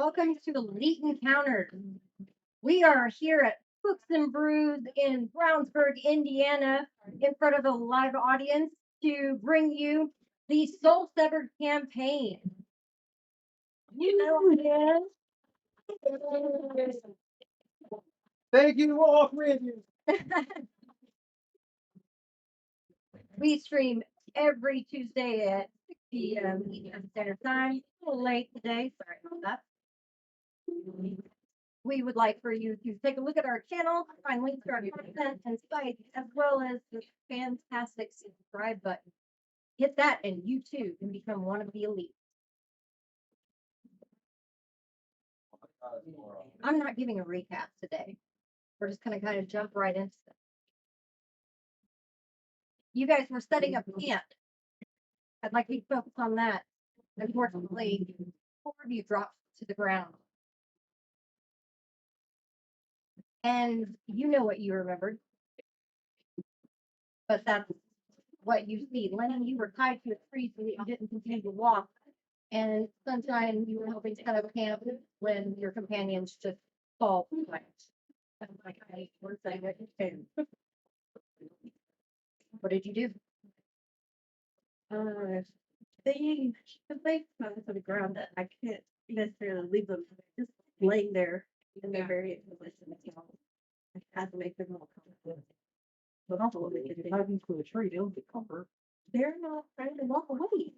welcome to Elite Encounters. We are here at Books and Brews in Brownsburg, Indiana, in front of a live audience to bring you the Soul Severed campaign. Thank you, all three of you. We stream every Tuesday at 6 p.m. Eastern Standard Time. A little late today, sorry about that. We would like for you to take a look at our channel, find links to our content and sites, as well as the fantastic subscribe button. Hit that, and you too can become one of the elite. I'm not giving a recap today. We're just going to kind of jump right into it. You guys were setting up camp. I'd like to focus on that. Unfortunately, 4 of you dropped to the ground. And you know what you remembered. But that's what you see. Lennon, you were tied to a tree so that you didn't continue to walk. And Sunshine, you were helping set up camp when your companions just fall. What did you do? They found on the ground that I can't necessarily leave them just laying there in their very position. I have to make them more comfortable. But also, if they hide into a tree, they'll get comfort. They're not trying to walk away.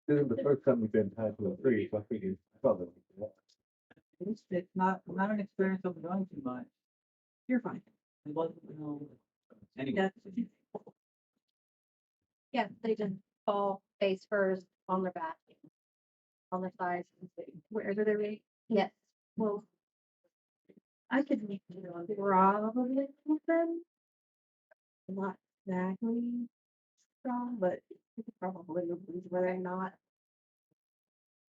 This is the first time we've been tied to a tree, so I figured I thought that we could. It's not an experience of going too much. You're fine. It wasn't, anyway. Yeah. Yeah, they just fall face first on their back, on their sides. Where do they rate? Yes. Well, I could probably with them. Not exactly strong, but probably where they're not.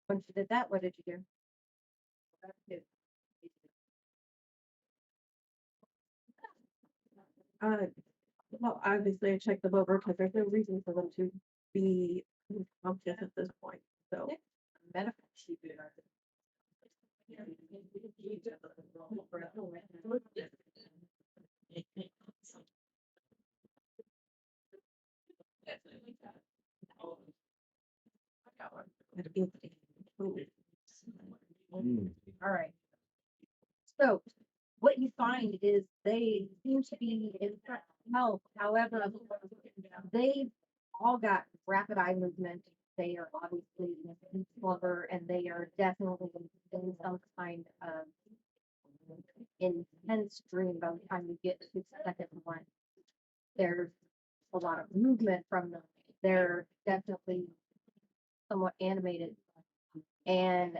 Once you did that, what did you do? Well, obviously I checked them over because there's no reason for them to be conscious at this point. So All right. So what you find is they seem to be in health. However, they've all got rapid eye movement. They are obviously slower, and they are definitely in some kind of intense dream by the time you get to the second one. There's a lot of movement from them. They're definitely somewhat animated. And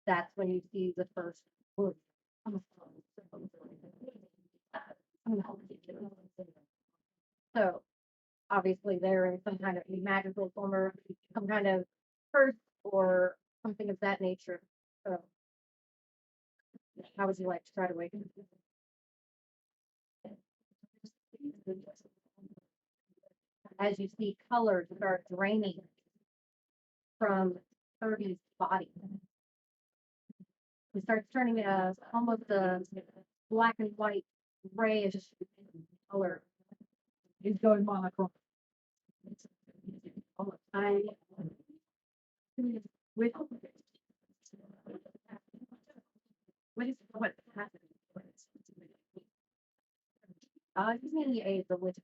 that's when you see the first word. So obviously they're in some kind of magical form or some kind of curse or something of that nature. So how would you like to try to awaken? As you see colors start draining from Kirby's body. It starts turning almost a black and white grayish color. He's going monochrome. I with what happened? Give me the witch.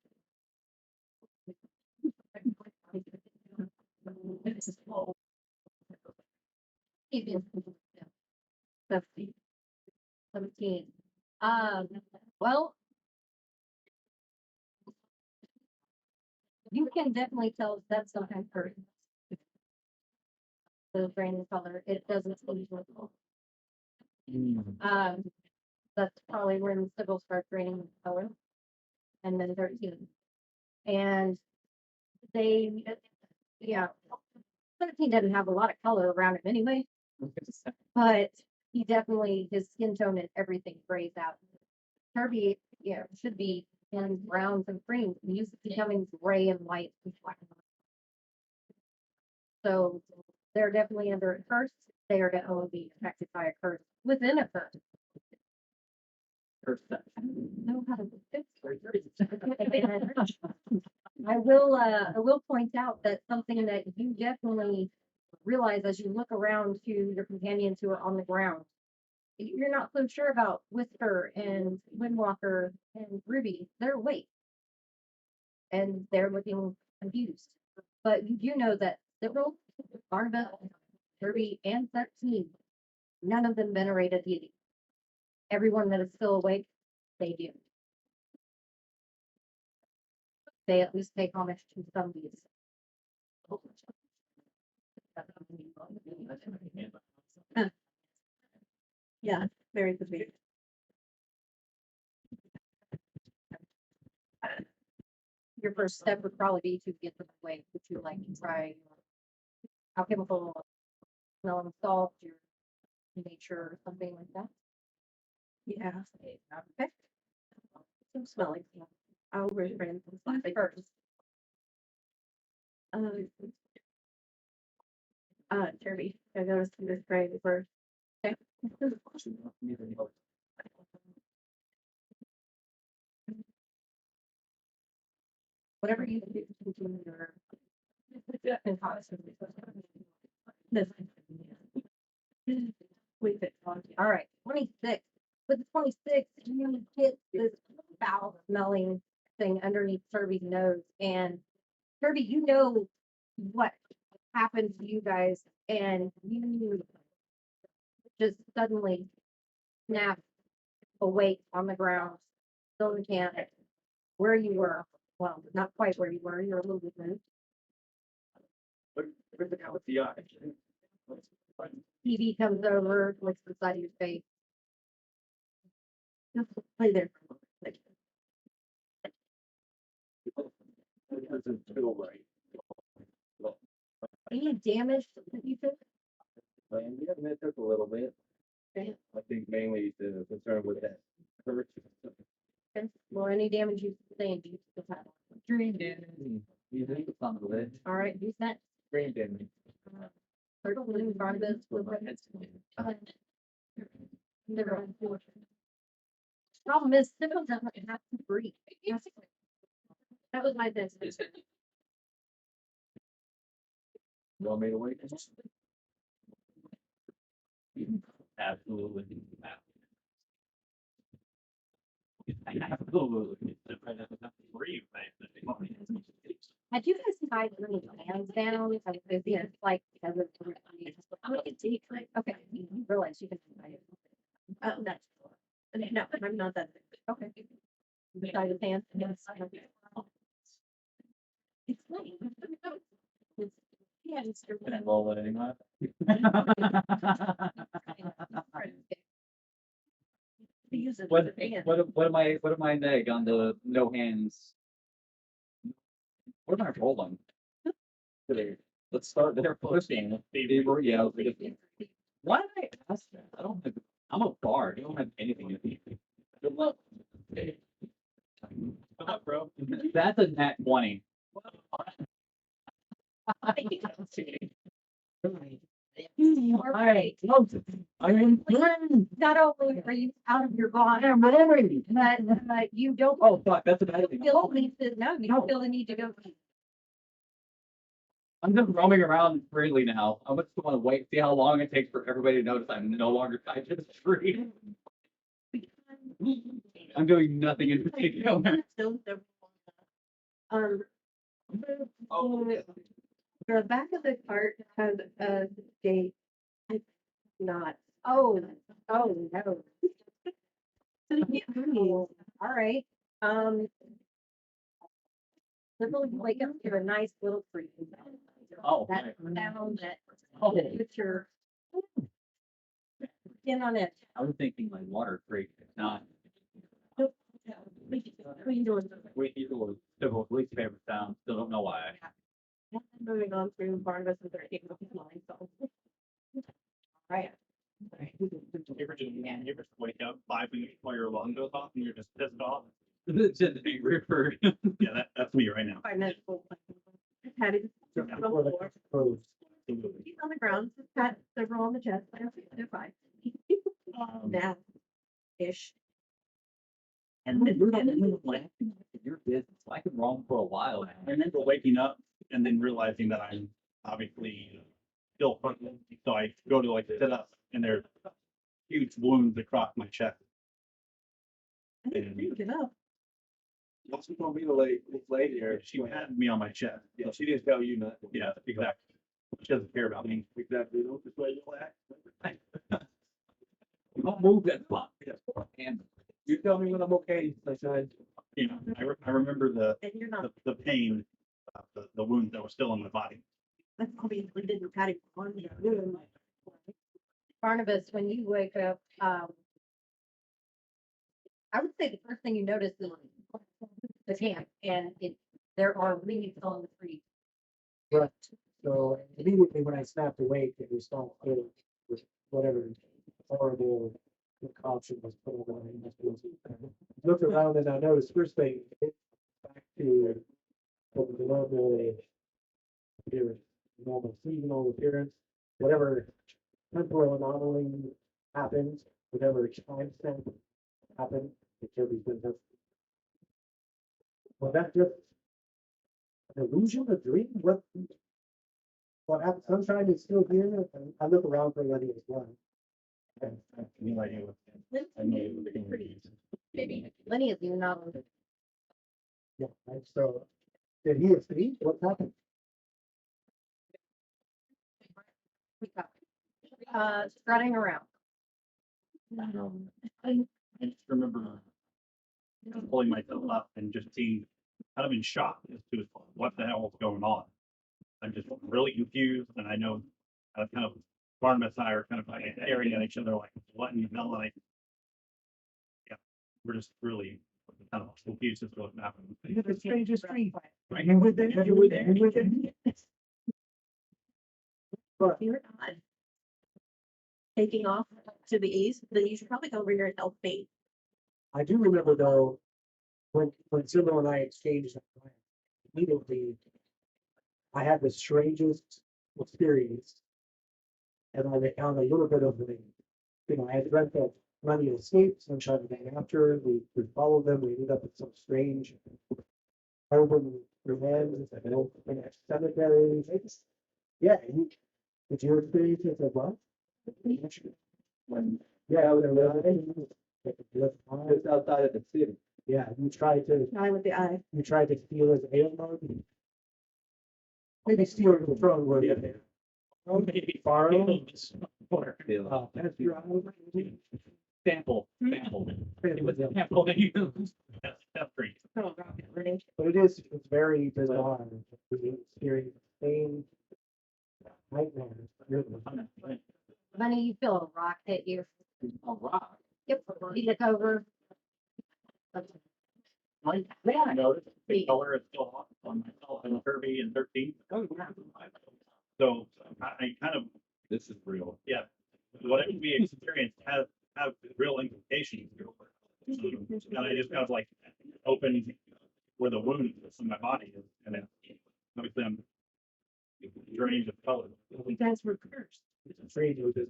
That's the 17. Well, you can definitely tell that's some kind of curse. The brand color, it doesn't seem to look. That's probably when Sybil starts raining color, and then 13. And they, yeah, 13 doesn't have a lot of color around him anyway, but he definitely, his skin tone and everything grays out. Kirby, yeah, should be in browns and creams. He's becoming gray and white. So they're definitely under a curse. They are definitely being affected by a curse within a curse. I don't know how to fix it. I will point out that something that you definitely realize as you look around to your companions who are on the ground. You're not so sure about Whisper and Windwalker and Ruby. They're awake. And they're looking confused. But you do know that SIV'RIL, Barnabas, Ruby, and 13, none of them venerate a deity. Everyone that is still awake, they do. They at least pay homage to some deities. Yeah, very good. Your first step would probably be to get them away. Would you like to try alchemical smelling salt, your nature, or something like that? Yeah. Okay. Some smelling. I'll refrain from slapping First. Kirby, I noticed this spray first. Okay. Whatever you do to continue your concoction. This. Leave it on. All right, 26. With the 26, you get this foul smelling thing underneath Kirby's nose. And Kirby, you know what happened to you guys, and you just suddenly snap awake on the ground, still mechanic, where you were. Well, not quite where you were, you're a little bit moved. Where's the guy with the eye? TV comes over, looks beside your face. Just play there. It doesn't feel right. Any damage that you took? Yeah, it took a little bit. Okay. I think mainly the concern with that hurt. Okay. Well, any damage you sustained, you still have. Dream damage. You think it's on the lid? All right, use that. Dream damage. 13 Barnabas with Problem is, Sybil doesn't have to breathe. That was my business. You want me to wait? Absolutely. Absolutely. Had you guys tied any hands down? Like, it's like, because of okay, you realize you can. tie it. That's. No, I'm not that. Okay. Beside his hands. Yes. It's late. Yeah, it's. Roll it anyway. Use it What, with the hand. what am I neg on the no hands? What am I rolling? Today? Let's start there first. Yeah. Why did I ask that? I don't have, I'm a bard. I don't have anything to be. Good luck. Good luck, bro. That's a nat 20. All right. I mean, Not only are you out of your body, but you don't oh, fuck, that's a bad thing. feel the need to, no, you don't feel the need to go. I'm just roaming around freely now. I just want to wait, see how long it takes for everybody to notice I'm no longer tied to the tree. I'm doing nothing in particular. Um. The back of the cart has a gate. It's not. Oh, oh, no. All right. Sybil, you wake up to a nice little tree. Oh, That sound that oh, with your skin on it. I was thinking like water creek, it's not. What are you doing? We equal civil least favorite sound, still don't know why. Moving on through Barnabas and 13 with his line, so. Right. You ever just wake up 5 minutes before your alarm goes off and you're just pissed off? It's just angry for. Yeah, that's me right now. 5 minutes. Patty. absolutely. He's on the ground, just pat several on the chest. They're fine. Now, ish. And then you're not even like, your business, I could roam for a while. I remember waking up and then realizing that I'm obviously still functioning. So I go to like sit up and there's huge wounds across my chest. I didn't think it up. She told me to lay there. She had me on my chest. Yeah, she didn't tell you not to. Yeah, exactly. She doesn't care about me. Exactly. Don't just lay your act. Don't move that spot. And You tell me when I'm okay, I said. You know, I remember And you're not, the pain, the wound that was still in my body. that's obviously didn't pat it on you. Barnabas, when you wake up, I would say the first thing you notice is the camp, and there are leaves on the tree. Right, so immediately when I snapped awake, it was all clear with whatever horrible concoction was put over my head. Looked around and I noticed first thing, it's back to the normal, your normal seasonal appearance, whatever temporal anomaly happens, whatever time stamp happened, the Kirby's been tested. Was that just an illusion, a dream? What happened? Sunshine is still here, and I look around for Lenny as well. And I have no idea what. I know it was pretty. Maybe Lenny is even not on the yeah, and so did he escape? What happened? strutting around. I just remember pulling myself up and just seeing, kind of in shock as to what the hell was going on. I'm just really confused, and I know kind of Barnabas and I are kind of like staring at each other like, what in the hell? Like, yeah, we're just really kind of confused as to what happened. It's the strangest dream. Right? You were there, you were there, you were there. But You're not taking off to the east, then you should probably go over here and help me. I do remember though, when Cyril and I exchanged that plan, immediately I had the strangest experience. And I found a little bit of the, I had read that Money escaped, Sunshine the day after, we followed them, we ended up at some strange urban revenge, an old cemetery. Yeah, did you experience it as well? Yeah, I was Just outside of the city. yeah, you tried to steal his AR. Maybe steal the throne where you're there. Maybe Borrow. Sample. It was a sample that you used. That's great. But it's very bizarre. We experience the same nightmares. Really. Lenny, you feel a rock hit you. a rock. Yep, you look over. I noticed the color is still on myself and Kirby and 13. So I kind of, This is real. yeah, whatever we experience have real implications. And I just kind of like opened where the wound is in my body is, and then obviously I'm drained of color. You guys were cursed. It's a strange business.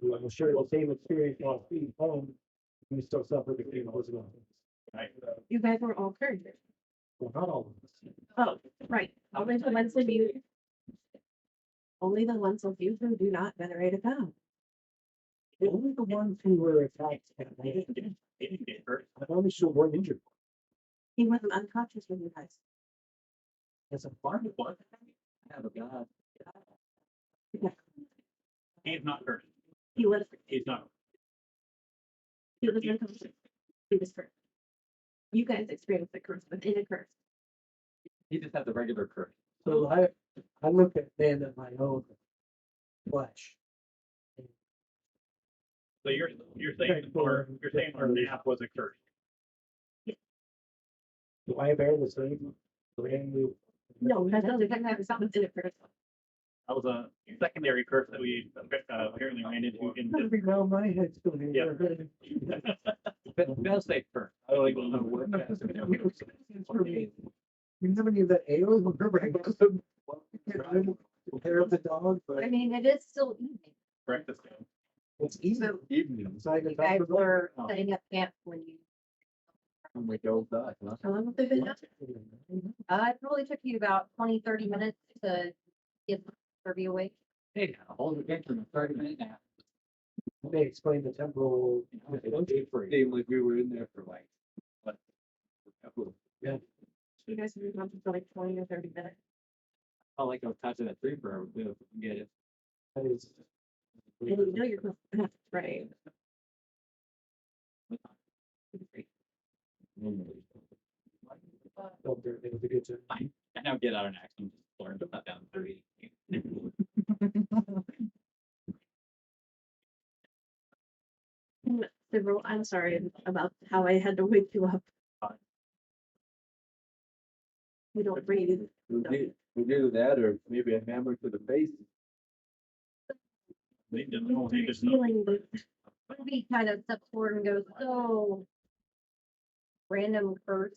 I'm sure the same experience while being home, you still suffer the same consequences. Right? You guys were all cursed. Well, not all of us. Oh, right. Only the ones of you. Only the ones of you who do not venerate a god. Only the ones who were attacked. It hurt. I'm only sure one injured. He wasn't unconscious with you guys. As a part of What? I have a god. He's not hurt. He was He's not. unconscious. He was cursed. You guys experienced the curse within a curse. He just had the regular curse. So I look at then at my own flesh. So you're saying our nap was a curse. Do I bear the same? Brand new. No, that doesn't have something in it first. That was a secondary curse that we apparently ran into in this. Every now my head's still here. Best say curse. I don't even know what that is. You never knew that ale. Remember, I got some. Compare the dog, but I mean, it is still evening. Breakfast. it's easy. So Evening. It's not even you time guys for were breakfast. setting up camp when you, When we go back, huh? How long have they been out? it probably took you about 20, 30 minutes to get the survey awake. Hey, hold it in for a 30-minute nap. They explain the temporal. Seemed like we were in there for like, what? a couple of- You guys have been out for like 20 or 30 minutes. I like I was touching that tree forever, too, if we can get it. That is. And you know you're gonna have to pray. It was a good time. I now get out an action, just learn to cut down 30. Several, I'm sorry about how I had to wake you up. We don't breathe. We do that, or maybe a hammer to the face. They didn't know, they just know. Feeling the Ruby kind of steps forward and goes, so random curse.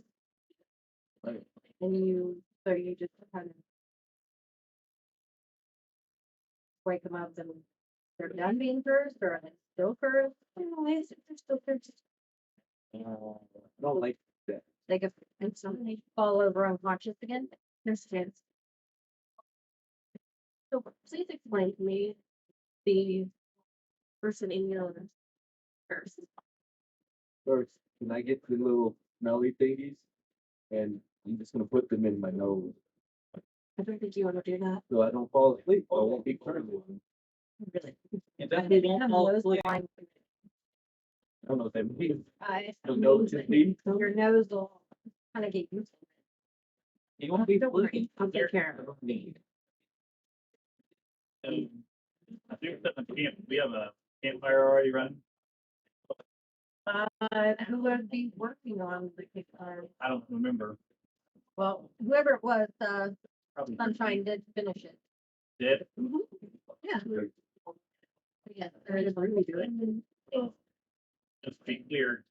Right. And so you just kind of wake them up and they're done being cursed or are they still cursed? they're still cursed. I don't like that. They go, and so they fall over unconscious again. There's a chance. So please explain to me the person in your curse. First, can I get the little smelly thingies? And I'm just gonna put them in my nose, I don't think you want to do that. so I don't fall asleep, I won't be cursed. Really. It I definitely didn't won't have fall those asleep. lines. I don't know if that means. I- The nose is deep. Your nose will kind of get used to it. You won't be Don't worry, sleeping. I'll take care of it. Need. I think that the camp, we have a campfire already running. Who would be working on the, I don't remember. well, whoever it was, Probably Sunshine did finish it. did. Yeah. Yes, there is one we do it. Just to be clear,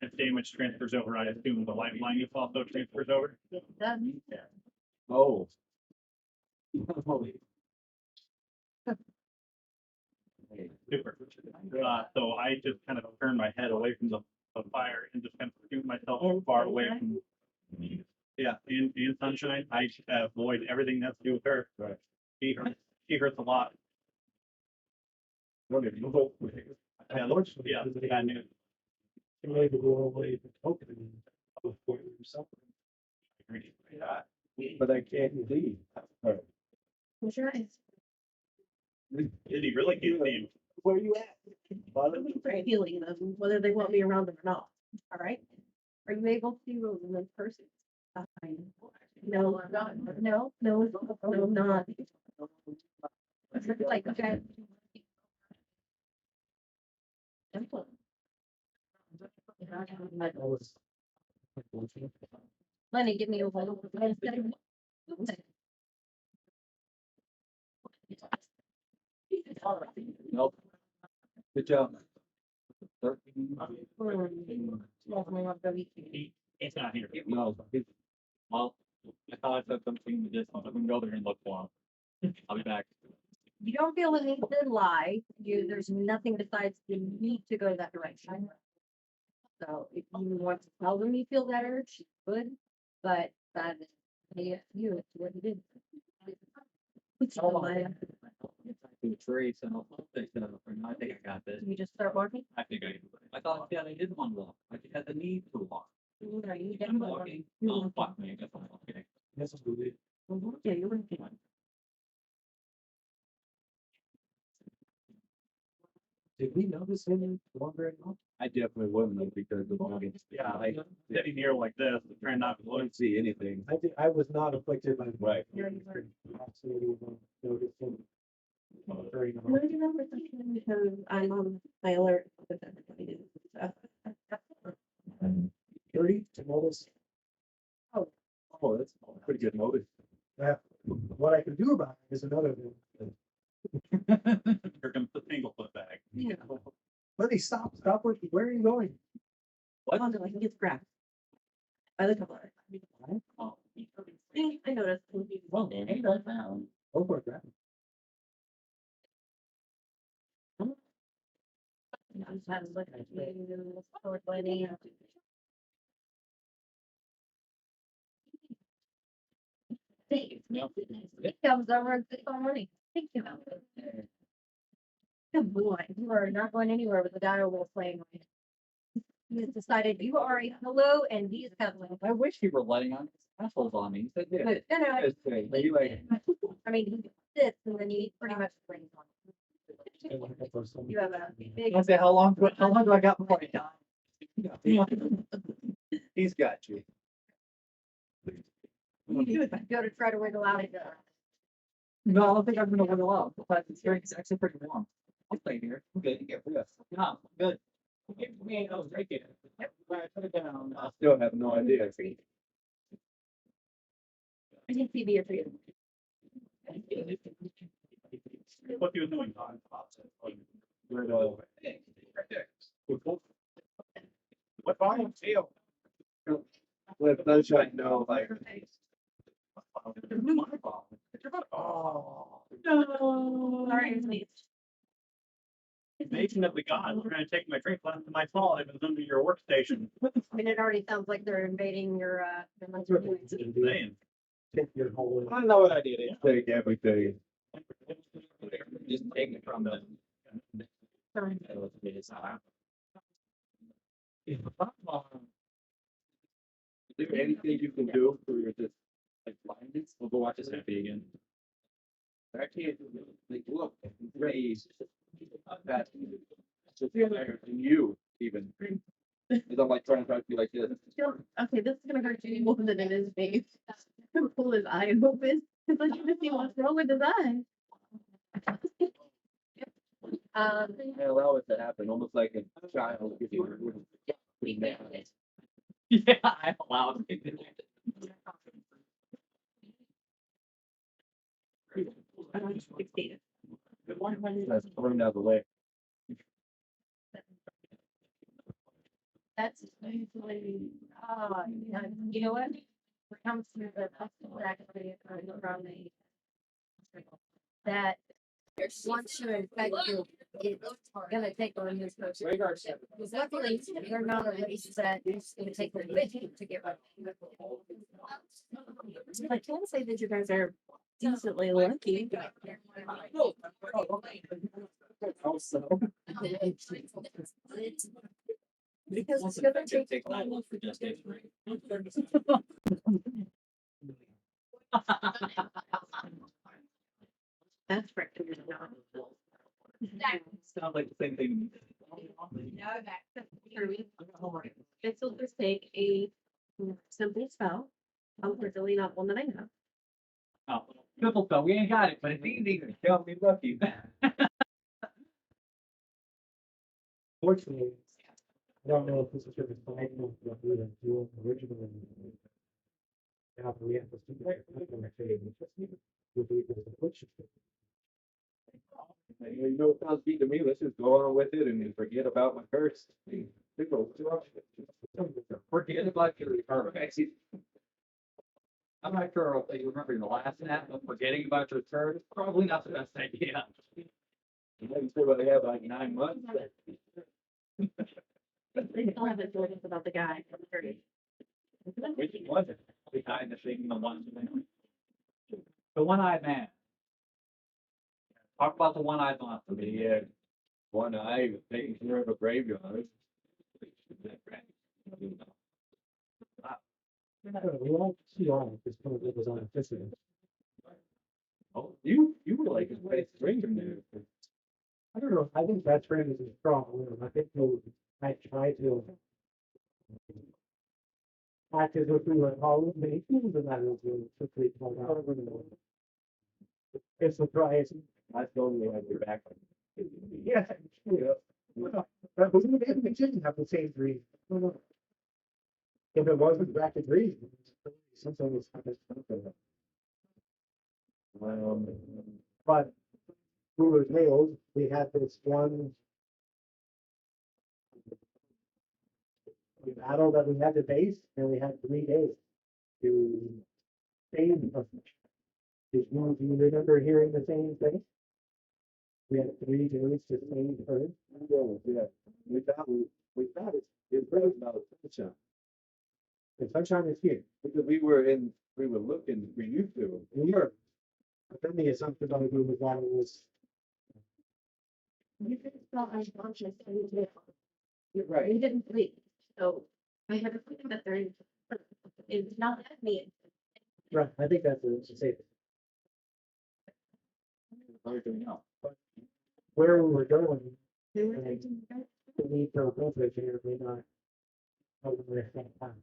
if damage transfers over, I assume the lifeline is also transfers over. It does. Oh. Super. So I just kind of turned my head away from the fire and just kind of threw myself And far away Sunshine? from. Yeah, in Sunshine, I avoid everything that's to do with her. Right. She hurts a lot. What if you hope with it? Unfortunately, Yeah, they- bad news. You're able to go away the token before yourself. But I can't leave. Alright. Close your eyes. Did he really get you? Where you at? Bottom? I'm healing them, whether they want me around them or not. All right. Are you able to remove persons? No, No, no, no, not. like, okay. That was unfortunate. Lenny, give me a little. Nope. Good job. He's not here. No, it's Well, I thought I said something to this, I'm gonna go there and look for him. I'll be back. You don't feel the need to lie. There's nothing besides the need to go that direction. So if you want to tell them you feel better, she could, but that is you, it's what you did. It's Oh, all my- The tree, so I'll fix it up. I think I got this. You just start walking. I think I thought, yeah, I didn't want to walk. I just had the need to walk. Are you I'm walking. Oh, fuck me, I guess I'm walking. This is good. Yeah, you're working. Did we notice him wandering off? I definitely wouldn't have because of all the. Yeah, like sitting here like this, trying not to I look. don't see anything. I was not afflicted by. Right. Absolutely noticed him wandering off. No, you know, it's okay because I'm on my alert with everybody. So, 30 to notice. Oh, that's a pretty good motive. What I can do about it is another thing. Here comes the Tanglefoot bag. Yeah. Buddy, stop, where are you going? Oh, no, I can get grabbed. By the couple. Oh, I noticed. well, then, hey, that's found. Go for it, grab him. I'm looking at you, forward lighting. Thank you. It comes over and sits on money. Thank you. Good boy, you are not going anywhere with the dial wheel playing. He has decided you are a hello and he is cuddling. I wish he were letting on assholes on me. He said, yeah. No, no, Just saying, maybe like, I mean, he sits and then he pretty much brings on. You have a big. I say, how long do I got before I die? He's got you. You go to try to wiggle out of it. No, I don't think I'm gonna wiggle out. But it's actually pretty warm. I'll stay here. I'm good. Get this. Yeah, I'm good. Me, I was right there. Put it down. I still have no idea. I can see beer for you. What you were doing, Todd? Where What volume? Feel. With sunshine, no, like, Oh. No. Sorry, please. Nation of the gods, we're gonna take my drink left to my fault. It was under your workstation. I mean, it already sounds like they're invading your, Saying. Take your whole. I know what I did. Take everything. Just take it from the. Is there anything you can do for your just like blindness? We'll go watch this movie again. I can't like look raise that just better than you even. Because I'm like trying to be like this. Okay, this is gonna hurt you more than it is me. Pull his eye open. It's like you just see what's wrong with his eye. I allow it to happen, almost like a child. If you were pretty mad. Yeah, I'm allowed. to do it. That's thrown out of the way. that's usually, you know what? When it comes to the festival, actually, from the. That once you infect you, it's gonna take on this person. Because luckily, they're not a race that it's gonna take a living to get rid of. I can say that you guys are decently lucky. Because it's gonna take. Take that one for gestation, right? That's freaking Sounds like the same thing. This will just take a simple spell. Unfortunately, not one that I have. Oh, simple spell. We ain't got it, but it's easy to show me lucky. Fortunately, I don't know if this is your design of what we were doing originally. Yeah, but we have to do that. I'm gonna say it. We'll do it as a butcher. You know, it sounds beat to me. Let's just go on with it and forget about my curse. Forget about your perfect. I'm not sure if you remember the last nap, but forgetting about your turn is probably not the best idea. You still gonna have like 9 months. They still haven't told us about the guy from 30. Which was it? Behind the thing, the one-eyed man. Talk about the one-eyed monster. Yeah, one eye taking care of a graveyard. We won't see on this point it was on officially. Oh, you were like a great stranger there. I don't know. I think that trend is a strong word. I think I try to act as if we were all many things and that was really quickly told out. It's surprising. I totally had your back. Yeah. Well, but we didn't have the same dream. If it wasn't back to dream, something was happening. But we were males, we had this one battle that we had to face, and we had 3 days to save the. Did you remember hearing the same thing? We had 3 days to save Earth. Yeah, we thought it was about sunshine. The sunshine is here. Because we were looking for you two. We were. But then the assumption on the group was that it was, You guys felt unconscious and you did. You're right. You didn't sleep, so I had to put them at 30. It's not at me. right, I think that's a safe. Hard to know. Where we were going, They were Right. thinking, "Okay." the need for a filter here may not. Have the right time.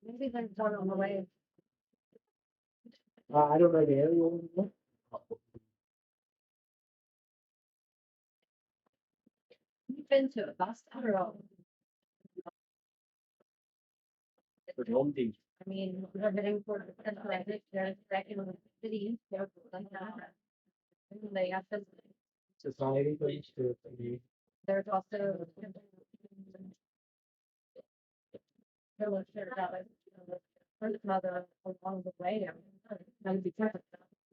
Maybe there's one on the way. I don't know the area. You've been to it, last SIV'RIL. For the old teams. I mean, we're heading for the Atlantic, there's regular cities, there's like that. And they have this, Society things to be. there's also. Village there, that was, first mother along the way, and be careful.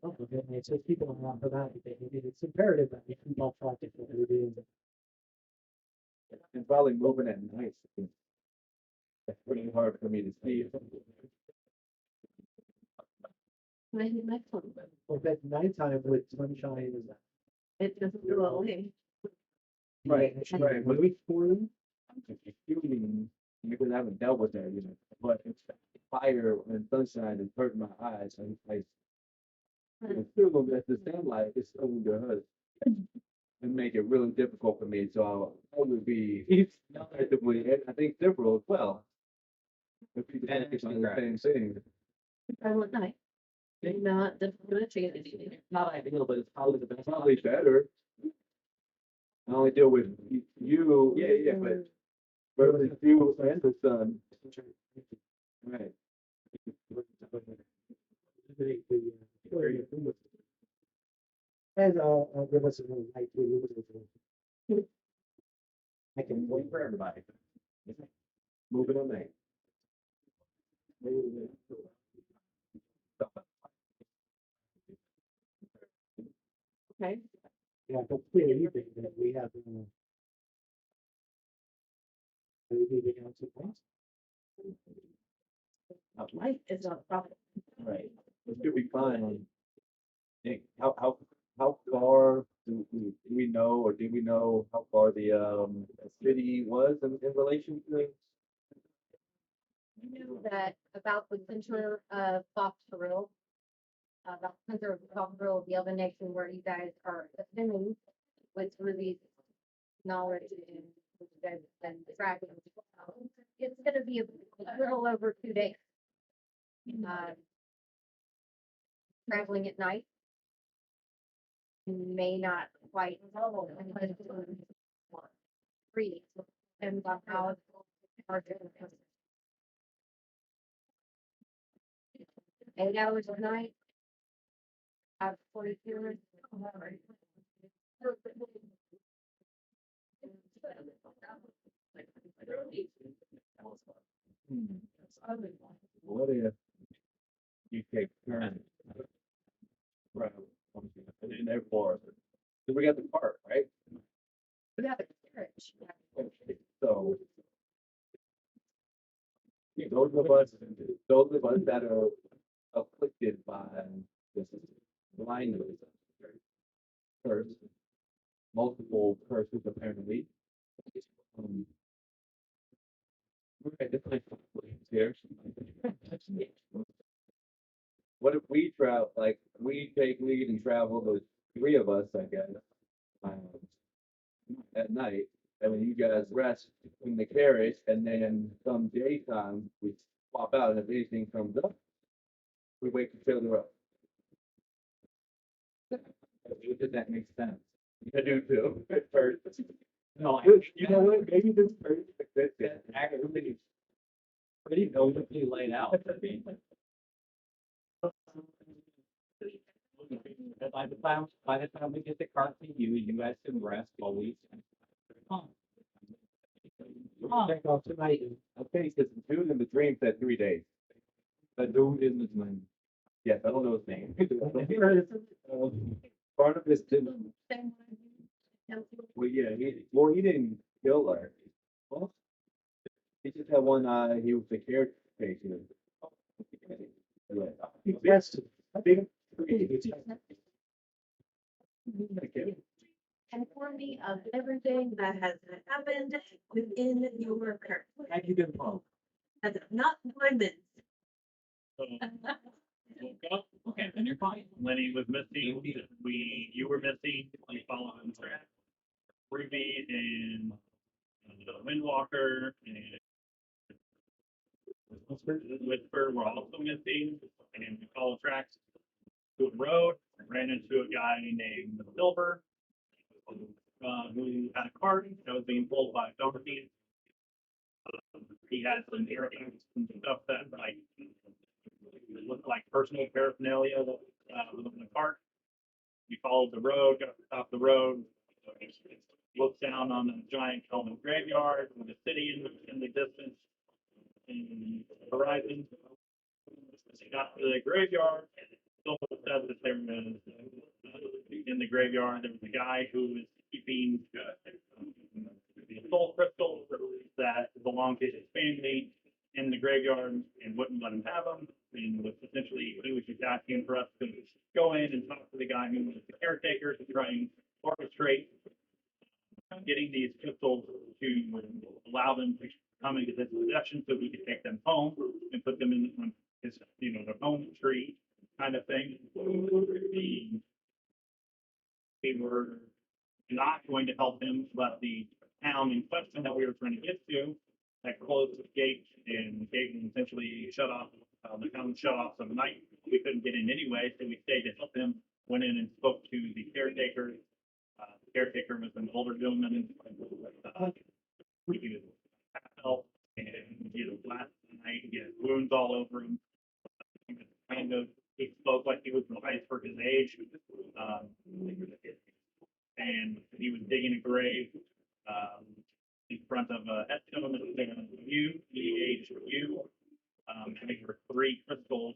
Okay, it says people are not for that. It's imperative that we keep all track of what we're doing. And probably moving at night. It's pretty hard for me to see. Maybe next one. Well, at nighttime with sunshine is. It just blew away. Right, right. When we for you. shooting, because I haven't dealt with that, but it's fire and sunshine is hurting my eyes. And it's still at the sunlight, it's still going to hurt. And make it really difficult for me. So I would be actively, and I think SIV'RIL as well. If people focus on the same thing. Travel at night. Maybe not differentiated. Not ideal, but it's probably the best. Probably better. I only deal with you, but versus you and the sun. Right. And give us a little light. I can wait for everybody. Moving on night. Okay. Yeah, but clearly you think that we have. Anything else at once? Light is not a problem. Right. It should be fine. Nick, how far do we know, or do we know how far the city was in relation to? I knew that about the center of SIV'RIL. About the center of SIV'RIL, the other nation where you guys are assuming with Ruby's knowledge and what you guys have been tracking. It's gonna be a little over 2 days. Traveling at night. May not quite. Free, depends on how. Our 8 hours a night. Have 42 minutes. What if you take turns? Right. In their floor. So we got the cart, right? We have a carriage. Okay, so. Those of us that are afflicted by this blindness. Curse. Multiple curses apparently. Okay, this is here. What if we travel, like, we take lead and travel, the 3 of us, I guess. At night, and when you guys rest in the carriage, and then come daytime, we swap out, and if anything comes up, we wake each other up. Does that make sense? I do too, at first. No, You know what, maybe this first, that actually. pretty notably laid out. By the time we get the cart to you, you guys can rest while we. Check off tonight. Okay, because the dude in the dream said 3 days. The dude in the dream. Yes, I don't know his name. Part of it didn't, well, yeah, he didn't kill her. Well, he just had one eye, he was the caretaker. Yeah. Yes. Big. Inform me of everything that has happened within your current. Have you been followed? As of not 5 minutes. So, woke up, okay, then you're fine. Lenny was missing, you were missing, we followed him track. Ruby and Windwalker and Whisper were also missing, and we followed tracks to a road, ran into a guy named Silver, who had a cart that was being pulled by a donkey. He had some arrogance and stuff that like looked like personal paraphernalia that was on the cart. We followed the road, got to the top of the road, looked down on a giant Kelvin graveyard with a city in the distance, in the horizon. As he got to the graveyard, Silver said that there was in the graveyard there was a guy who was keeping soul crystals that belonged to his family in the graveyard and wouldn't let him have them. And was essentially he was just asking for us to go in and talk to the guy who was the caretaker to try and orchestrate getting these crystals to allow them to come into his possession so he could take them home and put them in his, their home tree kind of thing. We were not going to help him, but the town in question that we were trying to get to that closed the gate and the gate was essentially shut off. The town shut off some night. We couldn't get in anyway, so we stayed to help him. Went in and spoke to the caretaker. The caretaker was an older gentleman. He was help and last night he had wounds all over him. He was he spoke like he was wise for his age. And he was digging a grave in front of a headstone that was saying you, you. And there were 3 crystals.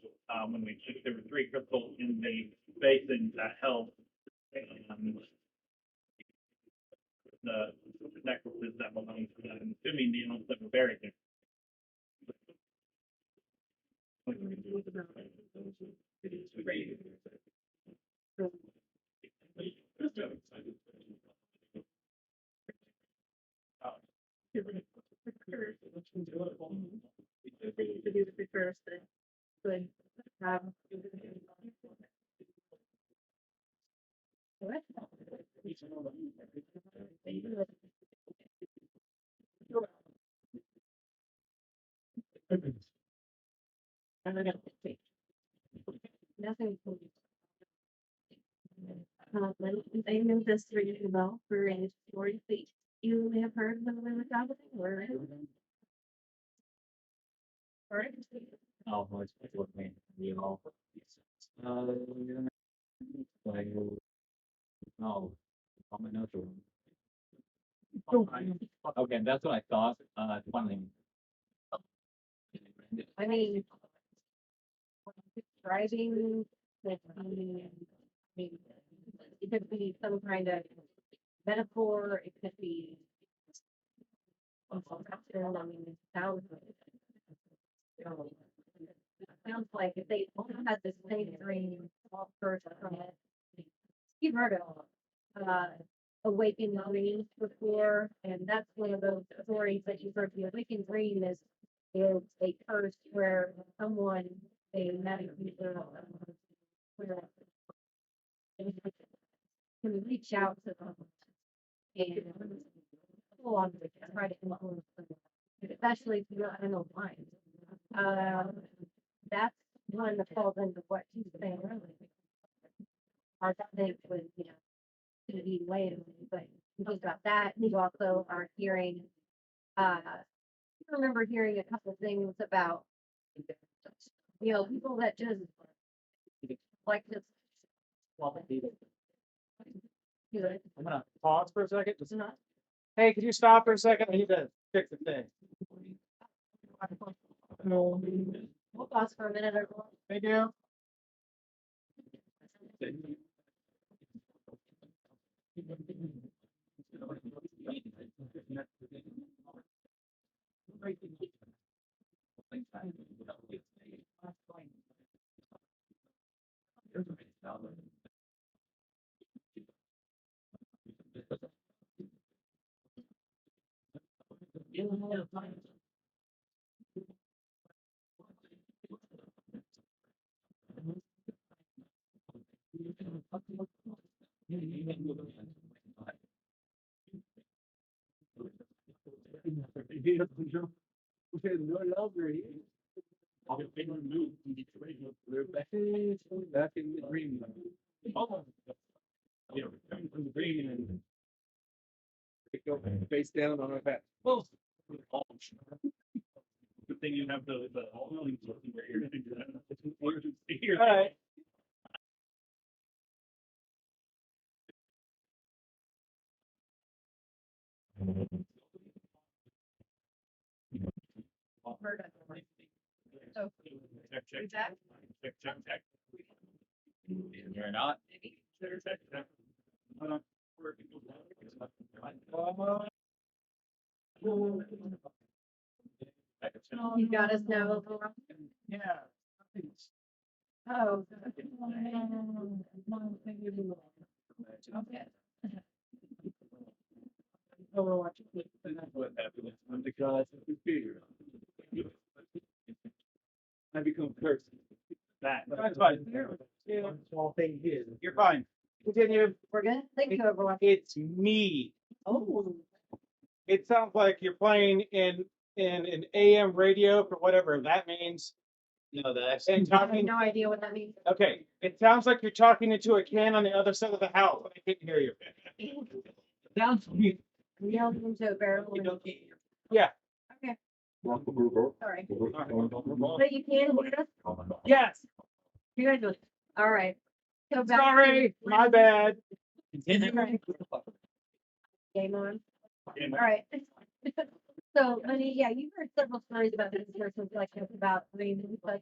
When we checked, there were 3 crystals in the basin that held the necklaces that belonged to them, assuming the ones that were buried there. To do the precursor that could have. What? Nothing. They knew this really well for a story feet. You may have heard of them in the company or. Right? Oh, it's what man, all. Like, no, on my notes. Okay, that's what I thought. Finally. I mean, driving, with, I mean, it could be some kind of metaphor, it could be. I mean, it sounds like if they only had the same dream first from it. You've heard of, awakened dreams before, and that's one of those stories that you've heard. The awakened dream is a curse where someone, a magic user, where can reach out to them and go on to try to influence them, especially if you're not in a line. That's one that falls into what she's saying earlier. Hard to think with, to be way, but you think about that, you also are hearing, I remember hearing a couple of things about, people that just like to. I'm gonna pause for a second. It's not. Hey, could you stop for a second? I need to fix the thing. We'll pause for a minute or. Thank you. We're no longer here. We're back in the dream. Yeah, return from the green and. We go face down on our back. Well. Good thing you have the oiling system where you're gonna do that. Here. All right. So, Check, is that- check. You're not. Check. Hold on. You got us now. Yeah. Oh. Overwatch. And that's what happens when the gods of the fear. I become cursed. That's fine. Small thing here. You're fine. Continue. We're good? Thank you, everyone. It's me. Oh. It sounds like you're playing in an AM radio for whatever that means. No, that's. And I have talking. no idea what that means. Okay, it sounds like you're talking into a can on the other side of the house. I can't hear you. Sounds sweet. We yelled into a barrel. and- Yeah. Okay, All sorry. But you can hear us? Yes. You guys do it. All right. So back to Sorry. My bad. Game on. All right. So, honey, yeah, you've heard several stories about this person, like it's about, I mean, it's like,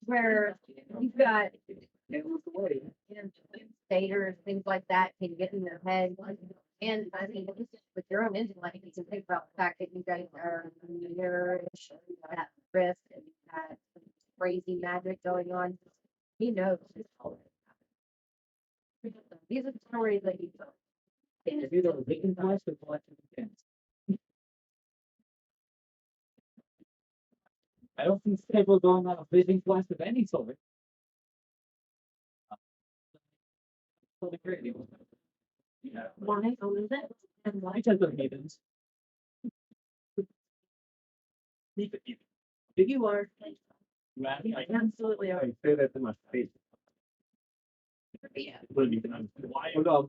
where you've got staters, things like that can get in their head. And I mean, just with your own engine life, you can think about the fact that you guys are near-ish at risk and you've had some crazy magic going on. He knows. These are the stories that you tell. If you don't think it's nice, it's like I don't think people going on a vision quest of any sort. Yeah. Why? Oh, is it? And why? Because of heathens. You are. Right? Absolutely are. I say that to my face. Yeah. Why? Hold on.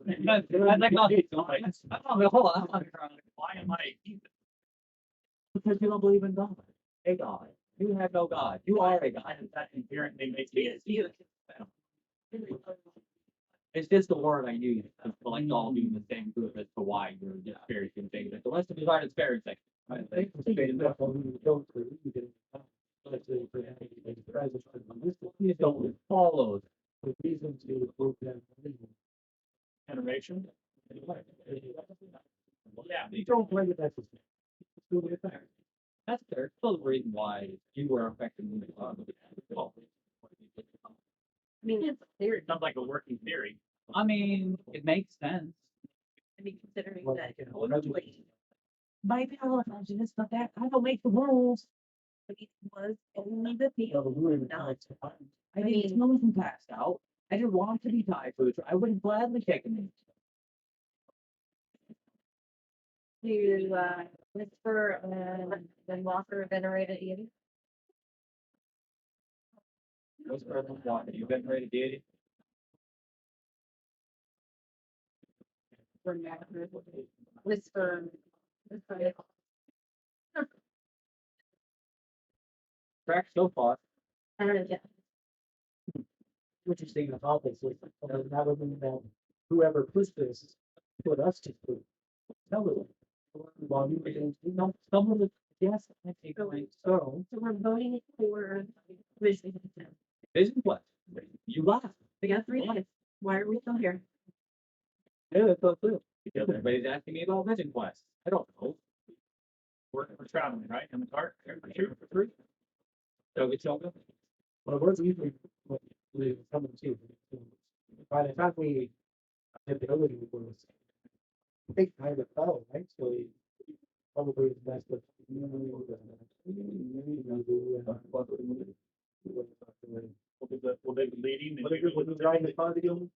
Hold on. Why am I? Because you don't believe in God. A God. You have no God. You are a God. That inherently makes me. It's just the word I use to like all being the same group as to why you're experiencing things. Like the rest of us aren't experiencing. I think this don't follow the reason to prove them. Generation. Yeah, you don't play with that system. It's still the fact. That's fair. Still the reason why you were affected in the club. I mean, it's theory. Sounds like a working theory. I mean, it makes sense. I mean, considering Well, that you know, ultimately, My power function is not that. I don't make the rules. it was only the people. Not. I didn't know him passed out. I didn't want to be tied for the I would have gladly taken it. To whisper then Walker venerated deity. What's the problem with water? You've been ready, deity? Whisper. Crack so far. Yeah. Interesting about this is that would mean that whoever pushed this put us to sleep. Tell them. While you were doing, someone would, yes, I think so. So we're voting for vision. Vision what? laugh. We got 3 lives. Why are we still here? Yeah, that's all too. Because everybody's asking me about vision quests. I don't know. Working for traveling, right? In the cart, for 2 for 3. So it's all good. Well, we're usually coming too. By the time we did the other was big kind of fell, right? So we probably is best with. Will they be leading? When you drive the car together?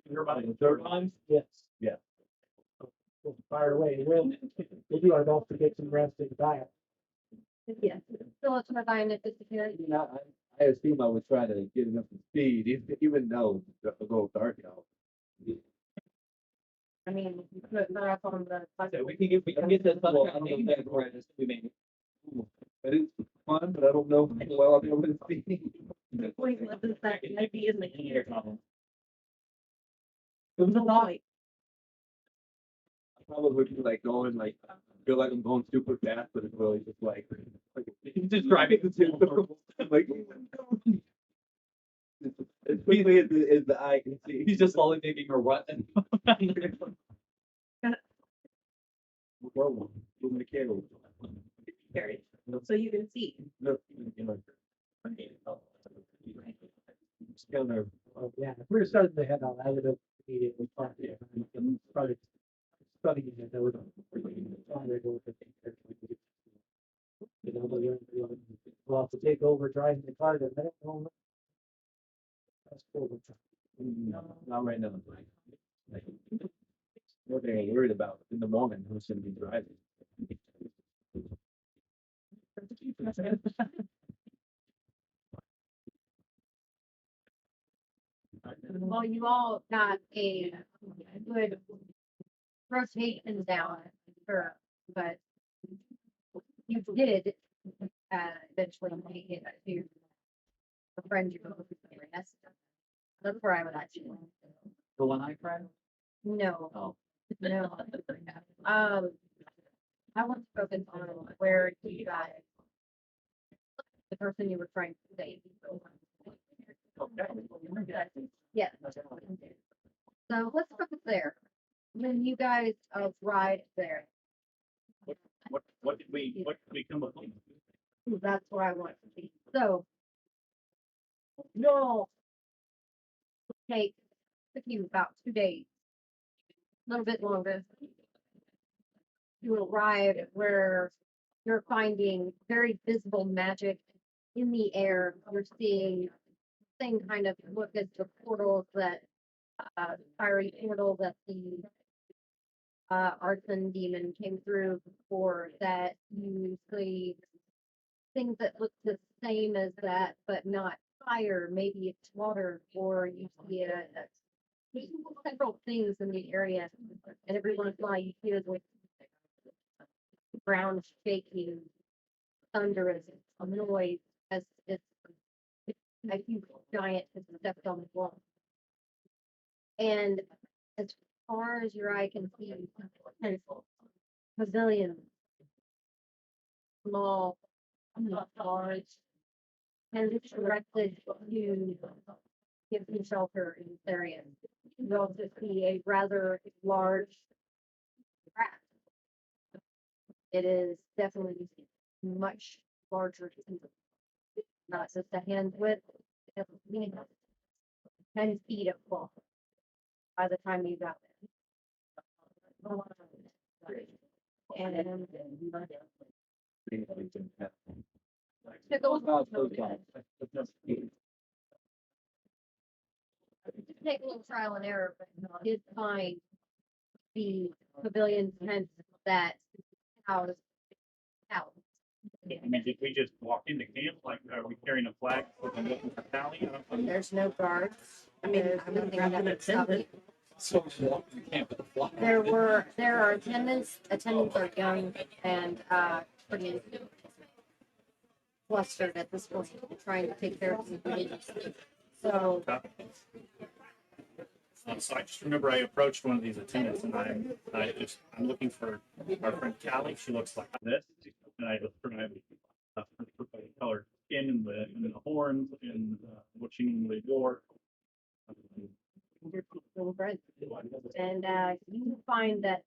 You're about the third time? Yes. Yeah. We'll fire away. We'll do our best to get some rest in the diet. Yeah. So let's find it disappeared. You know, I assume I would try to get enough speed, even though it'll go dark out. I mean, you put that up on the. So we can get this sunshine name back for it. We made it. But it's fun, but I don't know how well I'll be able to see. Point was is that I'd be in the Here, Tom. It was a lot. I probably would be like going like, feel like I'm going super fast, but it's really just like Just driving the two. like. As quickly as the eye can see. He's just slowly making a rut. Moving the candle. Very. So you can see. Look, you know. It's kind of. Yeah, if we're starting to head out, I would have immediately started. Started studying it. I would have. You know, we'll have to take over driving the car to that. That's cool. Not right now. Like, what they're worried about in the morning, who's gonna be driving? Well, you all got a good rotation down, sure, but you did eventually make it to the friend you were looking for. That's where I would actually. The one I cried? No, Oh. no. I want to focus on where you got the person you were trying to save. Yeah. So let's focus there. When you guys ride there, What did we come up with? that's where I want to be. So you'll took you about 2 days, a little bit longer. You arrive where you're finding very visible magic in the air. You're seeing same kind of look as the portals that fiery portal that the arson demon came through before, that you see things that look the same as that, but not fire. Maybe it's water, or you see there's several things in the area, and every once in a while you hear the ground shaking, thunderous noise as if a huge giant has stepped on the wall. And as far as your eye can see, there's pavilions, small, not large, and it's directed to give you shelter in this area. You also see a rather large craft. It is definitely much larger, not just a hand's width, it's 10 feet across by the time you got there. And took a little take a little trial and error, but did find the pavilion tents that house out. I mean, did we just walk into camp? Like, are we carrying a flag for the local tally? There's no guards. I mean, There's I'm gonna nothing grab that an would stop attendant. you. So you can't put the fly. There are attendants. Attendants are young and pretty flustered at this point, trying to take care of some business. So So I just remember I approached one of these attendants and I'm looking for our friend Callie. She looks like this. And I looked for her colored skin and the horns and what she normally wore. bread. And, you find that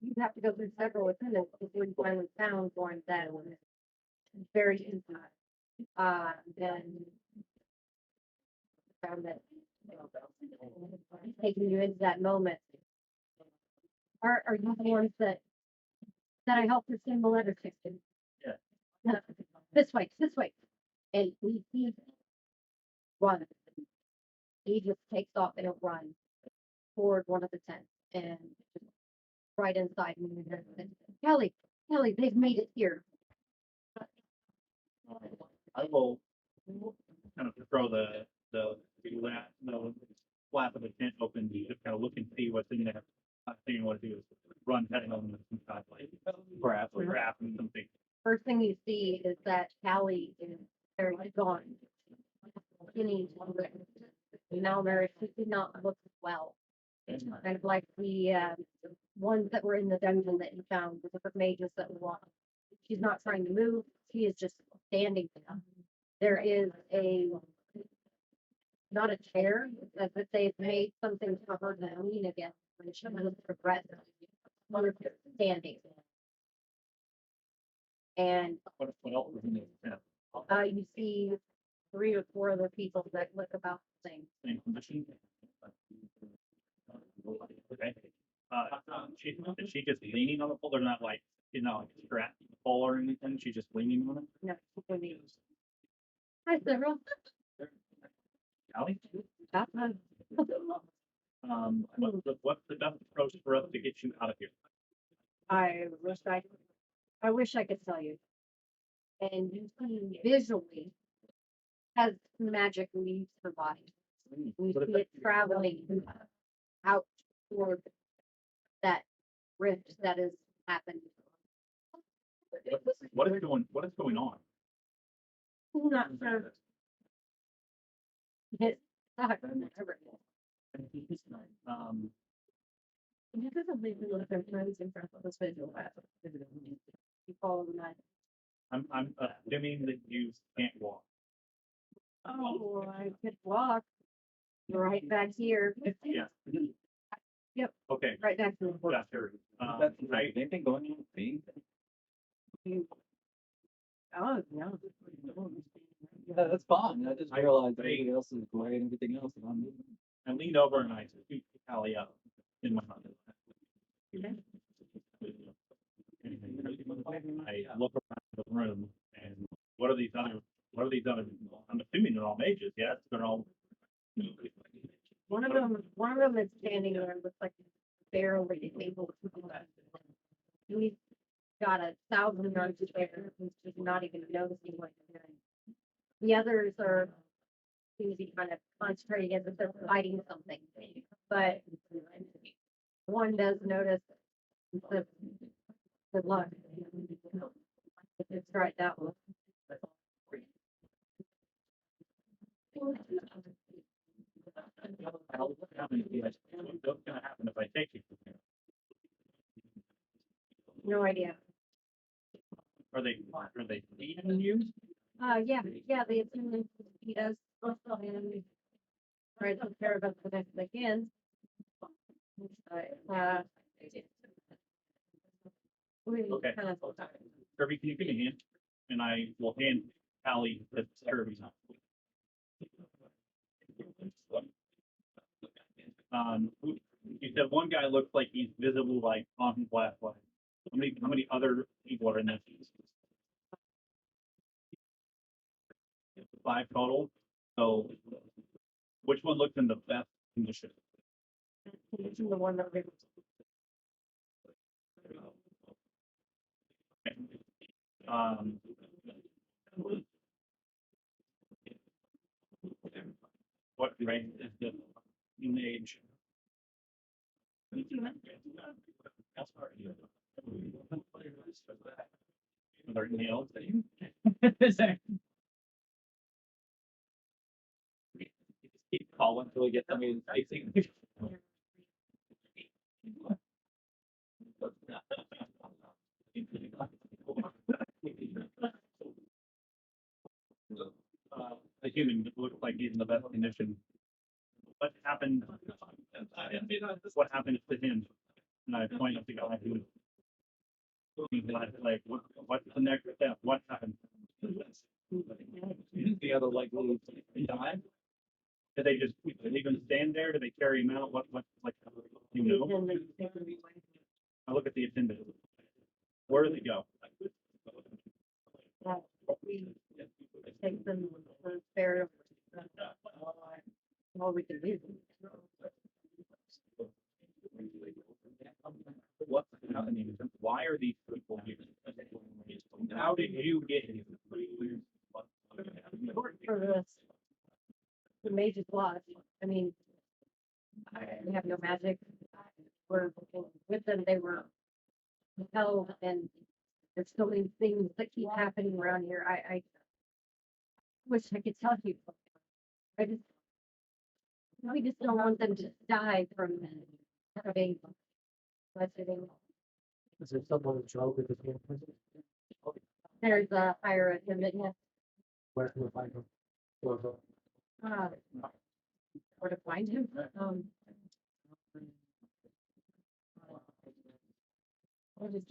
you have to go through several attendants before you finally found one that was very intimate. Then found that taking you into that moment. Are you the ones that I helped her send the letter to? Yeah. No, this way. And he runs. He just takes off in a run toward one of the tents and just right inside me. And Kelly, they've made it here. I will kind of throw the flap of the tent open, just kind of look and see what's in there. I think what to do is run heading on the side, like grab or something. First thing you see is that Callie is very gone. Skinny, malnourished. She did not look well. Kind of like the ones that were in the dungeon that you found, the different mages that were walking. She's not trying to move. She is just standing there. There is not a chair, as if they've made something for her to lean against when she moves her breath. She's just standing. And What else is in there? you see 3 or 4 other people that look about the same. Same condition. Okay. Is she just leaning on the pole? They're not like, strapped to the pole or anything. She's just leaning on it. No, people need. Hi, several. Allie? That's not. What's the best approach for us to get you out of here? I wish I could tell you. And you see visually as magic leaves her body. We see it traveling out toward that rift that has happened. What is going on? I'm not sure. It's not. You doesn't leave me with their friends in front of this visual. You follow the night. I'm assuming that you can't walk. Oh, I could walk right back here. Yeah. Yep. Okay. Right back to the board. Gotcha. Anything going on with me? Oh, no. Yeah, that's fine. I just realized everything else is great and everything else. And I'm I leaned over and I scooped Callie up in my mouth. I look around the room and what are these other, I'm assuming they're all mages, yes, they're all. One of them is standing there, looks like barely able to do that. He's got 1,000 yards of air, he's just not even noticing what he's doing. The others are, seem to be kind of concentrating as if they're fighting something, but one does notice the good luck. It's right that way. What's gonna happen if I take you? No idea. Are they feeding you? Yeah, the attendant, he does, and try to take care of us the best they can. We Okay. kind of, Kirby, can you give me a hand? And I will hand Callie the Kirby. You said one guy looks like he's visible, like on his flashlight. How many other people are in this? 5 total. So, which one looks in the best condition? the one that we. Um. What rank is the age? Are there any else that you? Keep calling until we get somebody facing. The human looks like he's in the best condition. What happened what happened to him? And I pointed at the guy who. Like, what's the next step? What happened? The other likely Die? Did they just even stand there? Did they carry him out? What, like, you know? And then they take them away. I look at the attendant. Where do they go? We take them for burial. All we can do. What's happening? Why are these people here? How did you get here? For this. The mage's lost. I mean, we have no magic. We're with them, they were held, and there's so many things that keep happening around here. I wish I could tell you. I just, we just don't want them to die from having budgeting. Is there someone in charge of this campus? There's a higher attendant, yes, Where can we find them? Or the- uh, where to find him. What is,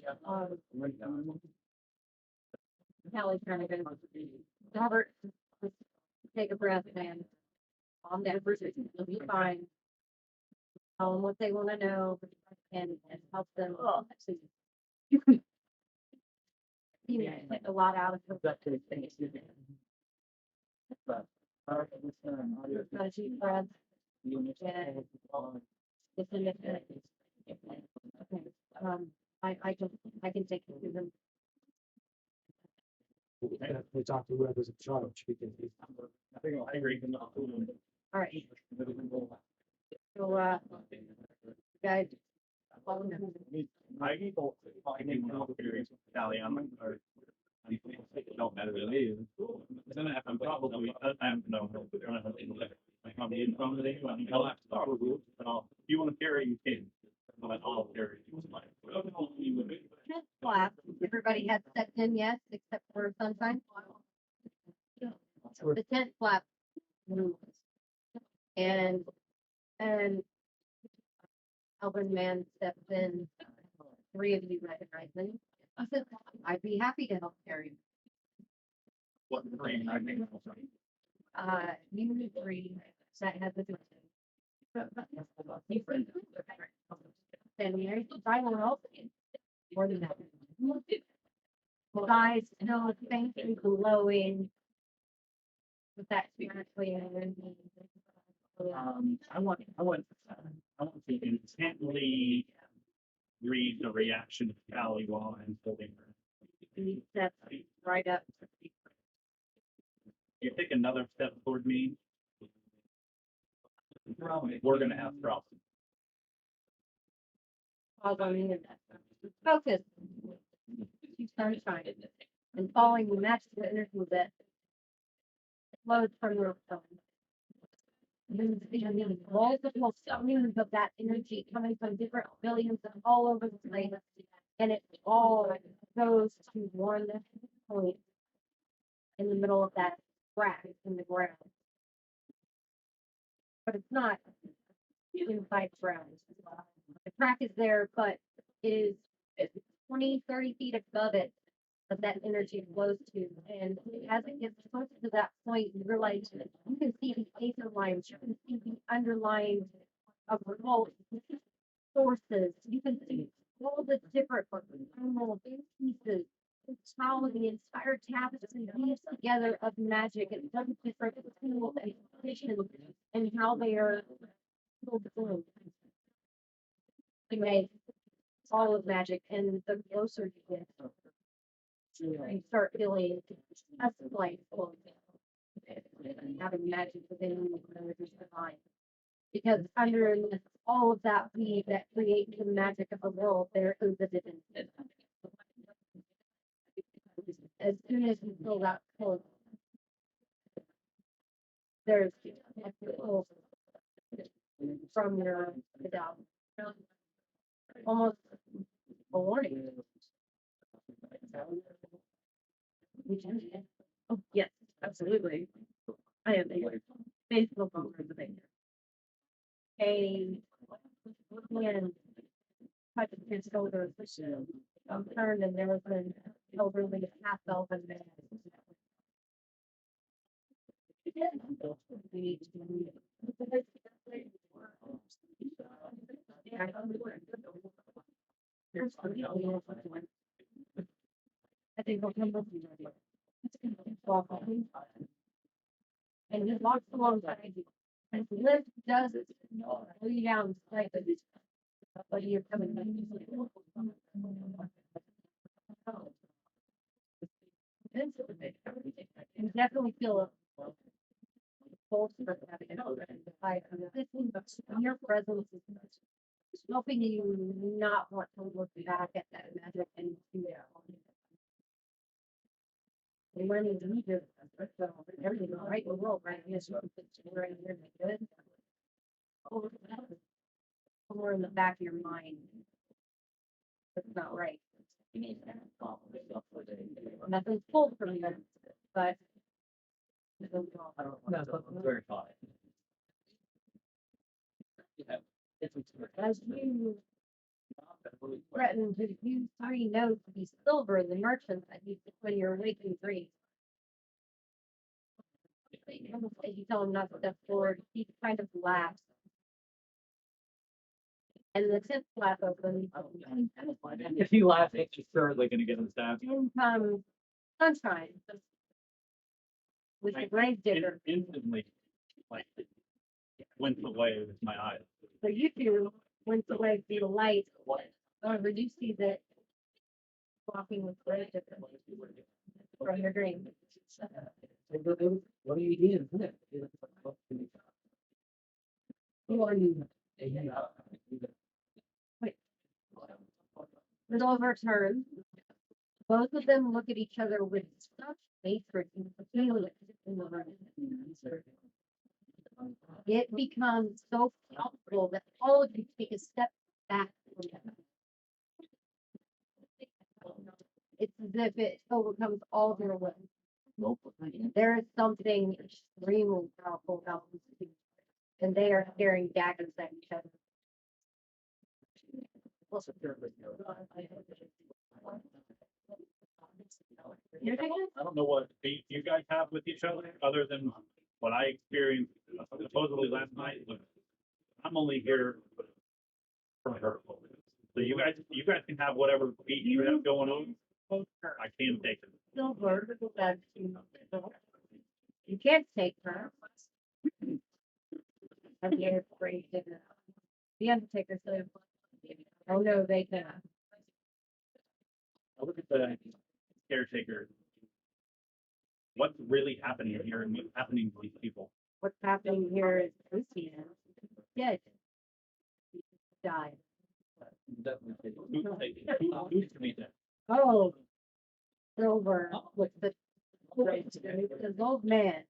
Kelly's trying to go. Robert, just take a breath, man. Calm down for a second. You'll be fine. Tell them what they want to know and help them. You can. You get a lot out of them. Got a deep breath. Yeah. It's a mission. Okay. I can take you to them. We talk to whoever's in charge because I think I agree. All right. So, guys. follow them. I think Sally, or don't matter to me. Then I'm probably I'm no. I'm in front of you. I'll have to start with you. But if you want to carry, you can. But I'll carry you. Tenth class, everybody had stepped in, yes, except for Sunshine. Sure. The tent flap moved. And Alvin Man stepped in, three of you recognized me. I said, I'd be happy to help carry. What frame I think. You three that had the. And there's I will help you. More than that. Guys, no, thank you glowing. With that spiritually and. I want to intently read the reaction of Callie while I'm holding her. Step right up. You take another step toward me. We're gonna have problems. Pause on the internet. Focus. Keep sunshine and following the match the energy that flows from your phone. Multiple streams of that energy coming from different billions and all over the place. And it all goes to one point in the middle of that crack in the ground. But it's not inside the ground. The crack is there, but it is it's 20, 30 feet above it that energy flows to. And as it gets closer to that point, you realize that you can see the ether lines, you can see the underlying of remote sources, you can see all the different animal pieces, how the entire tapestry weaves together of magic and some different tools and positions and how they are filled in. Anyway, it's all of magic, and the closer you get, you start feeling less like having magic within you, is divine. Because under all of that weave that creates the magic of the world, there is a divinity. As soon as you feel that pull, there's a pull from your down. Almost a warning. Oh, yes, absolutely. I am a faithful follower of the banner. A and tried to his shoulders, turned, and there was an elderly half elven man. I think we'll come with you. And he walks alongside you. And the lift does it, lead down slightly. But you're coming. You definitely feel a pulse for having it. Your presence is helping you not want to look back at that magic and do it. And when you need to, so everything right in the world, right? Yes, right here, good. Somewhere in the back of your mind. That's not right. Nothing's pulled from you, but. Very fine. As you threaten to use three notes to be silver, the merchant that you when you're waking dreams. You tell him not to step forward, he kind of laughs. And the tenth flap opens. If he laughs, it's certainly gonna get him stabbed. In comes sunshine. With the grave digger. Instantly, like, went away with my eyes. So you two went away through the light. However, you see that walking with grave digger from your dream. What are you doing? You are with all of our turns. Both of them look at each other with such hatred and feeling in the room. It becomes so palpable that all of you take a step back. It's as if it overcomes all of your will. There is something extremely powerful about these two, and they are staring daggers at each other. I don't know what beef you guys have with each other than what I experienced supposedly last night. But I'm only here for her. So you guys can have whatever beef you have going on. I can't take it. Silver, that you can't take her. I'm here for you to the Undertaker said, oh no, they can. I look at the caretaker. What's really happening here and what's happening to these people? What's happening here is Lucian dead. Died. Who's to me then? Oh, Silver with the old man.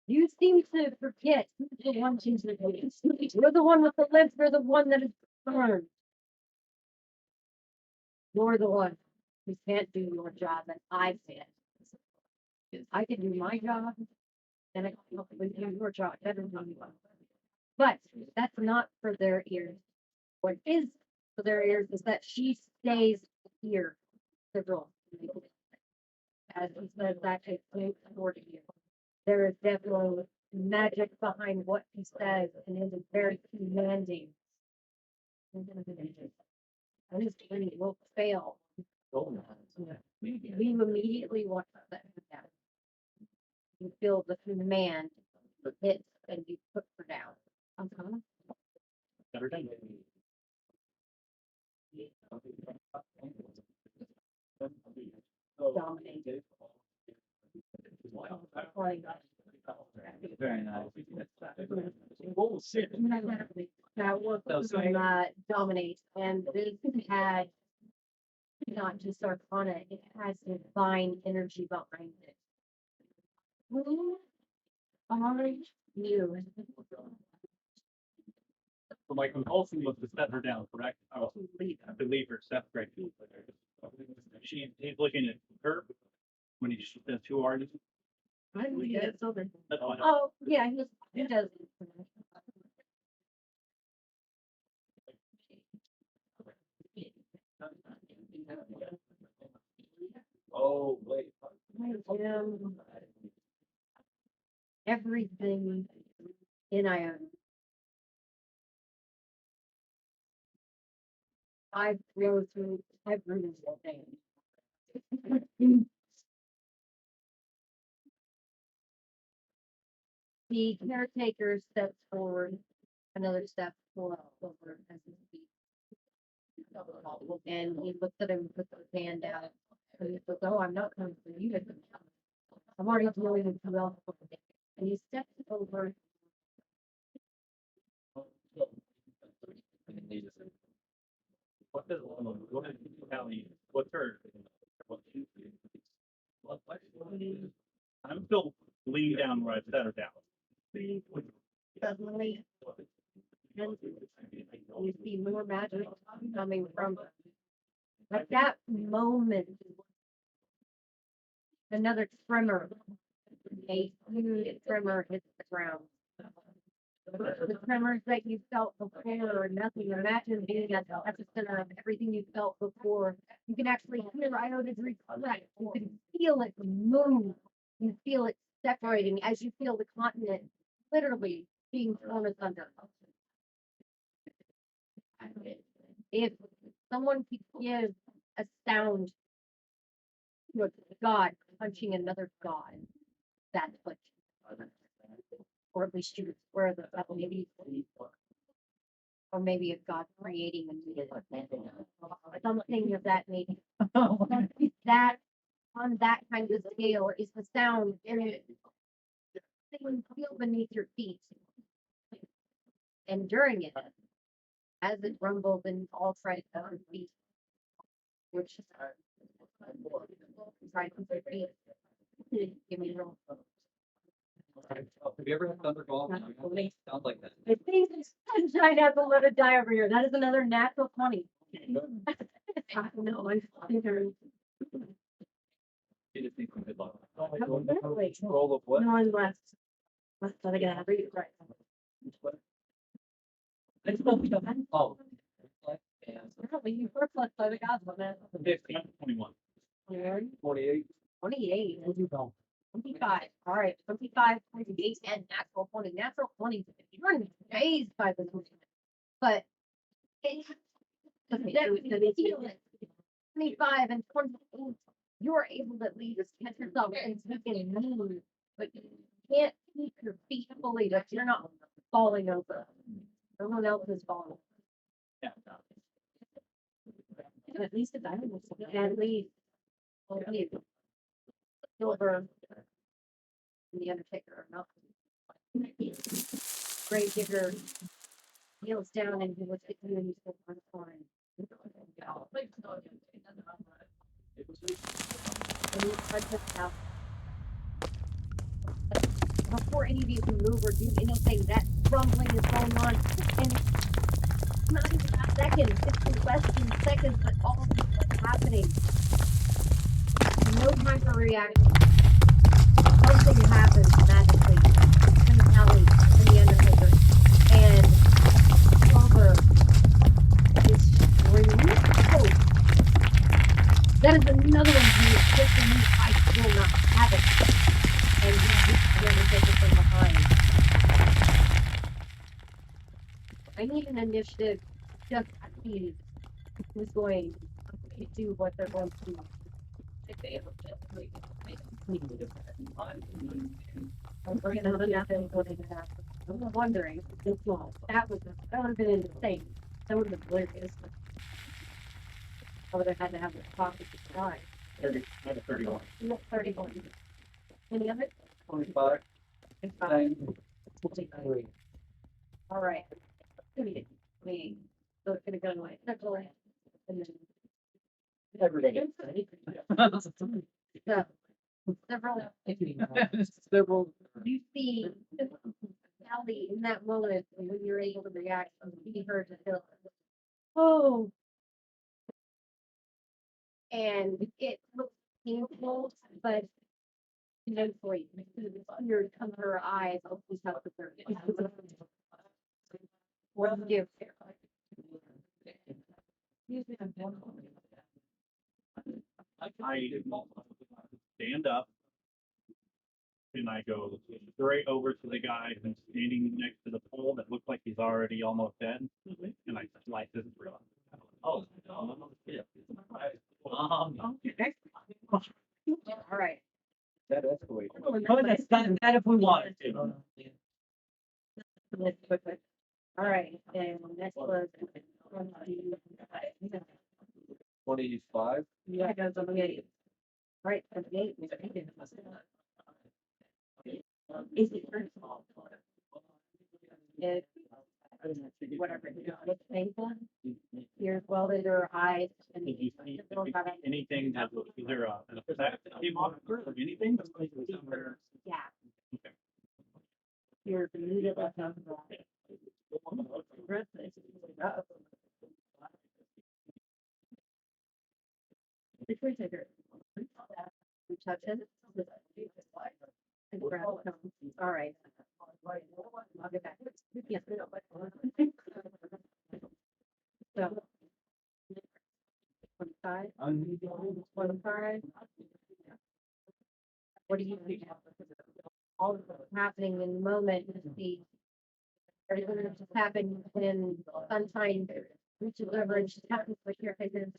You seem to forget who's the one who's the You're the one with the lips, you're the one that is burned. You're the one who can't do your job and I can. I can do my job and I can hopefully do your job better than you. But that's not for their ears. What is for their ears is that she stays here, the girl. As he says, that takes place for you. There is definitely magic behind what he says, and it is very commanding. And his training will fail. We immediately want that down. You feel the command hit and you put her down. Better done. Dominated. Very nice. That work dominate, and this had not just arcana, it has divine energy behind it. Who are you? So my compulsion was to set her down, correct? I was to leave her separate. He's looking at her when he says who are you? I believe it's over. That's all I know. Oh, yeah, he does. Oh, wait. Everything in Iona. I've rode through every single thing. The caretaker steps forward, another step forward as he speaks. And he looks at him, puts his hand out, and he says, "Oh, I'm not coming for you. I'm already dealing with you else." And he steps over. What does, what's her? I'm still leaning down where I set her down. Suddenly, and you see more magic coming from at that moment. Another tremor, a huge tremor hits the ground. The tremors that you felt before are nothing. Imagine being at the epicenter of everything you felt before. You can actually hear Iota's reflect. You can feel it move. You feel it separating as you feel the continent literally being torn asunder. If someone could give a sound to a god punching another god, that's what, or at least you would swear that maybe, or maybe a god creating a new something of that nature. That on that kind of scale is the sound and it you feel beneath your feet. And during it, as it rumbles and all try to your feet, which try to your feet. Give me a roll. Have you ever had thunder golf? Sounds like that. I think sunshine has a lot of die over here. That is another natural 20. No, I think I'm You just need some good luck. definitely. Roll of what? No one left. Left that again. Right. Oh. Apparently you were plus by the gods on that. 21. 28. 28. Where'd you go? 25. All right. 25, 28, and natural 20. Natural 20. You're amazed by this movement. But it, definitely feel it. 25 and 28, you're able to at least catch yourself and you can move, but you can't keep your feet fully, but you're not falling over. Everyone else is falling. Yeah. And at least the diamond was at least silver and the Undertaker are not. Grave digger kneels down and he looks at you and you say, "I'm fine." And you touch his house. Before any of you can move or do anything, that rumbling is going on. And not even a second, it's less than seconds, but all of this is happening. No time for reaction. Something happens magically in the alley, in the Undertaker. And Clover is screaming. Oh, that is another one who is just a new fight will not have it. And he hits the Undertaker from behind. I need an initiative just to see who's going to do what they're going to do. If they ever just I'm bringing another nothing what they have. I'm wondering, that would have been insane. That would have been hilarious. I would have had to have a coffee to try. 31. 31. Any of it? 25. All right. Me. So it's gonna go away. That's all right. And then. So, several, you see Sally in that moment when you're able to react, you see her to feel, oh. And it looks painful, but eventually, under her eyes, opens up with her. What do you do? I stand up and I go straight over to the guy who's standing next to the pole that looks like he's already almost dead, and I slice his throat. Oh, yeah. All right. That escalated. That if we wanted to. Let's quickly. All right, and next was. 25. Yeah, it goes on the eight. Right, on the eight. Is it first of all? It, whatever, it's painful. Ears welded or eyes. And Did you see anything that was either an effect that came off or anything? Yeah. You're muted up on the tree taker. We touch it. And grab it. All right. I'll get back. Yes. So. 25. 25. What do you do? All happening in the moment is the everything that just happened in sunshine reaches over and just happens with your face and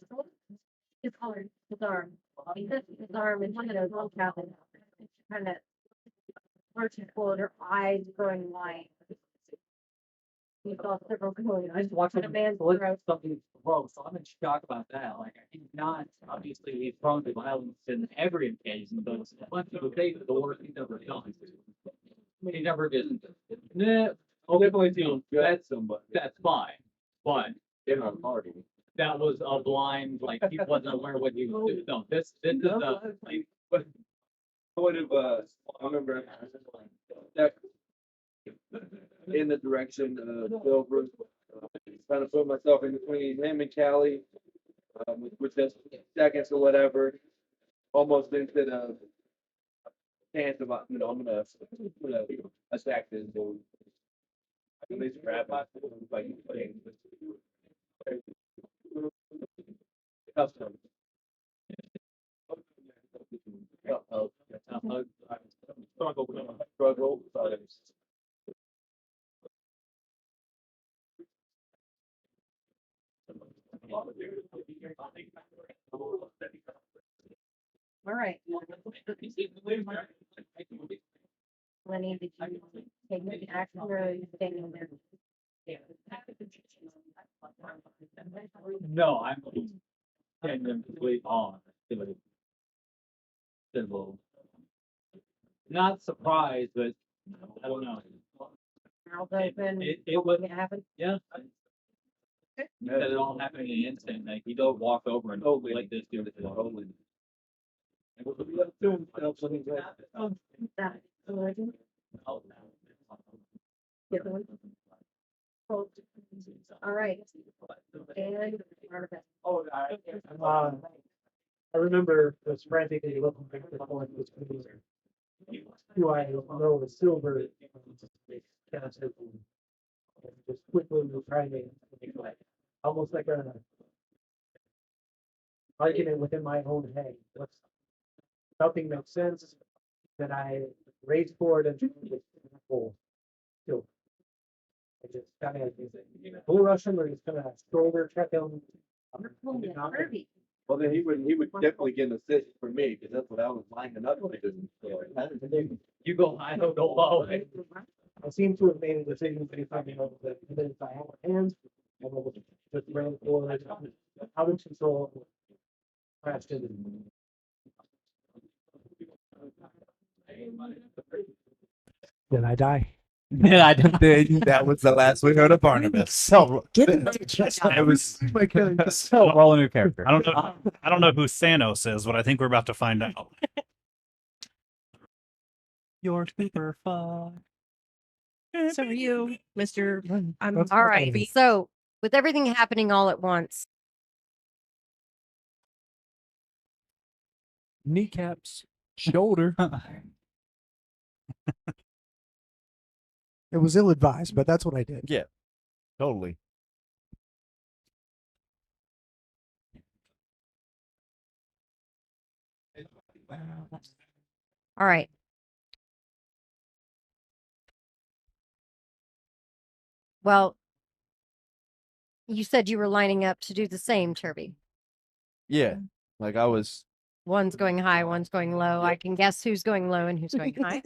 his arm, his arm. His arm and one of those long cabin. Kind of lurching forward, her eyes growing wide. You saw several going. I just watched a man's look throat. at something gross, so I'm in shock about that. Like, I think not, obviously, he's prone to violence in every occasion, but once you take the worst he's ever done. He never did. Nah, definitely feel that's somebody that's fine, but in our party. that was a blind, like, he wasn't aware what he was doing. No, this is the, like, But I would have, I remember that in the direction of Silver, trying to put myself in between him and Callie, with just seconds or whatever, almost into the chance of, I'm gonna attack this dude. I can at least grab my, like, custom. Struggle. All right. Lenny, did you take any action or are you staying there? no, I'm getting them to wait on. Civil. Not surprised, but I don't know. Mouth open. It was, It happened. yeah. That it all happened in an instant, like you don't walk over and like this dude. That. Origin. The other one. Hold. All right. And. Marvin. I remember was frantically looking for the point was who I know was Silver. Just quickly trying to almost like a argument within my own head. Nothing makes sense. Then I raced forward and full. Still. I just kind of bull rush him or just kind of shoulder check him. Kirby. Well, then he would definitely get an assist for me, because that's what I was lining up to do. You go high, he'll go low. I seem to have made a decision based on, that even if I have my hands, I will just ran forward, out of control. Crashed into them. Then I die. Yeah, I didn't think that was the last we heard of Barnabas. So it was so well a new character. I don't know who Thanos is, but I think we're about to find out. You're super fun. So are you, Mr. I'm All right. So with everything happening all at once, Kneecaps, shoulder. It was ill advised, but that's what I did. Yeah, totally. All right. Well, you said you were lining up to do the same, Turby. Yeah, like I was. One's going high, one's going low. I can guess who's going low and who's going high.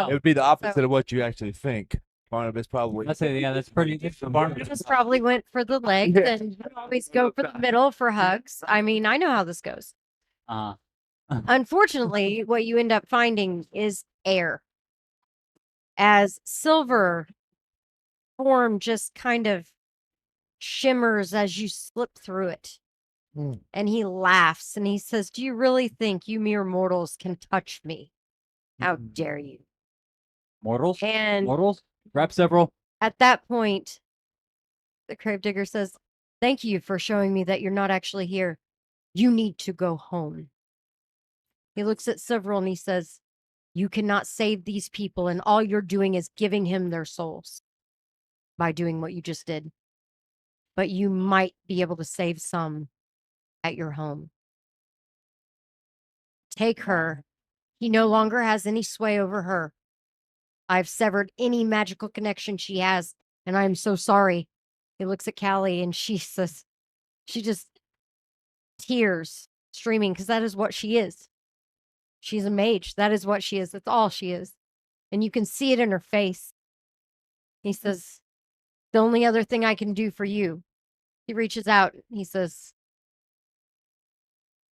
It would be the opposite so- of what you actually think. Barnabas probably. I say, yeah, that's pretty. Just probably went for the legs Yeah. and you always go for the middle for hugs. I mean, I know how this goes. Unfortunately, what you end up finding is air. As silver form just kind of shimmers as you slip through it. And he laughs and he says, "Do you really think you mere mortals can touch me? How dare you?" Mortals? And Mortals? Grab several. at that point, the gravedigger says, "Thank you for showing me that you're not actually here. You need to go home." He looks at several and he says, "You cannot save these people, and all you're doing is giving him their souls by doing what you just did. But you might be able to save some at your home. Take her. He no longer has any sway over her. I've severed any magical connection she has, and I am so sorry." He looks at Callie and she says, she just tears streaming because that is what she is. She's a mage. That is what she is. That's all she is. And you can see it in her face. He says, "The only other thing I can do for you." He reaches out. He says,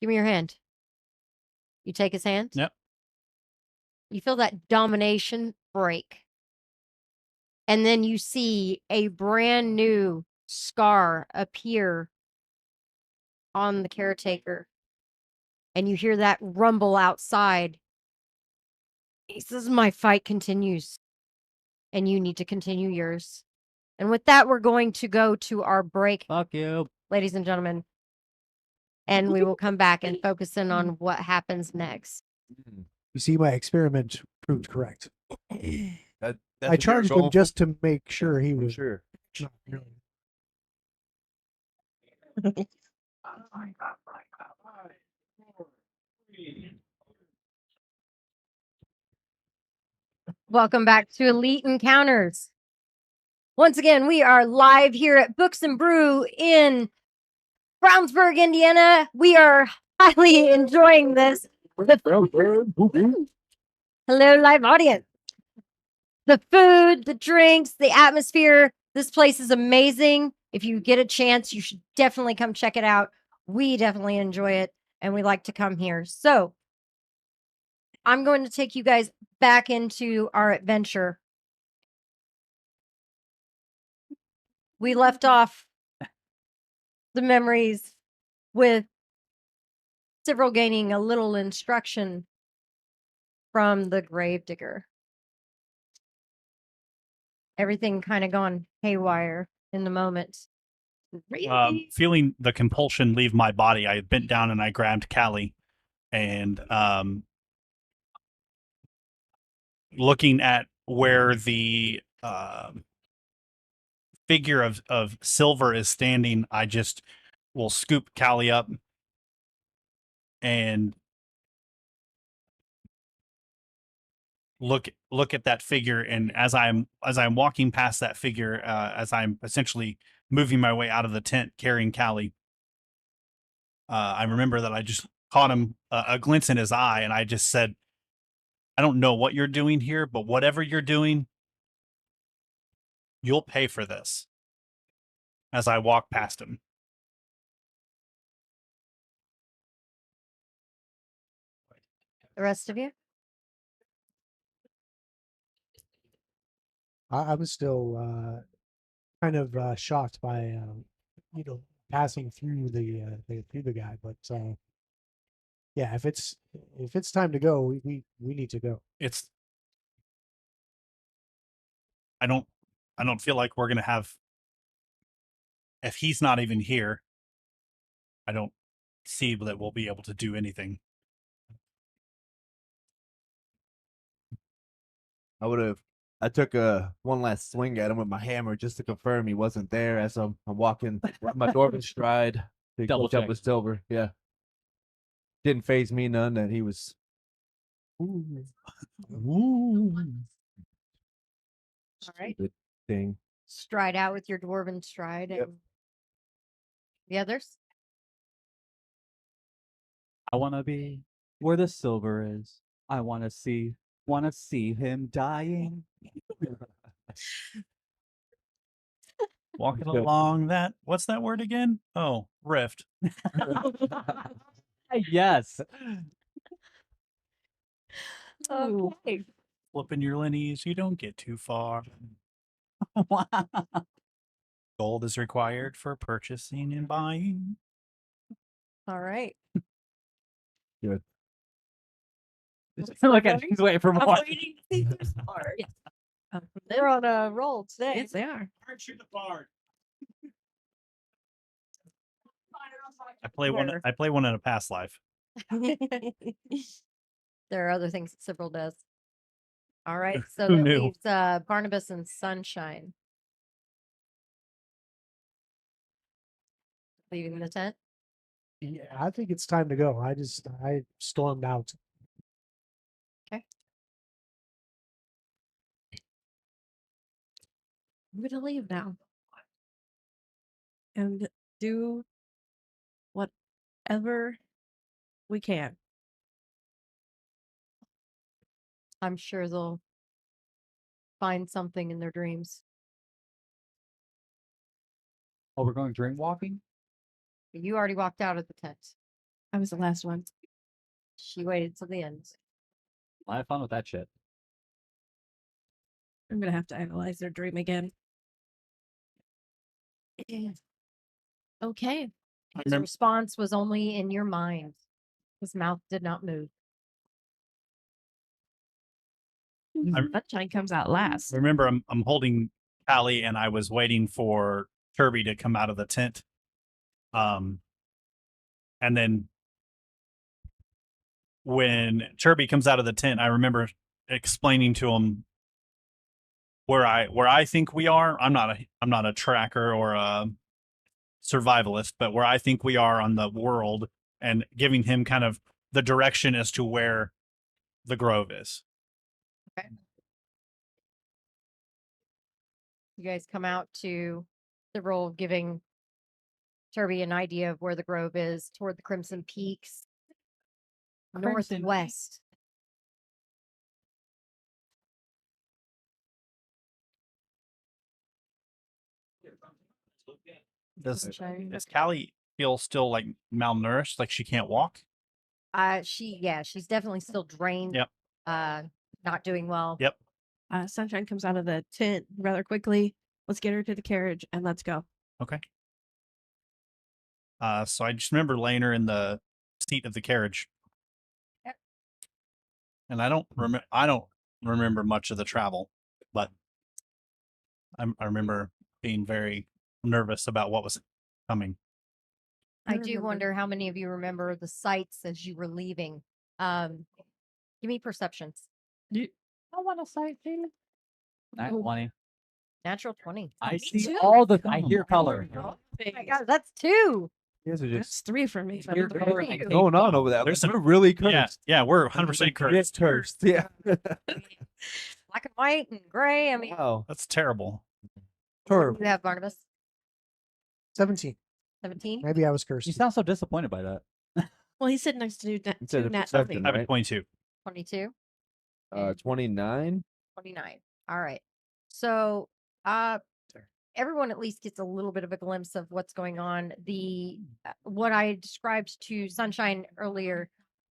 "Give me your hand." You take his hand. Yep. You feel that domination break. And then you see a brand new scar appear on the caretaker. And you hear that rumble outside. He says, "My fight continues. And you need to continue yours." And with that, we're going to go to our break, Fuck you. ladies and gentlemen. And we will come back and focus in on what happens next. You see, my experiment proved correct. That's I what you're charged going him just to make sure he for? was Sure. not really. Welcome back to Elite Encounters. Once again, we are live here at Books and Brew in Brownsburg, Indiana. We are highly enjoying this. Hello, live audience. The food, the drinks, the atmosphere. This place is amazing. If you get a chance, you should definitely come check it out. We definitely enjoy it and we like to come here. So I'm going to take you guys back into our adventure. We left off the memories with SIV'RIL gaining a little instruction from the gravedigger. Everything kind of gone haywire in the moment. Feeling the compulsion leave my body, I bent down and I grabbed Callie, and looking at where the figure of Silver is standing, I just will scoop Callie up and look at that figure. And as I'm walking past that figure, as I'm essentially moving my way out of the tent carrying Callie, I remember that I just caught him a glint in his eye, and I just said, "I don't know what you're doing here, but whatever you're doing, you'll pay for this." As I walk past him. The rest of you? I was still kind of shocked by passing through the guy, but yeah, if it's time to go, we need to go. I don't feel like we're gonna have, if he's not even here, I don't see that we'll be able to do anything. I took one last swing at him with my hammer just to confirm he wasn't there as I'm walking my dwarven stride to Double catch up check. with Silver. Yeah. Didn't phase me none that he was. All right. Stupid thing. Stride out with your dwarven stride. Yep. And the others? I want to be where the silver is. I want to see him dying. Walking Good. along that, what's that word again? Oh, rift. Yes. Okay. Flipping your linnies, you don't get too far. Gold is required for purchasing and buying. All right. Look at he's waiting for I'm more. waiting to see this part. Yes. They're on a roll today. Yes, they are. Aren't you the bard? I play one. Where? I play one in a past life. There are other things that SIV'RIL does. All right. So Who that knew? leaves Barnabas and Sunshine. Leaving the tent. Yeah, I think it's time to go. I stormed out. I'm gonna leave now. And do whatever we can. I'm sure they'll find something in their dreams. Oh, we're going dream walking? You already walked out of the tent. I was the last one. She waited till the end. I have fun with that shit. I'm gonna have to analyze their dream again. Okay. I His remember, response was only in your mind. His mouth did not move. Sunshine comes out last. remember I'm holding Callie and I was waiting for Kirby to come out of the tent. And then when Kirby comes out of the tent, I remember explaining to him where I think we are. I'm not a tracker or a survivalist, but where I think we are on the world, and giving him kind of the direction as to where the grove is. You guys come out to the role of giving Turby an idea of where the grove is toward the Crimson Peaks. Crimson Northwest. Does Sunshine. does Callie feel still like malnourished, like she can't walk? She's definitely still drained. Yep. Not doing well. Yep. Sunshine comes out of the tent rather quickly. Let's get her to the carriage and let's go. Okay. So I just remember laying her in the seat of the carriage. Yep. And I don't remember much of the travel, but I remember being very nervous about what was coming. I I do remember. wonder how many of you remember the sights as you were leaving. Give me perceptions. I want to sight, dude. Nat 20. Natural 20. I me see too. all the. I hear color. Oh my God, that's 2. You guys are That's just 3 for me. but You're I'm color. three. going on over there. There's some- We're really cursed. Yeah, we're 100% Yes, cursed. cursed. Yeah. Black and white and gray. I mean, Wow. That's terrible. what do you have, Barnabas? 17. 17? Maybe I was You cursed. sound so disappointed by that. Well, he's sitting next to said two a Nat perception, 20. I have a right? 22. 22? 29. 29. All right. So, everyone at least gets a little bit of a glimpse of what's going on. What I described to Sunshine earlier,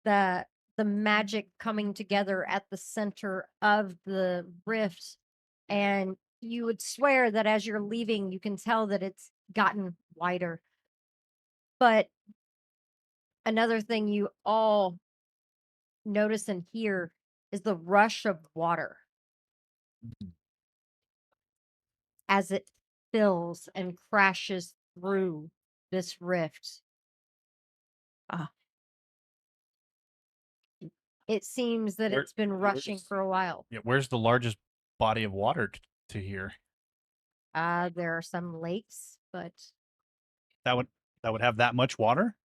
the magic coming together at the center of the rift, and you would swear that as you're leaving, you can tell that it's gotten wider. But another thing you all notice and hear is the rush of water as it fills and crashes through this rift. It seems that Where- it's been rushing for a while. Yeah, where's the largest body of water to here? There are some lakes, but That would have that much water?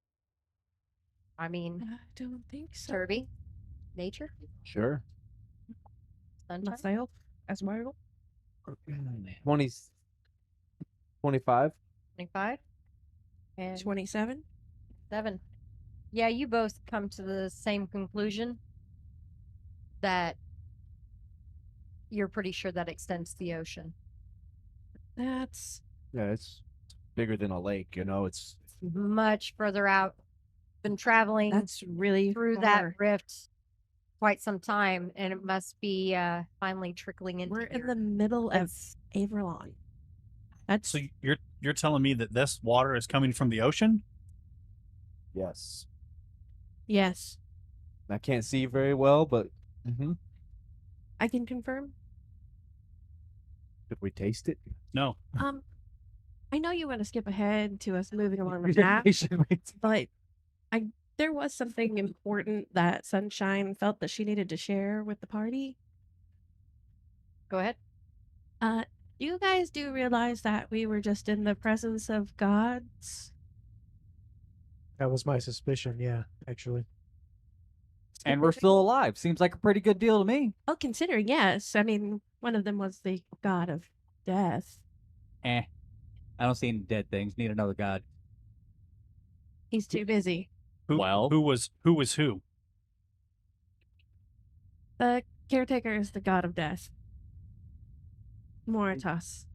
I mean, I don't think so. Turby, nature, Sure. sunshine. Myself as well. 20, 25. 25 and 27. 7. Yeah, you both come to the same conclusion that you're pretty sure that extends to the ocean. That's Yeah, it's bigger than a lake, you know, it's Much further out. Been traveling that's really through that far. rift quite some time, and it must be finally trickling into We're in here. the middle of It's- Averlon. That's So you're telling me that this water is coming from the ocean? yes. yes, I can't see very well, but I can confirm. could we taste it? No. I know you want to skip ahead to us moving along the map, but there was something important that Sunshine felt that she needed to share with the party. Go ahead. You guys do realize that we were just in the presence of gods? That was my suspicion. Yeah, actually. And we're still alive. Seems like a pretty good deal to me. Oh, considering, yes. I mean, one of them was the god of death. I don't see any dead things. Need another god. He's too busy. Who was who? The caretaker is the god of death. Moritas.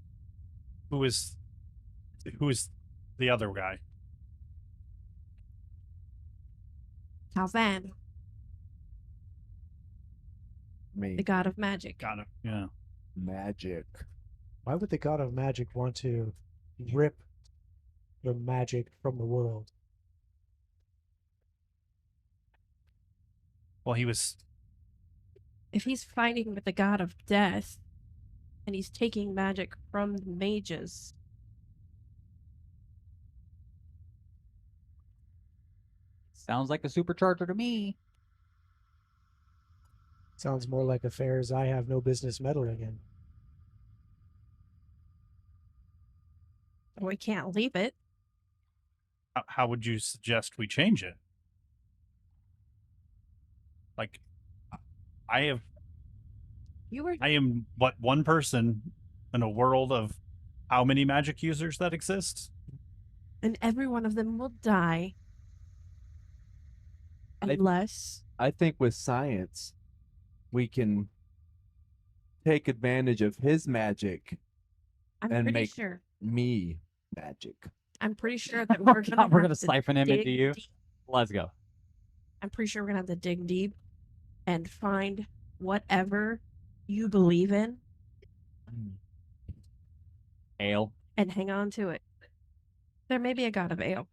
Who is the other guy? Talzan, Me. the god of magic. Got it. Yeah. Magic. Why would the god of magic want to rip the magic from the world? Well, he was. If he's fighting with the god of death and he's taking magic from the mages, Sounds like a supercharger to me. Sounds more like affairs I have no business meddling in. we can't leave it. How would you suggest we change it? Like, I am what, one person in a world of how many magic users that exists? And every one of them will die. Unless I think with science, we can take advantage of his magic I'm and pretty make sure. me magic. I'm pretty sure that We're we're gonna, gonna have to siphon him into dig you. deep. Let's go. I'm pretty sure we're gonna have to dig deep and find whatever you believe in Ale. and hang on to it. There may be a god of ale.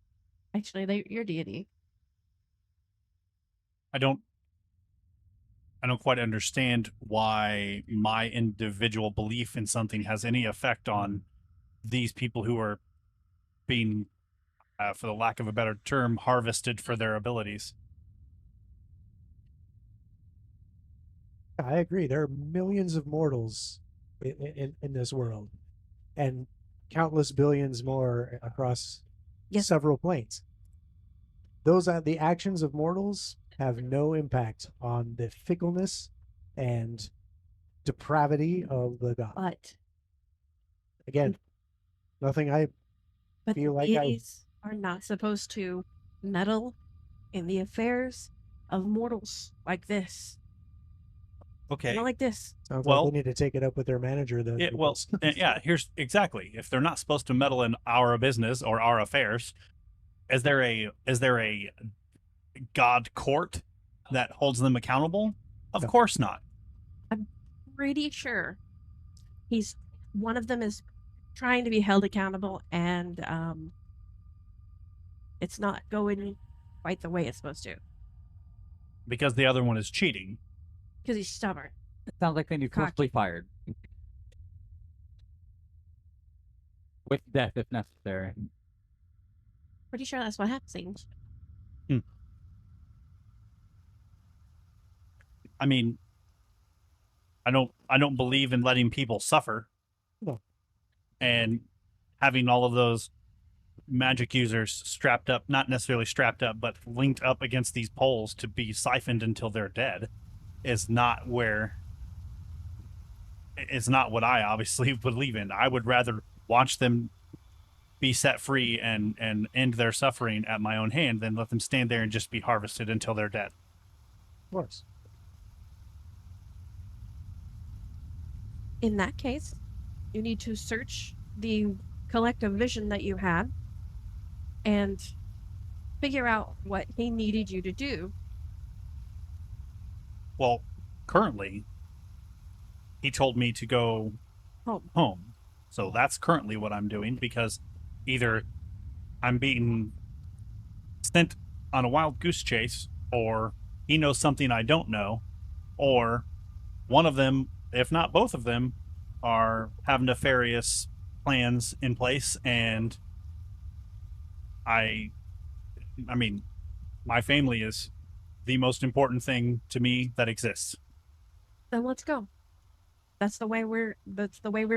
Actually, your deity. I don't quite understand why my individual belief in something has any effect on these people who are being, for the lack of a better term, harvested for their abilities. I agree. There are millions of mortals in this world, and countless billions more across several planes. Those are the actions of mortals have no impact on the fickleness and depravity of the god. But Again, nothing I feel like deities are not supposed to meddle in the affairs of mortals like this. Okay. Not like this. Sounds Well- like they need to take it up with their manager then. Yeah, well, yeah, here's exactly. If they're not supposed to meddle in our business or our affairs, is there a god court that holds them accountable? Of No. course not. Pretty sure one of them is trying to be held accountable, and it's not going quite the way it's supposed to Because the other one is cheating. because he's stubborn. It sounds like they need forcibly fired. With death if necessary. Pretty sure that's what happens. I mean, I don't believe in letting people suffer. No. And having all of those magic users strapped up, not necessarily strapped up, but linked up against these poles to be siphoned until they're dead is not where it's not what I obviously believe in. I would rather watch them be set free and end their suffering at my own hand than let them stand there and just be harvested until they're dead. Of course. In that case, you need to search the collective vision that you had and figure out what he needed you to do. Well, currently, he told me to go home. So that's currently what I'm doing, because either I'm being sent on a wild goose chase, or he knows something I don't know, or one of them, if not both of them, have nefarious plans in place, and I mean, my family is the most important thing to me that exists. Then let's go. That's the way we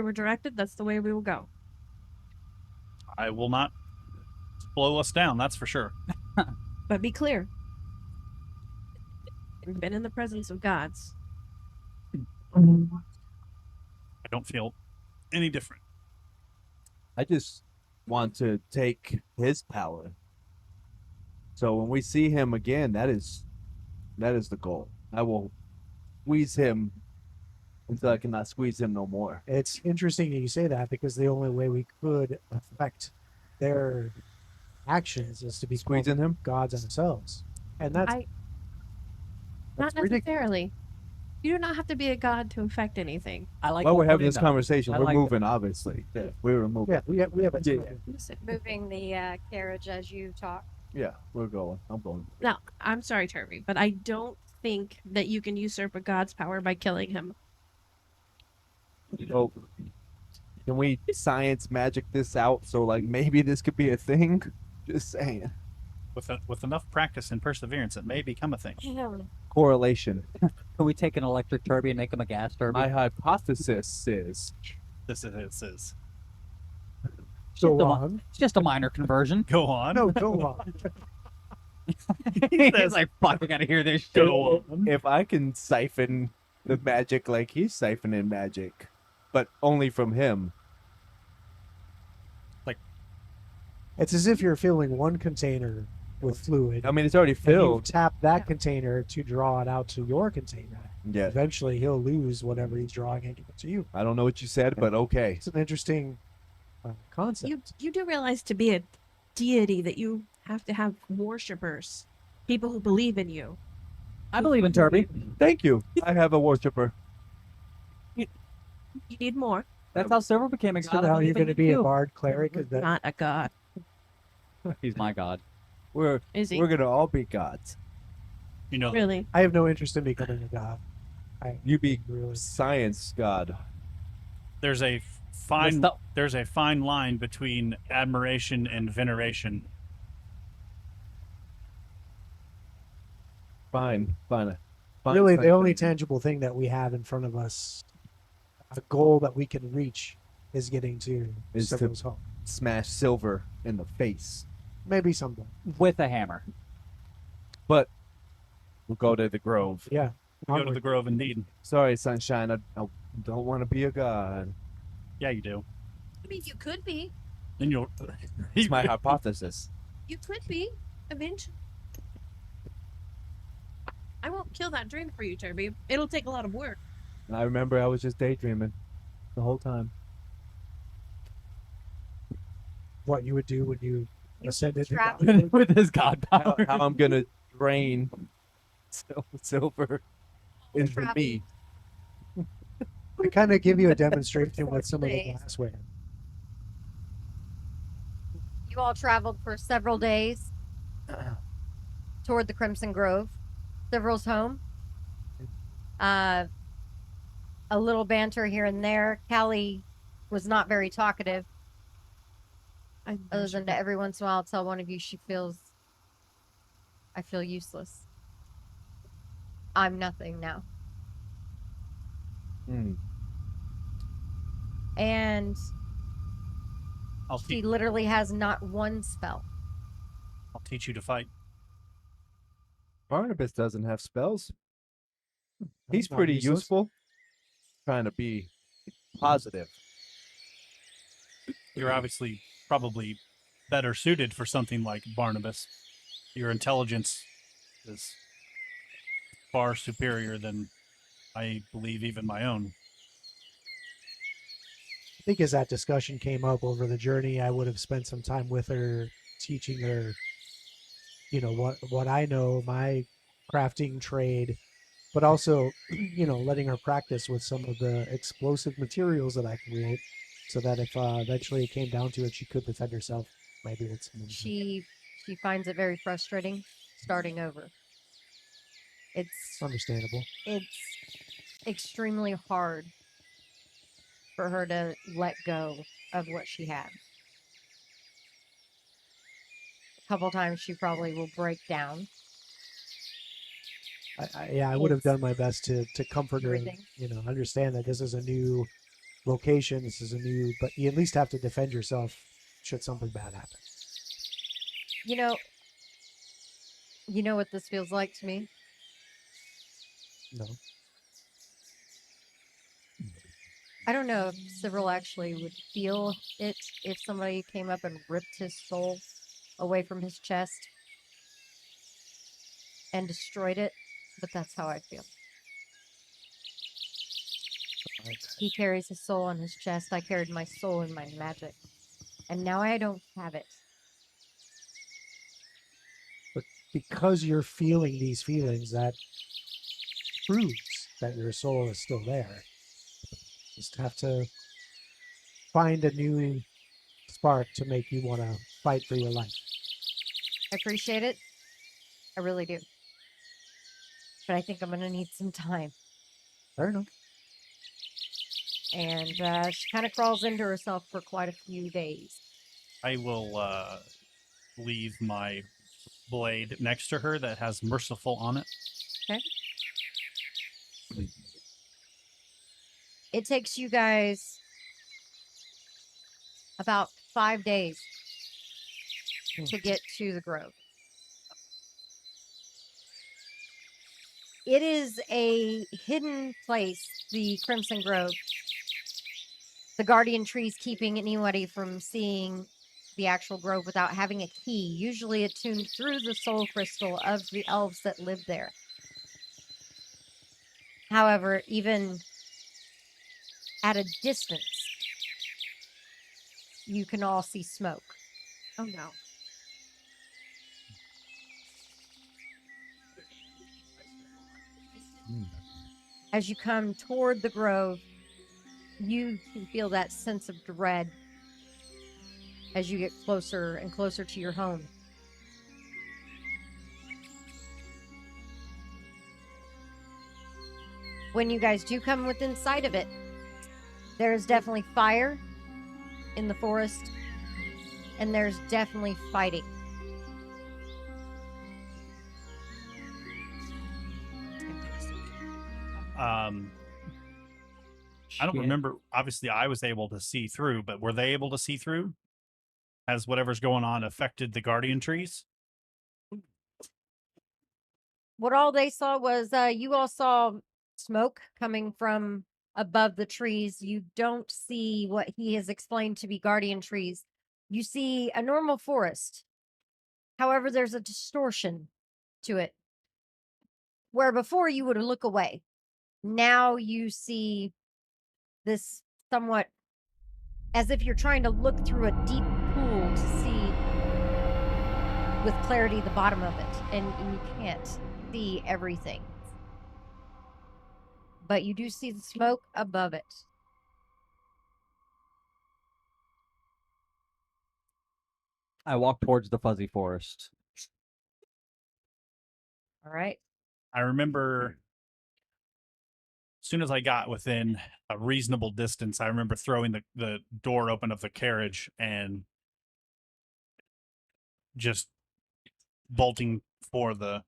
were directed. That's the way we will go. I will not blow us down, that's for sure. But be clear. You've been in the presence of gods. I don't feel any different. I just want to take his power. So when we see him again, that is the goal. I will squeeze him until I cannot squeeze him no more. It's interesting that you say that, because the only way we could affect their actions is to be Squeezing him? gods ourselves. And that's Not ridiculous. necessarily. You do not have to be a god to affect anything. I like. While we're having putting this up. conversation, I we're like moving, obviously. Yeah, we're moving. Yeah, we have a Yeah. Moving the carriage as you talk. Yeah, we're going. I'm going. Now, I'm sorry, Turby, but I don't think that you can usurp a god's power by killing him. Oh, can we science magic this out so like maybe this could be a thing? Just saying. With enough practice and perseverance, it may become a thing. Correlation. Can we take an electric Turby and make him a gas Turby? My hypothesis is This is Go Just a mi- on. It's just a minor conversion. Go on. No, go on. He's like, fuck, I gotta hear this shit. Go on. if I can siphon the magic like he's siphoning magic, but only from him. It's as if you're filling one container with fluid. I mean, it's already and you filled. tap that container to draw it out to your container. Yeah, Eventually, he'll lose whatever he's drawing and give it to you. I don't know what you said, but okay. It's an interesting concept. You do realize to be a deity that you have to have worshippers, people who believe in you. I believe in Turby. Thank you. I have a worshiper. You need more. That's how Silver became a So god. I now believe you're in going to you be a too. bard cleric? Is that Not a god. He's my god. We're Is he? we're gonna all be gods. You know, Really? I have no interest in becoming a god. You be Really. science god. there's a fine Let's there's a fine line between admiration and veneration. Fine. Really, the only tangible thing that we have in front of us, a goal that we can reach, is getting to Is to- Silver's home. smash Silver in the face. Maybe someday. With a hammer. But we'll go to the Grove. Yeah. Go to onward. the Grove, indeed. Sorry, Sunshine. I don't want to be a god. Yeah, you do. I mean, you could be. Then you'll. It's my hypothesis. You could be. Eventually. I won't kill that dream for you, Turby. It'll take a lot of work. And I remember I was just daydreaming the whole time. What you would do when you ascended to trap- godhood. With his god How, power. how I'm gonna drain Silver into Trapped. me. I kind of give you a demonstration with some of the Days. glassware. You all traveled for several days toward the Crimson Grove, Severil's home. A little banter here and there. Callie was not very talkative, other than to every once in a while tell one of you I feel useless. I'm nothing now. Mm. And I'll, She te- literally has not one spell. I'll teach you to fight. Barnabas doesn't have spells. He's not pretty useless. useful. Trying to be positive. You're obviously probably better suited for something like Barnabas. Your intelligence is far superior than I believe even my own. I think as that discussion came up over the journey, I would have spent some time with her, teaching her, what I know, my crafting trade, but also, letting her practice with some of the explosive materials that I create, so that if eventually it came down to it, she could defend herself. Maybe with some. She finds it very frustrating starting over. It's Understandable. extremely hard for her to let go of what she had. A couple times she probably will break down. I would have It's done my best to comfort her. And, everything. understand that this is a new location. This is a new, but you at least have to defend yourself should something bad happen. You know what this feels like to me? No. I don't know if SIV'RIL actually would feel it if somebody came up and ripped his soul away from his chest and destroyed it, but that's how I feel. He carries his soul on his chest. I carried my soul in my magic, and now I don't have it. But because you're feeling these feelings, that proves that your soul is still there. Just have to find a new spark to make you want to fight for your life. I appreciate it. I really do. But I think I'm going to need some time. Fair enough. And she kind of crawls into herself for quite a few days. I will leave my blade next to her that has merciful on it. Okay. It takes you guys about 5 days to get to the grove. It is a hidden place, the Crimson Grove. The guardian trees keeping anybody from seeing the actual grove without having a key, usually attuned through the soul crystal of the elves that live there. However, even at a distance, you can all see smoke. Oh no. As you come toward the grove, you can feel that sense of dread as you get closer and closer to your home. When you guys do come within sight of it, there's definitely fire in the forest, and there's definitely fighting. I don't remember. Obviously, I was able to see through, but were they able to see through? Has whatever's going on affected the guardian trees? What all they saw was you all saw smoke coming from above the trees. You don't see what he has explained to be guardian trees. You see a normal forest. However, there's a distortion to it. Where before you would look away, now you see this somewhat as if you're trying to look through a deep pool to see with clarity the bottom of it, and you can't see everything. But you do see the smoke above it. I walk towards the fuzzy forest. All right. I remember as soon as I got within a reasonable distance, I remember throwing the door open of the carriage and just bolting for the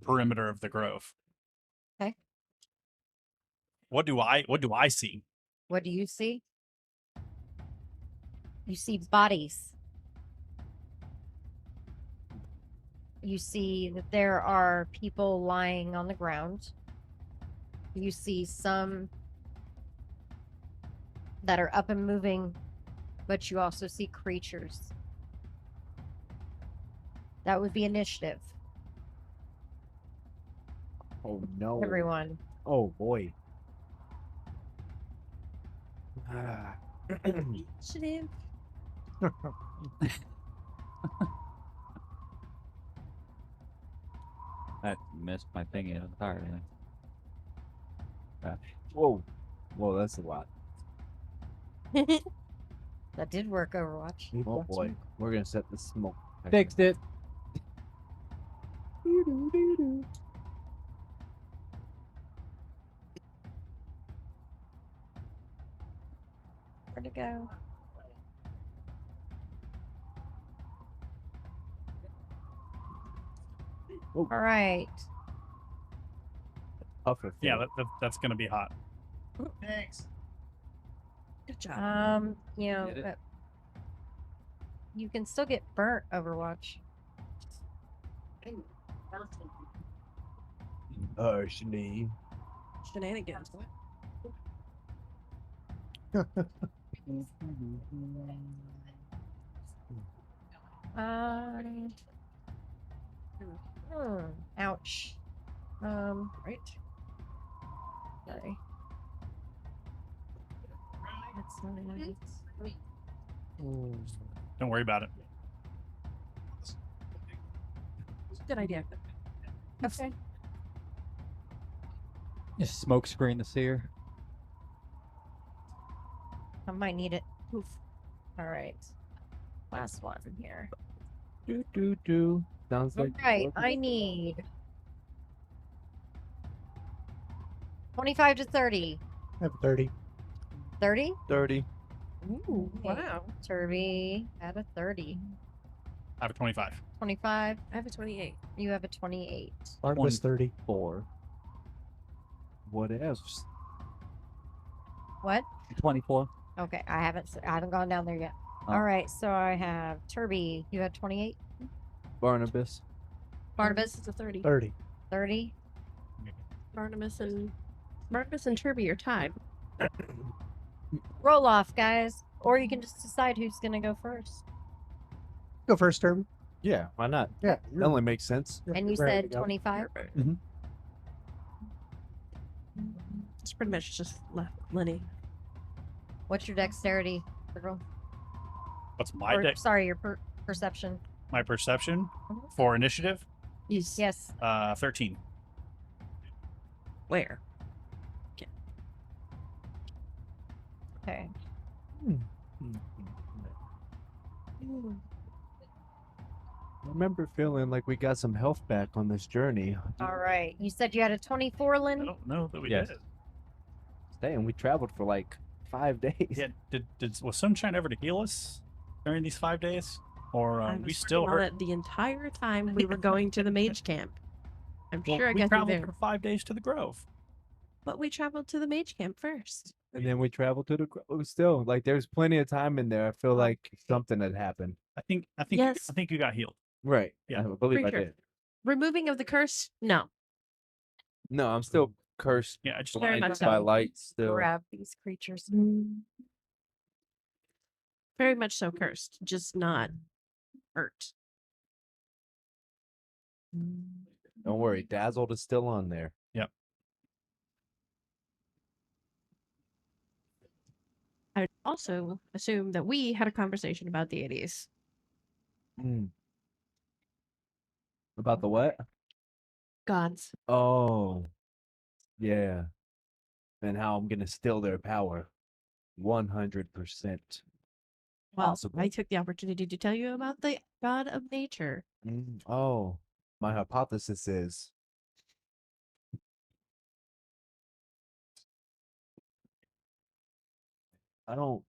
perimeter of the grove. Okay. What do I see? What do you see? You see bodies. You see that there are people lying on the ground. You see some that are up and moving, but you also see creatures. That would be initiative, Oh no. everyone. Oh boy. Ah. Initiative. I missed my thingy entirely. Whoa. Whoa, that's a lot. That did work, Overwatch. Oh boy. We're gonna set the smoke. Fixed it. Where'd it go? Oh. All right. Puffer. Yeah, that's gonna be hot. Thanks. Good job. You know, Get it? you can still get burnt, Overwatch. Shani. Shenanigans. Um, ouch. Right. Sorry. That's not it. Don't worry about it. Good idea. Okay. Just smoke screen the seer. I might need it. Oof. All right. Last one here. Do. Sounds All like. right. I need 25 to 30. I have 30. 30? 30. Ooh, Okay. wow. Turby at a 30. I have a 25. 25. I have a 28. You have a 28. Barnabas 30. 4. What else? What? 24. Okay. I haven't gone down there yet. Oh. All right. So I have Turby. You have 28. Barnabas. Barnabas is a 30. 30. 30. Barnabas and Turby are tied. Roll off, guys. Or you can just decide who's gonna go first. Go first, Turby. Yeah, why not? Yeah. That only makes sense. And you ready said to go. 25. It's pretty much just left Lenny. What's your dexterity, girl? What's my Or, deck? sorry, your perception. My perception Mhm. for initiative? Yes. 13. Where? Okay. I remember feeling like we got some health back on this journey. All right. You said you had a 24, I Lynn? don't know that we Yes. did. Dang, we traveled for like 5 days. Yeah, was Sunshine ever to heal us during these 5 days? Or I we was still working on hurt? it the entire time we were going to the mage camp. I'm Well, sure I we got you traveled there. for 5 days to the Grove. But we traveled to the mage camp first. And then we traveled to the still like there's plenty of time in there. I feel like something had happened. I think Yes. I think you got healed. Right. Yeah. I believe Pretty I sure. did. Removing of the curse? No. No, I'm still cursed Yeah, I just Very by much so. light still. Grab these creatures. Very much so cursed, just not hurt. Don't worry, Dazzled is still on there. Yep. I would also assume that we had a conversation about deities. About the what? Gods. Oh. Yeah. And how I'm gonna steal their power. 100%. Well, Possible. I took the opportunity to tell you about the god of nature. Oh. My hypothesis is I don't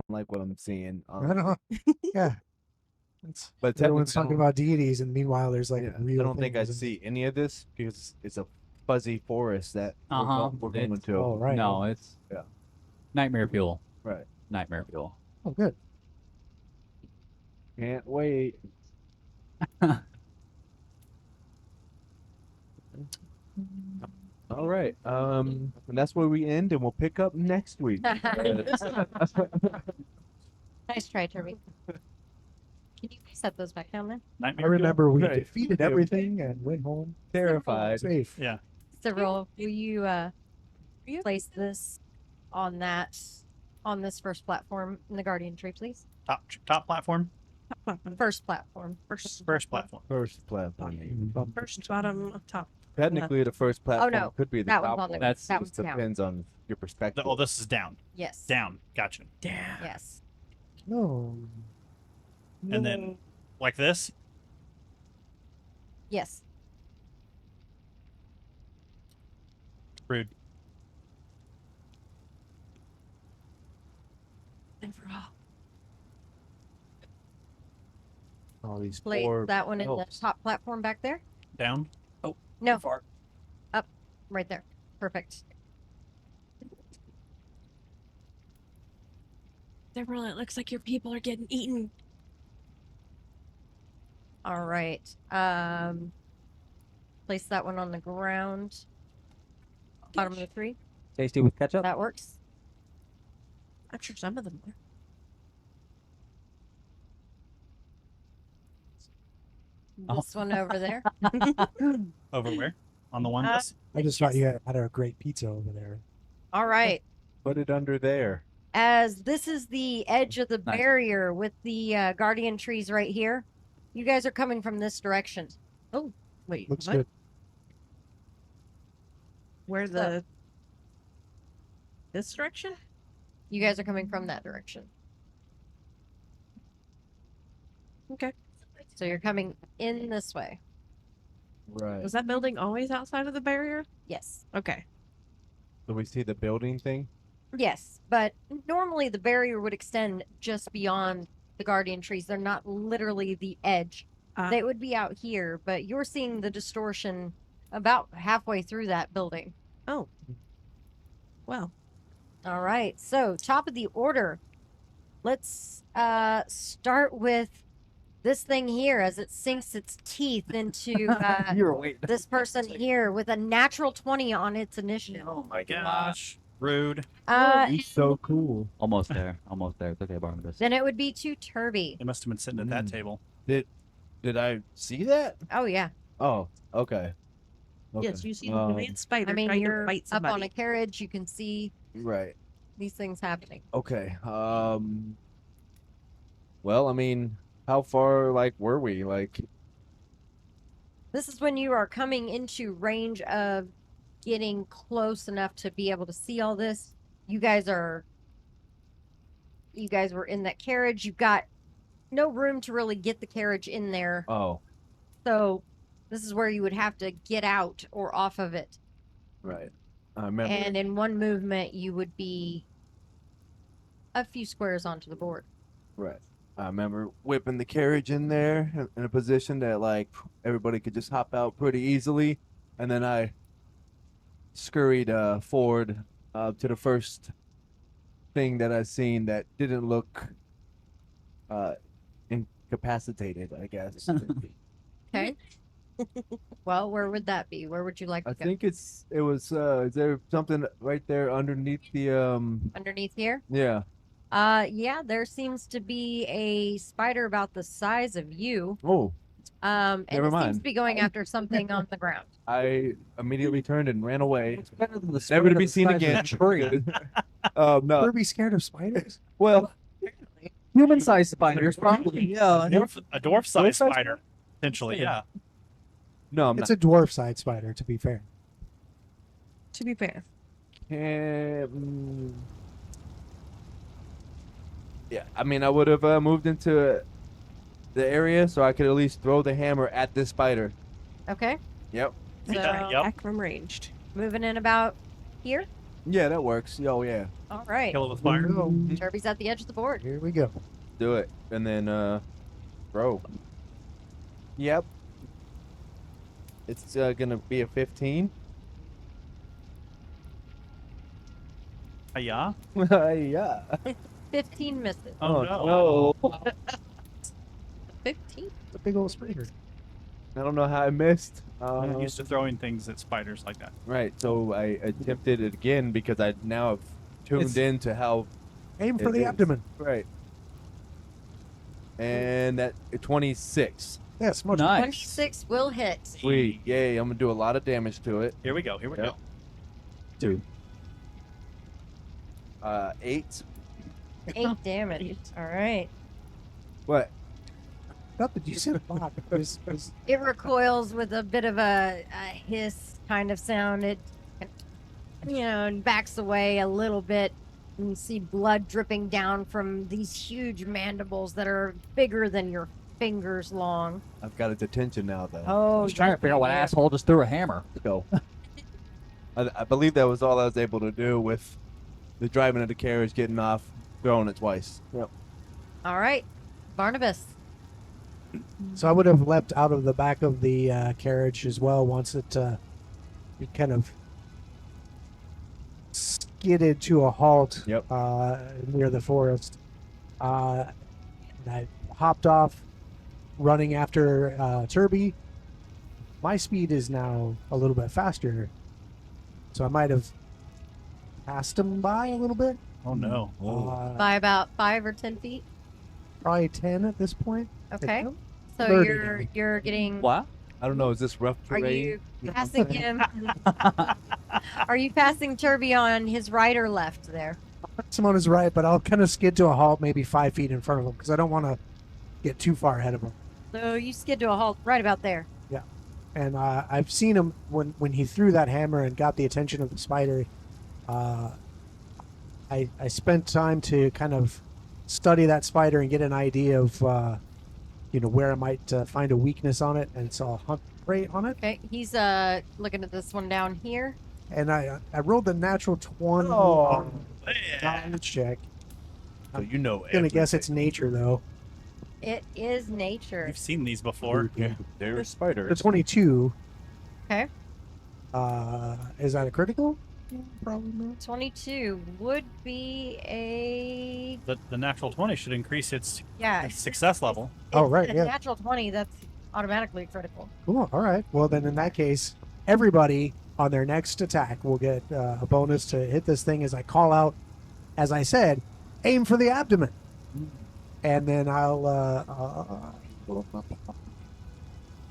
like what I'm seeing. I don't. Yeah. It's, But everyone's technically, I talking don't- about deities, and meanwhile, there's like yeah, real. I don't think I things in- see any of this because it's a fuzzy forest that we're going It's- to. Oh, right. No, it's Yeah. nightmare fuel. Right. Nightmare fuel. Oh, good. Can't wait. All right. And that's where we end, and we'll pick up next week. Nice try, Toby. Can you set those back down there? I Nightmare remember we Right. defeated Yeah. everything and went home Terrified. safe. Yeah. Cyril, will you place this on this first platform in the Guardian tree, please? Top platform. First platform. First platform. First platform. First, bottom, top. Technically, the first platform no, could be the that one's top on the- one. That's- that just one's down. depends on your perspective. Oh, this is down. Yes. Down. Gotcha. Yes. No. And then like this. Yes. Rude. All these Place four that one in the elves. top platform back there. Down. No, Far. up, right there. Perfect. SIV'RIL, it looks like your people are getting eaten. All right. Place that one on the ground. Bottom of the tree. Tasty with ketchup. That works. I'm sure some of them are. This one over there. Over where? On the one. Uh, I just thought you had a great pizza over there. All right. Put it under there. As this is the edge of the Nice. barrier with the guardian trees right here, you guys are coming from this direction. Oh, wait. Looks what? good. Where the this direction? You guys are coming from that direction. Okay. So you're coming in this way. Right. Was that building always outside of the barrier? Yes. Okay. So we see the building thing. Yes, but normally the barrier would extend just beyond the guardian trees. They're not literally the edge. They would be out here, but you're seeing the distortion about halfway through that building. Oh. Well. All right. So top of the order. Let's start with this thing here as it sinks its teeth into You were waiting. this person here with a natural 20 on its initiative. Oh my gosh. Rude. He's so cool. Almost there. Almost there. It's okay, Barnabas. Then it would be to Turby. They must have been sitting at that table. Did I see that? Oh yeah. Oh, okay. Yes, you see the giant spider I mean, trying to you're bite up on somebody. a carriage. You can see Right. these things happening. Okay. Well, I mean, how far were we? This is when you are coming into range of getting close enough to be able to see all this. You guys were in that carriage. You've got no room to really get the carriage in there. Oh, So this is where you would have to get out or off of it. right. I remember. And in one movement, you would be a few squares onto the board. Right. I remember whipping the carriage in there in a position that everybody could just hop out pretty easily, and then I scurried forward to the first thing that I seen that didn't look incapacitated, I guess. Okay. Well, where would that be? Where would you like to I go? think it was is there something right there underneath the Underneath here? yeah. Yeah, there seems to be a spider about the size of you. Oh, And Never it seems mind. to be going after something on the ground. I immediately turned and ran away. It's better than the Never to spider be the seen size of a again. tree. No. Kirby scared of spiders? Well, Human-sized spiders, probably. Yeah. A dwarf-sized Dwarf-sized spider. Potentially, yeah. no, I'm It's a dwarf-sized spider, to be fair. To be fair. not. Yeah, I mean, I would have moved into the area so I could at least throw the hammer at this spider. Okay. Yep. So Yep. Back from ranged. moving in about here. Yeah, that works. Oh, yeah. All right. Kill it with fire. Turby's at the edge of the board. Here we go. Do it. And then, throw. Yep. It's going to be a 15. Yeah. Yeah. 15 misses. Oh, no. 15. It's a big old spider. I don't know how I missed. I'm not used to throwing things at spiders like that. Right, so I attempted it again because I now have tuned It's- into how Aim for it the is. abdomen. Right. And that 26. Yes, much. Nice. 26 will hit. Sweet. Yay, I'm gonna do a lot of damage to it. Here we go. Here we Yep. go. 2. 8. 8 damage. All right. What? Not that you said block. It recoils with a bit of a hiss kind of sound. It, and backs away a little bit. And you see blood dripping down from these huge mandibles that are bigger than your fingers long. I've got its attention now, though. Oh, I was trying to figure out what asshole just threw a hammer. So, I believe that was all I was able to do with the driving of the carriage, getting off, throwing it twice. Yep. All right, Barnabas. So I would have leapt out of the back of the carriage as well once it kind of skidded to a halt. Yep. Near the forest. And I hopped off, running after Turby. My speed is now a little bit faster, so I might have passed him by a little bit. Oh no. By about 5 or 10 feet. Probably 10 at this point. Okay. So 30. you're getting. What? I don't know. Is this rough Are terrain? you passing him? Are you passing Turby on his right or left there? Simone is right, but I'll kind of skid to a halt maybe 5 feet in front of him because I don't want to get too far ahead of him. So you skid to a halt right about there. Yeah. And I've seen him when he threw that hammer and got the attention of the spider. I spent time to kind of study that spider and get an idea of where I might find a weakness on it, and so I'll hunt prey on it. Okay, he's looking at this one down here. And I rolled a natural 20 Oh, on Yeah. the check. So you know. I'm gonna guess it's nature though. It is nature. We've seen these before. Yeah, they're The spiders. 22. Okay. Is that a critical? Probably not. 22 would be a The natural 20 should increase its yeah. success level. Oh, It's right, a yeah. natural 20. That's automatically critical. Cool. All right. Well, then in that case, everybody on their next attack will get a bonus to hit this thing as I call out, as I said, aim for the abdomen. And then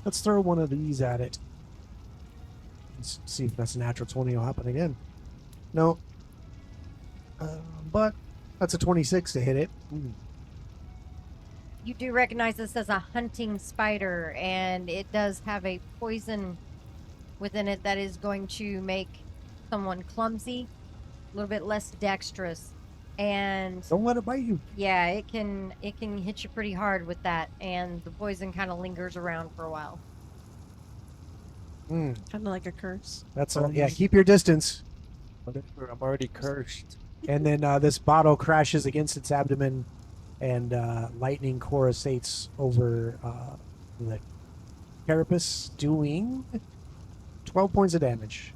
let's throw one of these at it. Let's see if that's a natural 20 will happen again. No. But that's a 26 to hit it. You do recognize this as a hunting spider, and it does have a poison within it that is going to make someone clumsy, a little bit less dexterous, and Don't let it bite you. yeah, it can hit you pretty hard with that, and the poison kind of lingers around for a while. Kind of like a curse. That's yeah. Keep your distance. Whatever, I'm already cursed. And then this bottle crashes against its abdomen, and lightning coruscates over the carapace, doing 12 points of damage.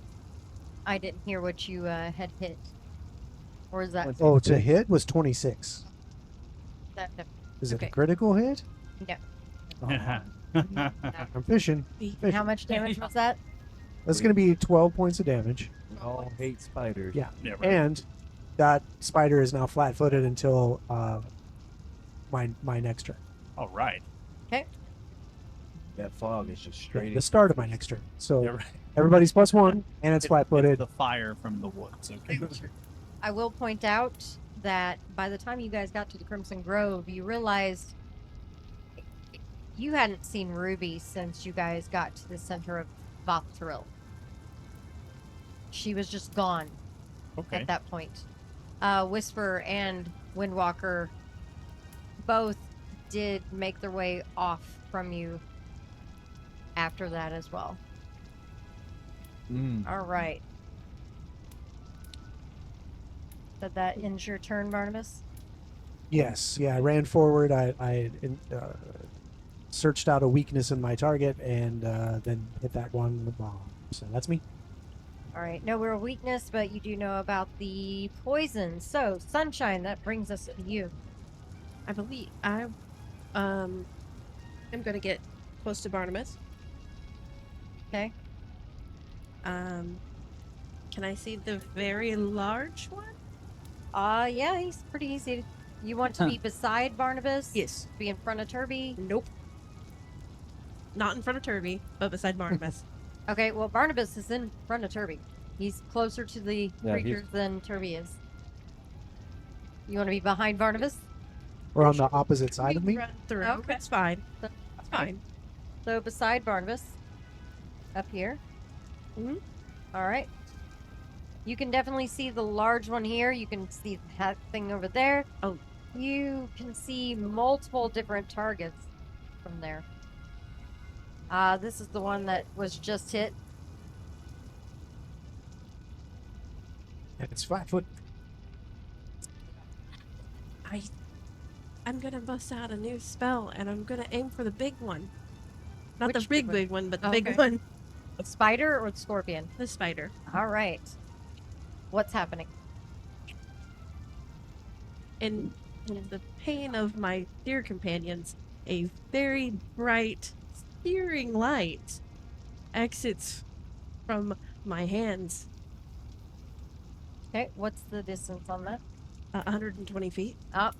I didn't hear what you had hit, or is that Oh, to hit was 26. that? Is it Okay. a critical hit? No. I'm fishing. How much damage was that? That's going to be 12 points of damage. We all hate spiders. Yeah. Yeah, right. And that spider is now flat-footed until my next turn. All right. That fog is just straight. The start of my next turn. So Yeah, right. everybody's +1, and it's flat-footed. The fire from the woods. Okay. I will point out that by the time you guys got to the Crimson Grove, you realized you hadn't seen Ruby since you guys got to the center of SIV'RIL. She was just gone Okay. at that point. Whisper and Windwalker both did make their way off from you after that as well. All right. Did that ends your turn, Barnabas? Yes, yeah, I ran forward. I searched out a weakness in my target and then hit that one with the bomb. So that's me. All right. No real weakness, but you do know about the poison. So, Sunshine, that brings us to you. I believe I'm gonna get close to Barnabas. Okay. Can I see the very large one? Yeah, he's pretty easy. You want to be beside Barnabas? Yes. Be in front of Turby? Nope. Not in front of Turby, but beside Barnabas. Okay, well, Barnabas is in front of Turby. He's closer to the Yeah, he's- creatures than Turby is. You want to be behind Barnabas? Or on the opposite side You of me? Run through. Okay. It's fine. So- It's fine. So beside Barnabas, up here. Mhm. All right. You can definitely see the large one here. You can see that thing over there. Oh. You can see multiple different targets from there. This is the one that was just hit. It's 5 foot. I'm gonna bust out a new spell, and I'm gonna aim for the big one. Not the Which big big one, but the Oh, big okay. one. The spider or the scorpion? The spider. All right. What's happening? In the pain of my dear companions, a very bright, searing light exits from my hands. Okay, what's the distance on that? 120 feet. Oh,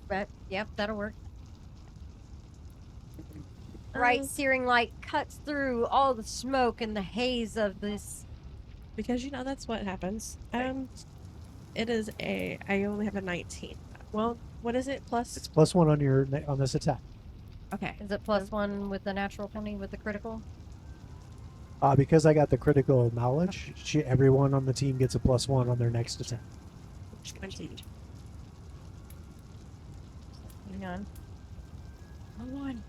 yep, that'll work. Bright, searing light cuts through all the smoke and the haze of this. Because you know that's what happens. It is I only have a 19. Well, what is it? Plus. It's +1 on your on this attack. Okay. Is it +1 with the natural 20 with the critical? Because I got the critical knowledge, everyone on the team gets a +1 on their next attack. 20. Hang on. Hold on.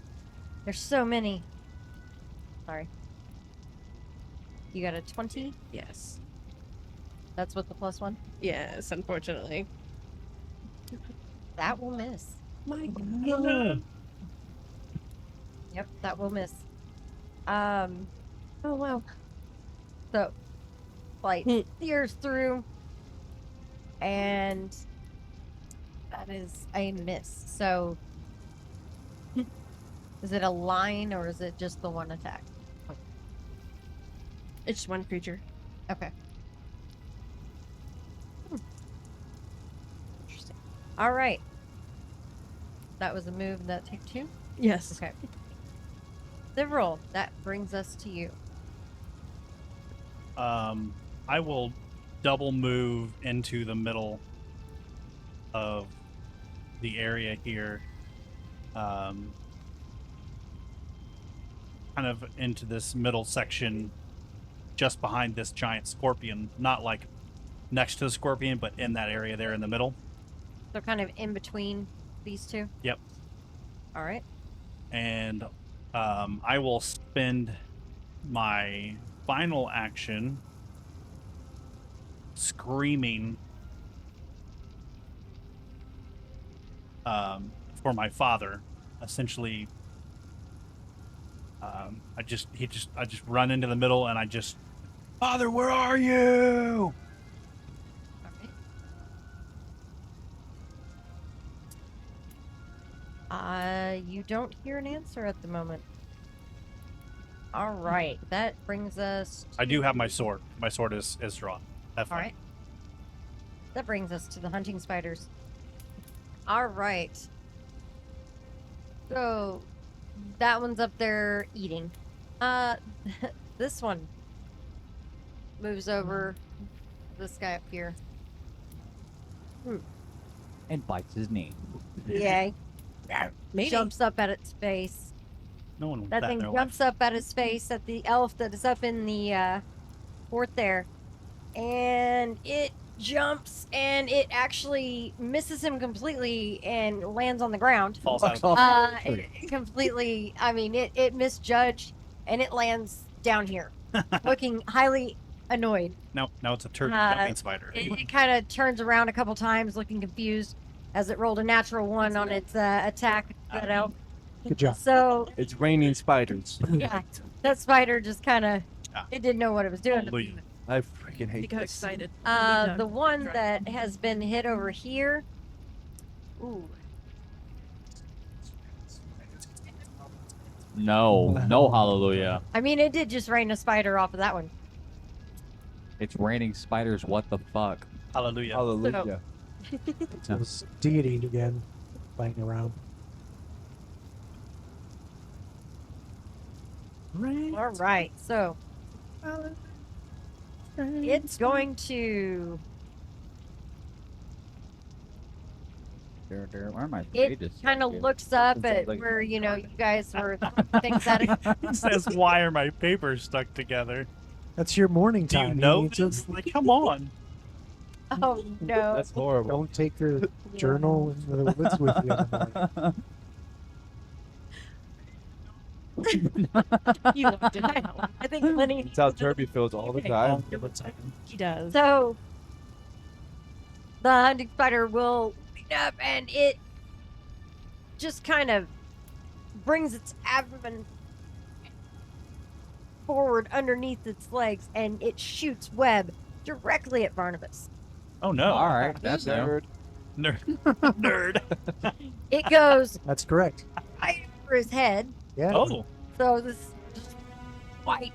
There's so many. Sorry. You got a 20? Yes. That's with the +1? Yes, unfortunately. That will miss. My God. Yep, that will miss. Oh, wow. So, light sears through, and that is a miss. So, is it a line or is it just the one attack? It's one creature. Okay. Interesting. All right. That was a move that take 2? Yes. Okay. SIV'RIL, that brings us to you. I will double move into the middle of the area here. Kind of into this middle section just behind this giant scorpion. Not like next to the scorpion, but in that area there in the middle. So kind of in between these two? Yep. All right. And I will spend my final action screaming for my father. Essentially, I just run into the middle and I just, Father, where are you? You don't hear an answer at the moment. All right, that brings us. I do have my sword. My sword is drawn. Have fun. All right. That brings us to the hunting spiders. All right. So that one's up there eating. This one moves over this guy up here. And bites his knee. Yay. Maybe. Jumps up at its face. No one wants That that in thing their jumps up at his face at the elf that is up in the fort there. And it jumps and it actually misses him completely and lands on the ground. Falls out. Completely, I mean, it misjudged and it lands down here, looking highly annoyed. Now it's a turkey jumping spider. It kind of turns around a couple times, looking confused, as it rolled a natural 1 on its attack. That elf. Good job. So It's raining spiders. yeah, that spider just kind of, it didn't know what it was doing. Hallelujah. I freaking He hate got this. excited. The one that has been hit over here. Ooh. No, no, hallelujah. I mean, it did just rain a spider off of that one. It's raining spiders. What the fuck? Hallelujah. Hallelujah. It's deity again, playing around. All right, so it's going to. Where are my It pages? kind of looks up at where you guys were throwing things at it. It says, "Why are my papers stuck together?" That's your morning Do you time. know need to- this? Like, come on. Oh no! That's horrible. Don't take your journal into the woods with you in the morning. You looked at that one. I think Lenny. That's how Turby feels all the time. He does. So the hunting spider will lean up and it just kind of brings its abdomen forward underneath its legs and it shoots web directly at Barnabas. Oh no. All right, That's new. nerd. Nerd. It goes That's correct. right over his head. Yeah. Oh. So this just white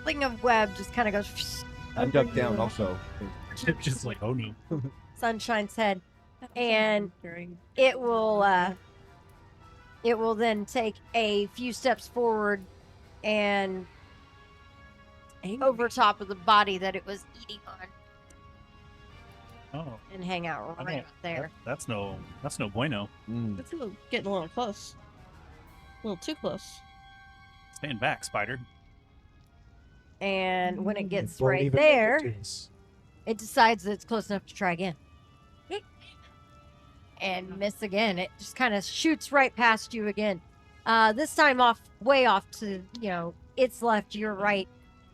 thing of web just kind of goes I ducked down also. Just like, oh no. Sunshine's head, and During it will then take a few steps forward and over top of the body that it was eating on Oh. and hang out I right don't- up there. That's no bueno. Mm. It's getting a little close. A little too close. Stand back, spider. And when it It gets won't right even there, get to us. it decides that it's close enough to try again. And miss again. It just kind of shoots right past you again. This time way off to, its left, your right,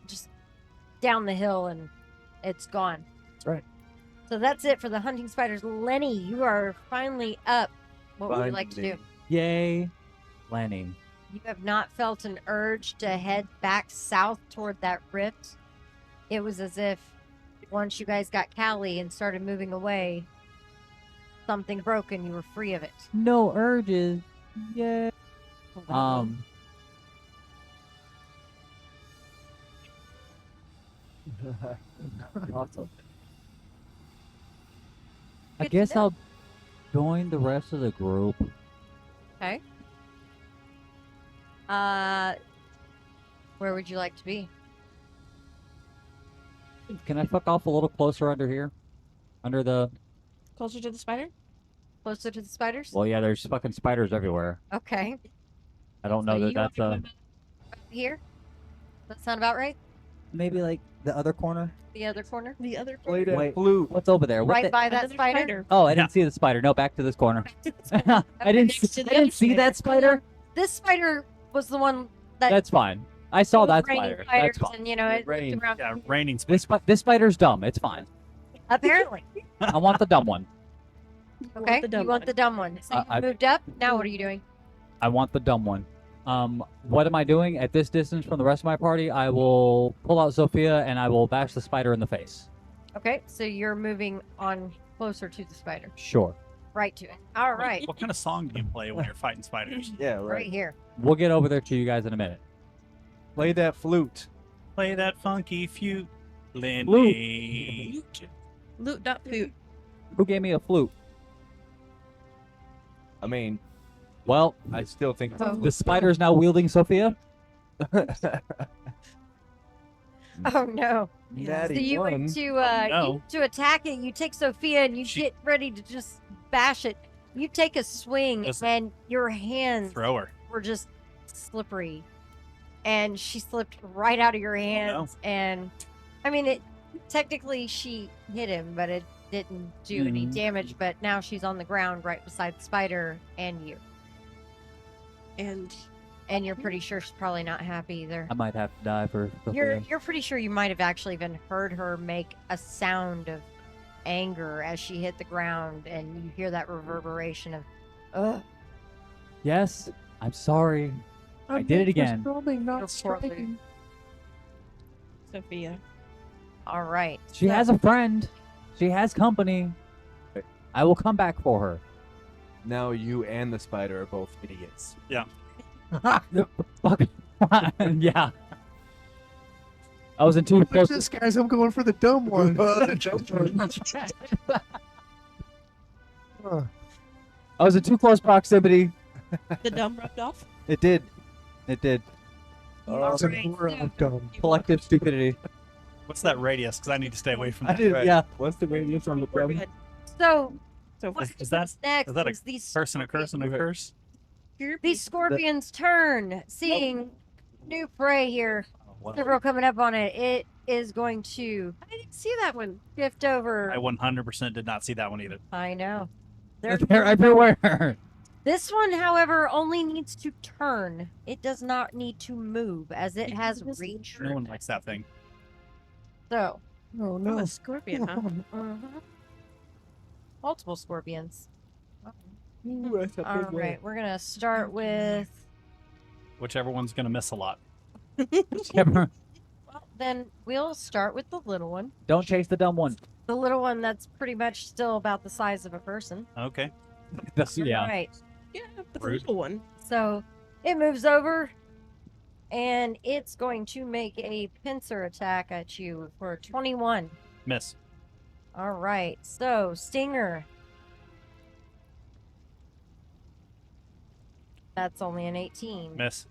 just down the hill, and it's gone. That's right. So that's it for the hunting spiders. Lenny, you are finally up. What would you like to do? Finally. Yay, Lenny. You have not felt an urge to head back south toward that rift. It was as if once you guys got Callie and started moving away, something broke and you were free of it. No urges. Yay. Awesome. I Good to guess know. I'll join the rest of the group. Okay. Where would you like to be? Can I fuck off a little closer under here? Under the. Closer to the spider? Closer to the spiders? Well, yeah, there's fucking spiders everywhere. Okay. I don't So know that you that's wanna a. go Here? That sound about right? Maybe like the other corner? The other corner? The other Play that Wait. flute. What's over there? What Right the- by that Another spider? Oh, I didn't Yeah. see the spider. No, back to this corner. I Okay, didn't. next to I the didn't other see that spider. This spider was the one that That's fine. I saw was that raining spider. spiders That's fine. and, it Rain. moved around. Yeah, raining spider. This spider's dumb. It's fine. Apparently. I want the dumb one. Okay. the dumb you want one. the dumb one. So I- you moved up. Now what are you doing? I want the dumb one. What am I doing at this distance from the rest of my party? I will pull out Sophia and I will bash the spider in the face. Okay. So you're moving on closer to the spider. Sure. Right to it. All right. What kind of song do you play when you're fighting spiders? Yeah, Right right. here. We'll get over there to you guys in a minute. Play that flute. Play that funky flute, Lindy. Loot dot food. Who gave me a flute? I mean, Well, I still think Oh. the spider's now wielding Sophia. Oh no. So Natty you one. went to no. to attack it, you take Sophia and you She- get ready to just bash it. You take a swing Listen. and your hands Throw her. were just slippery. And she slipped right out of your no. hands and I mean it technically she hit him, but it didn't do any Mhm. damage, but now she's on the ground right beside the spider and you. And And you're pretty sure she's probably not happy either. I might have to die for Sophia. You're pretty sure you might have actually even heard her make a sound of anger as she hit the ground, and you hear that reverberation of, ugh. Yes, I'm sorry. I did it again. Not poorly. Sophia. All right. She so- has a friend. She has company. I will come back for her. Now you and the spider are both idiots. Fuck. Yeah. I was in too Look close. at this, guys. I'm going for the dumb one. Huh. I was in too close proximity. The dumb rubbed off. It did. It did. It's an Alright, aura so- of dumb. Collective stupidity. What's that radius? Because I need to stay away from I that. did. Right. Yeah. What's the radius on the We're problem? good. So So what Is that next is that a is these curse and a curse and a curse? these scorpions turn, seeing new prey here. Several coming up on it. It is going to I didn't see that one. shift over. I 100% did not see that one either. I know. They're everywhere. This one, however, only needs to turn. It does not need to move, as it has reach. No one likes that thing. So, Oh I'm no. a scorpion, huh? multiple scorpions. Ooh, that's a All big one. right, we're gonna start with. Whichever one's going to miss a lot. Well, then we'll start with the little one. Don't chase the dumb one. The little one that's pretty much still about the size of a person. Okay. Yeah. Right. Yeah, but the Rude. little one. So it moves over, and it's going to make a pincer attack at you for 21. Miss. All right. So Stinger. That's only an 18. Miss.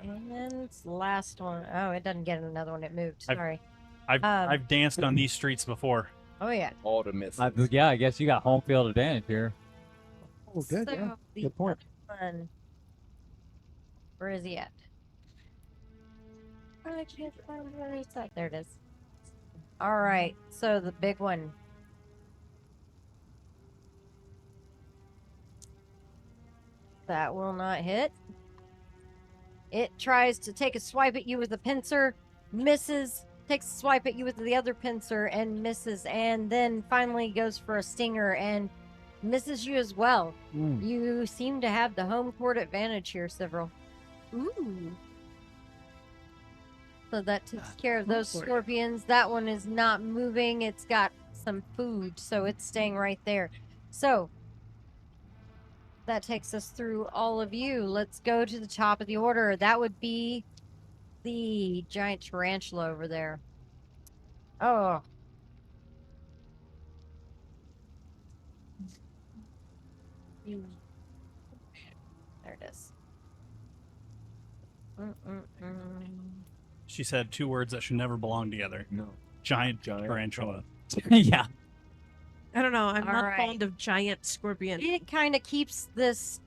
And then it's the last one. Oh, it doesn't get another one. It moved. I've- Sorry. I've danced on these streets before. Oh, yeah. All the misses. Yeah, I guess you got home field advantage here. Oh, good. So Yeah. the Good point. other one, where is he at? I can't find where he's at. There it is. All right. So the big one. That will not hit. It tries to take a swipe at you with a pincer, misses, takes a swipe at you with the other pincer and misses, and then finally goes for a stinger and misses you as well. You seem to have the home court advantage here, SIV'RIL. Ooh. So that takes care of home those court. scorpions. That one is not moving. It's got some food, so it's staying right there. So that takes us through all of you. Let's go to the top of the order. That would be the giant tarantula over there. Oh. There it is. She said two words that should never belong together. No. Giant Giant tarantula. Yeah. I don't know. I'm All not right. fond of giant scorpion. It kind of keeps this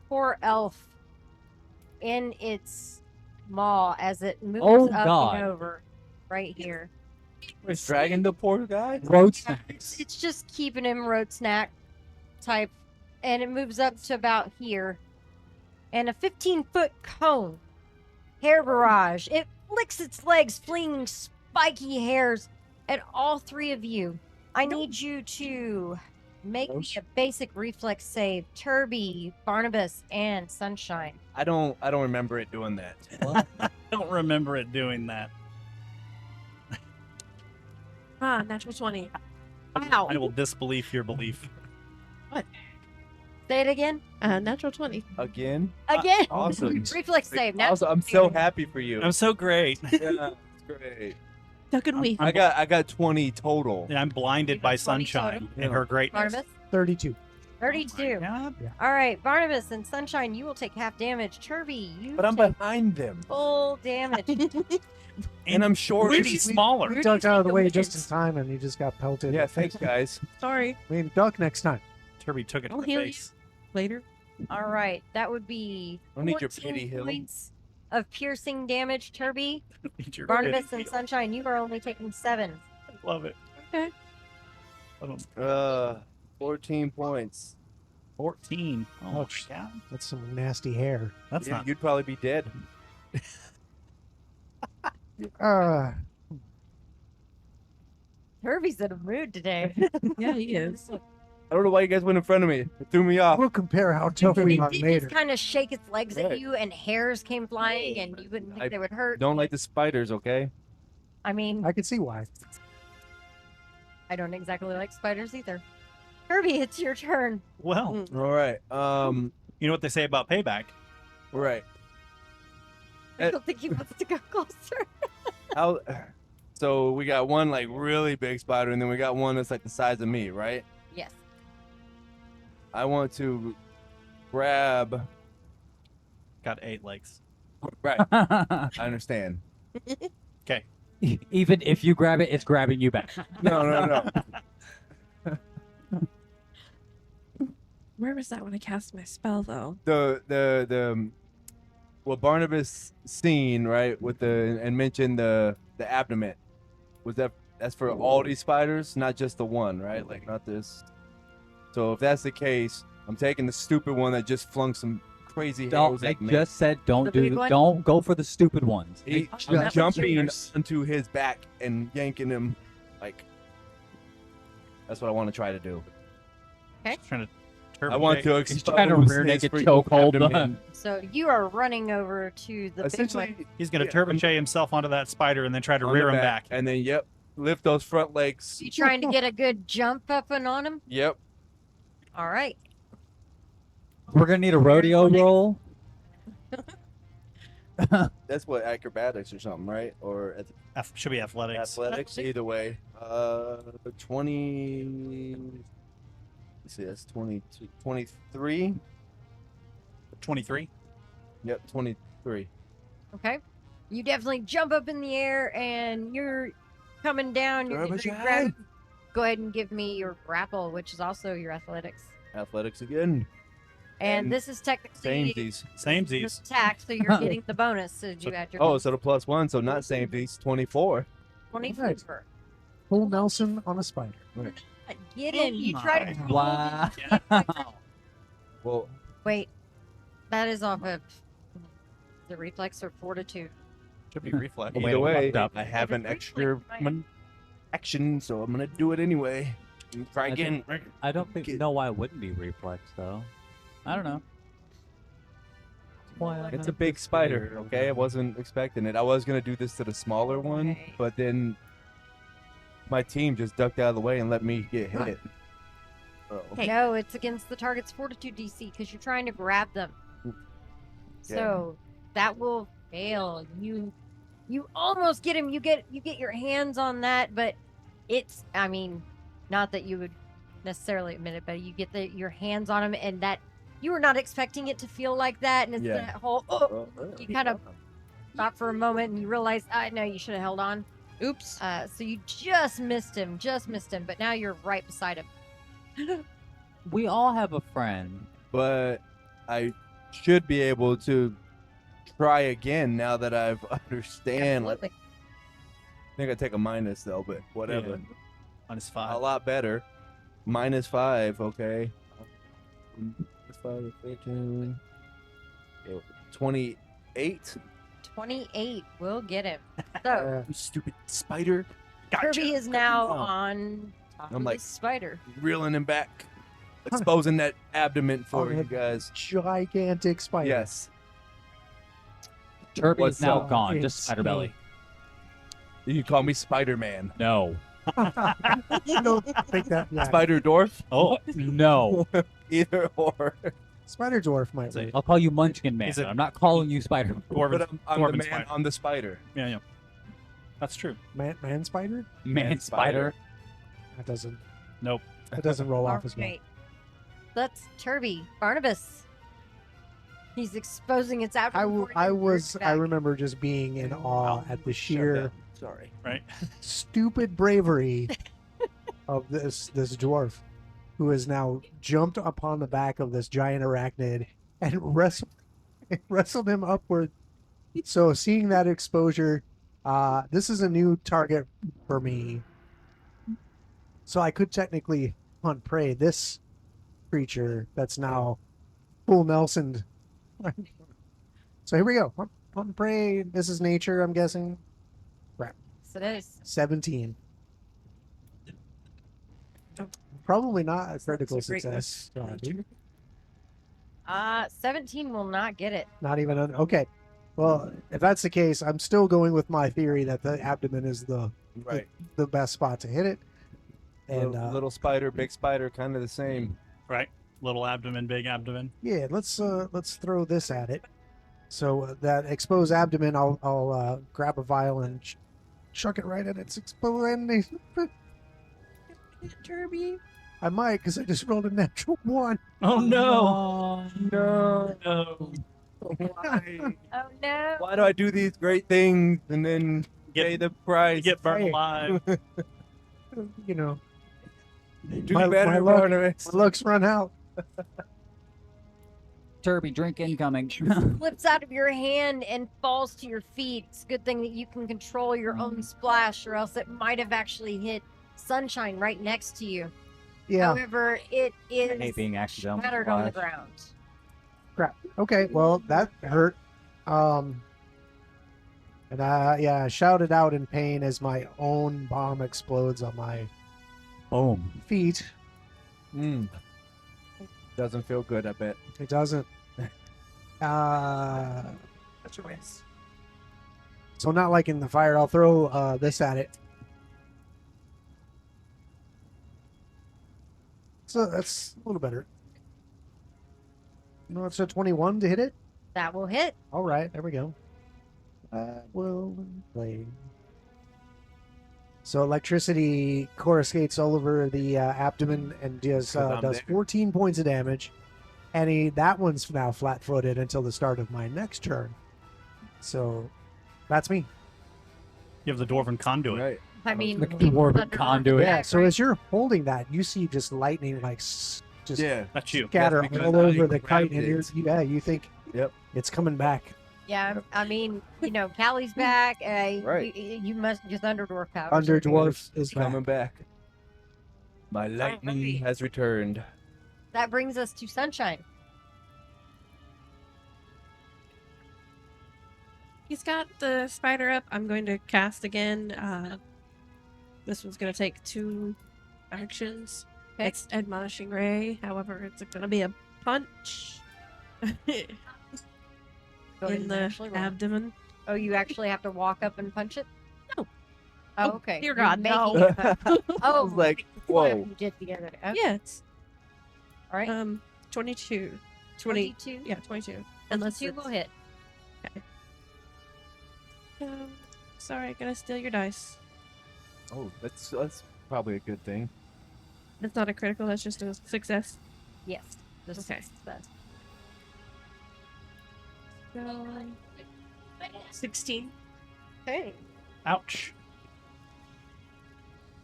poor elf in its maw as it moves Oh, up God. and over right here. It's dragging the poor guy. Road Yeah, snacks. it's just keeping him road snack type, and it moves up to about here. And a 15-foot cone, hair barrage. It flicks its legs, flinging spiky hairs at all three of you. I need you to make me a basic reflex save. Turby, Barnabas, and Sunshine. I don't remember it doing that. I don't remember it doing that. Ah, natural 20. Ow. I will disbelief your belief. Say it again. Natural 20. Again? Again. Awesome. Reflex save. Now. Also, I'm so happy for you. I'm so great. Yeah, it's great. Duck and weave. I got 20 total. And I'm blinded by 20 sunshine total? and her greatness. Barnabas. 32. 32. God. All right, Barnabas and Sunshine, you will take half damage. Turby, you But I'm take behind them. full damage. And I'm short. Really smaller. You ducked out of the way just in time and you just got pelted. Yeah, thanks, guys. Sorry. I mean, duck next time. Turby took it I'll to the heal you. face. Later. All right, that would be I don't need your 14 pity, Hill. points of piercing damage. Turby, Need your Barnabas, pity. and Sunshine, you are only taking 7. Love it. Okay. I don't- 14 points. 14. Oh, Ouch. yeah. That's some nasty hair. That's Yeah, not. you'd probably be dead. Turby's in a mood today. Yeah, he is. I don't know why you guys went in front of me. It threw me off. We'll compare how tough we It are did later. just kind of shake its legs at Right. you, and hairs came flying, and you wouldn't think I they would hurt. Don't like the spiders, okay? I mean, I can see why. I don't exactly like spiders either. Kirby, it's your turn. Well, All right. you know what they say about payback. Right. I don't think he wants to go closer. How? So we got one like really big spider, and then we got one that's like the size of me, right? Yes. I want to grab. Got 8 legs. Right. I understand. Okay. Even if you grab it, it's grabbing you back. No. Where was that when I cast my spell though? The what Barnabas seen, right, with the and mentioned the abdomen. Was that's for all these spiders, not just the one, right? Like not this. So if that's the case, I'm taking the stupid one that just flung some crazy Don't, arrows I at me. just said don't The do. big one? Don't go for the stupid ones. He, Oh, I'm that one's jumping yours. onto his back and yanking him, like. That's what I want to try to do. Just trying to I want to He's trying to expose rear his naked freaking chokehold. abdomen. So you are running over to the big Essentially, one. He's going to yeah, turbochet himself onto that spider and then try to on the rear him back. and then lift those front legs. You trying to get a good jump up and on him? Yep. All right. We're gonna need a rodeo roll. That's what acrobatics or something, right? Or Should be athletics. athletics. Either way. 20. Let's see, that's 22, 23. 23. Yep, 23. Okay. You definitely jump up in the air and you're coming down. You're getting ready to grab it. Go ahead and give me your grapple, which is also your athletics. Athletics again. And And this is technically Samesies. Samesies. attack, so you're getting the bonus as you add your Oh, so the +1, so not samesies. 24. 24. Full Nelson on a spider. Get him. You try to. Wow. Well, Wait. That is off of the reflex or fortitude. Should be reflex. Wait, either way, fucked up. I have an If it's extra reflex, action, so I'm gonna do it anyway. Try I think- again. I don't think. No, why it wouldn't be reflex though? I don't know. Why It's a big spider, okay? I wasn't expecting it. I was gonna do this to the smaller one, Okay. but then my team just ducked out of the way and let me get hit. Oh. Hey. No, it's against the target's fortitude DC because you're trying to grab them. So that will fail. You almost get him. You get your hands on that, but it's, I mean, not that you would necessarily admit it, but you get your hands on him, and that you were not expecting it to feel like that, and it's Yeah. that whole you kind of stop for a moment and you realize, no, you should have held on. Oops. So you just missed him, but now you're right beside him. We all have a friend. But I should be able to try again now that I've understand. Like, Absolutely. I think I take a minus though, but whatever. Yeah. -5. A lot better. -5, okay. -5, 13, 28. 28 will get him. So You stupid spider. Kirby is now Oh. on top I'm of like- this spider. Reeling him back. Exposing that abdomen for Oh, you guys. Gigantic spider. Yes. Kirby What's is now up? gone. Just It's spider belly. You can call me Spider-Man. No. I don't think that. Yeah. Spider Dwarf? Oh, No. Either or. Spider Dwarf might It's a- be. I'll call you Munchkin Man. He's a- I'm not calling you Spider. Dwarven, But I'm the Dwarven man spider. on the spider. Yeah. That's true. Man spider? Man Spider. That doesn't. Nope. That doesn't roll off as well. Alright. That's Turby. Barnabas. He's exposing its out. I remember just being in awe at the sheer Sorry. Right. stupid bravery of this dwarf, who has now jumped upon the back of this giant arachnid and wrestled him upward. So seeing that exposure, this is a new target for me. So I could technically hunt prey this creature that's now full Nelson. So here we go. Hunt prey. This is nature, I'm guessing. Yes, it is. 17. Probably not a critical That's a great success. 17 will not get it. Not even okay. Well, if that's the case, I'm still going with my theory that the abdomen is the Right. the best spot to hit it. And little spider, big spider, kind of the same. Right. Little abdomen, big abdomen. yeah, let's throw this at it. So that exposed abdomen, I'll grab a vial and chuck it right at its exposed. Derby. I might, because I just rolled a natural one. Oh no! No. No. Why? Oh no. Why do I do these great things and then pay the price? Get burned Hey. alive. You know, Do my better, luck- Barnabas. my luck's run out. Turby, drink incoming. Slips out of your hand and falls to your feet. It's a good thing that you can control your own splash, or else it might have actually hit Sunshine right next to you. Yeah. However, it I hate is being accidental. shattered on the splash. ground. Crap. Okay. Well, that hurt. And I shouted out in pain as my own bomb explodes on my Boom. feet. Doesn't feel good, I bet. It doesn't. That's a waste. So not like in the fire, I'll throw this at it. So that's a little better. No, it's a 21 to hit it. That will hit. All right, there we go. Will play. So electricity coruscates all over the abdomen and does 'Cause I'm there. 14 points of damage. And that one's now flat-footed until the start of my next turn. So that's me. You have the dwarven conduit. Right. I mean, The people dwarven under conduit. Yeah. attack, So right? as you're holding that, you see just lightning just Yeah. That's you. scatter That's because all I over the kite, grabbed and it. you think Yep. it's coming back. Yeah, I mean, Callie's back. Right. You must just Underdwarf power. Underdwarf is back. coming back. My lightning Alright. has returned. That brings us to Sunshine. He's got the spider up. I'm going to cast again. This one's going to take 2 actions. Okay. It's Admonishing Ray. However, it's going to be a punch Go ahead in and the actually roll. abdomen. Oh, you actually have to walk up and punch it? No. Oh, Oh, okay. dear You're God, making no. it punch. I Oh, was like, what whoa. you did the other day. Okay. Yeah, it's All right. 22. 22. Yeah, 22. Unless you will hit. Sorry, I'm gonna steal your dice. Oh, that's probably a good thing. That's not a critical, that's just a success. Yes. Just Okay. that. So, 16. Okay. Ouch.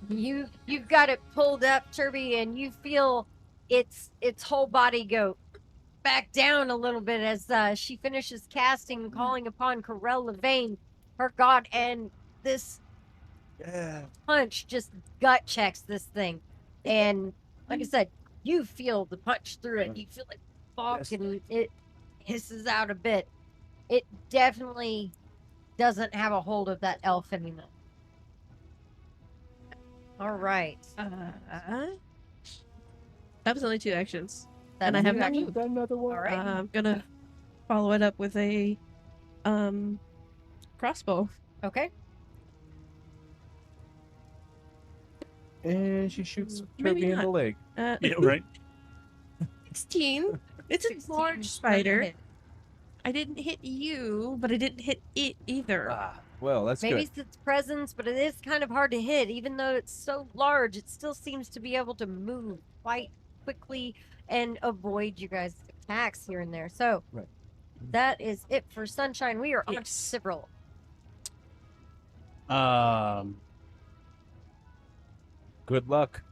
You've got it pulled up, Turby, and you feel its whole body go back down a little bit as she finishes casting, calling upon Corel Levain, her god, and this Yeah. punch just gut checks this thing. And like I said, you feel the punch through it. You feel it balk Yes. and it hisses out a bit. It definitely doesn't have a hold of that elf anymore. All right. That was only 2 actions. That's And I have two not actions. Another All one. right. I'm gonna follow it up with a crossbow. Okay. And she shoots Maybe Turby in the not. leg. Yeah, right. 16. It's a 16 large doesn't spider. hit. I didn't hit you, but I didn't hit it either. Well, that's Maybe good. it's its presence, but it is kind of hard to hit. Even though it's so large, it still seems to be able to move quite quickly and avoid you guys' attacks here and there. So Right. that is it for Sunshine. We are on to Yes. SIV'RIL. Good luck.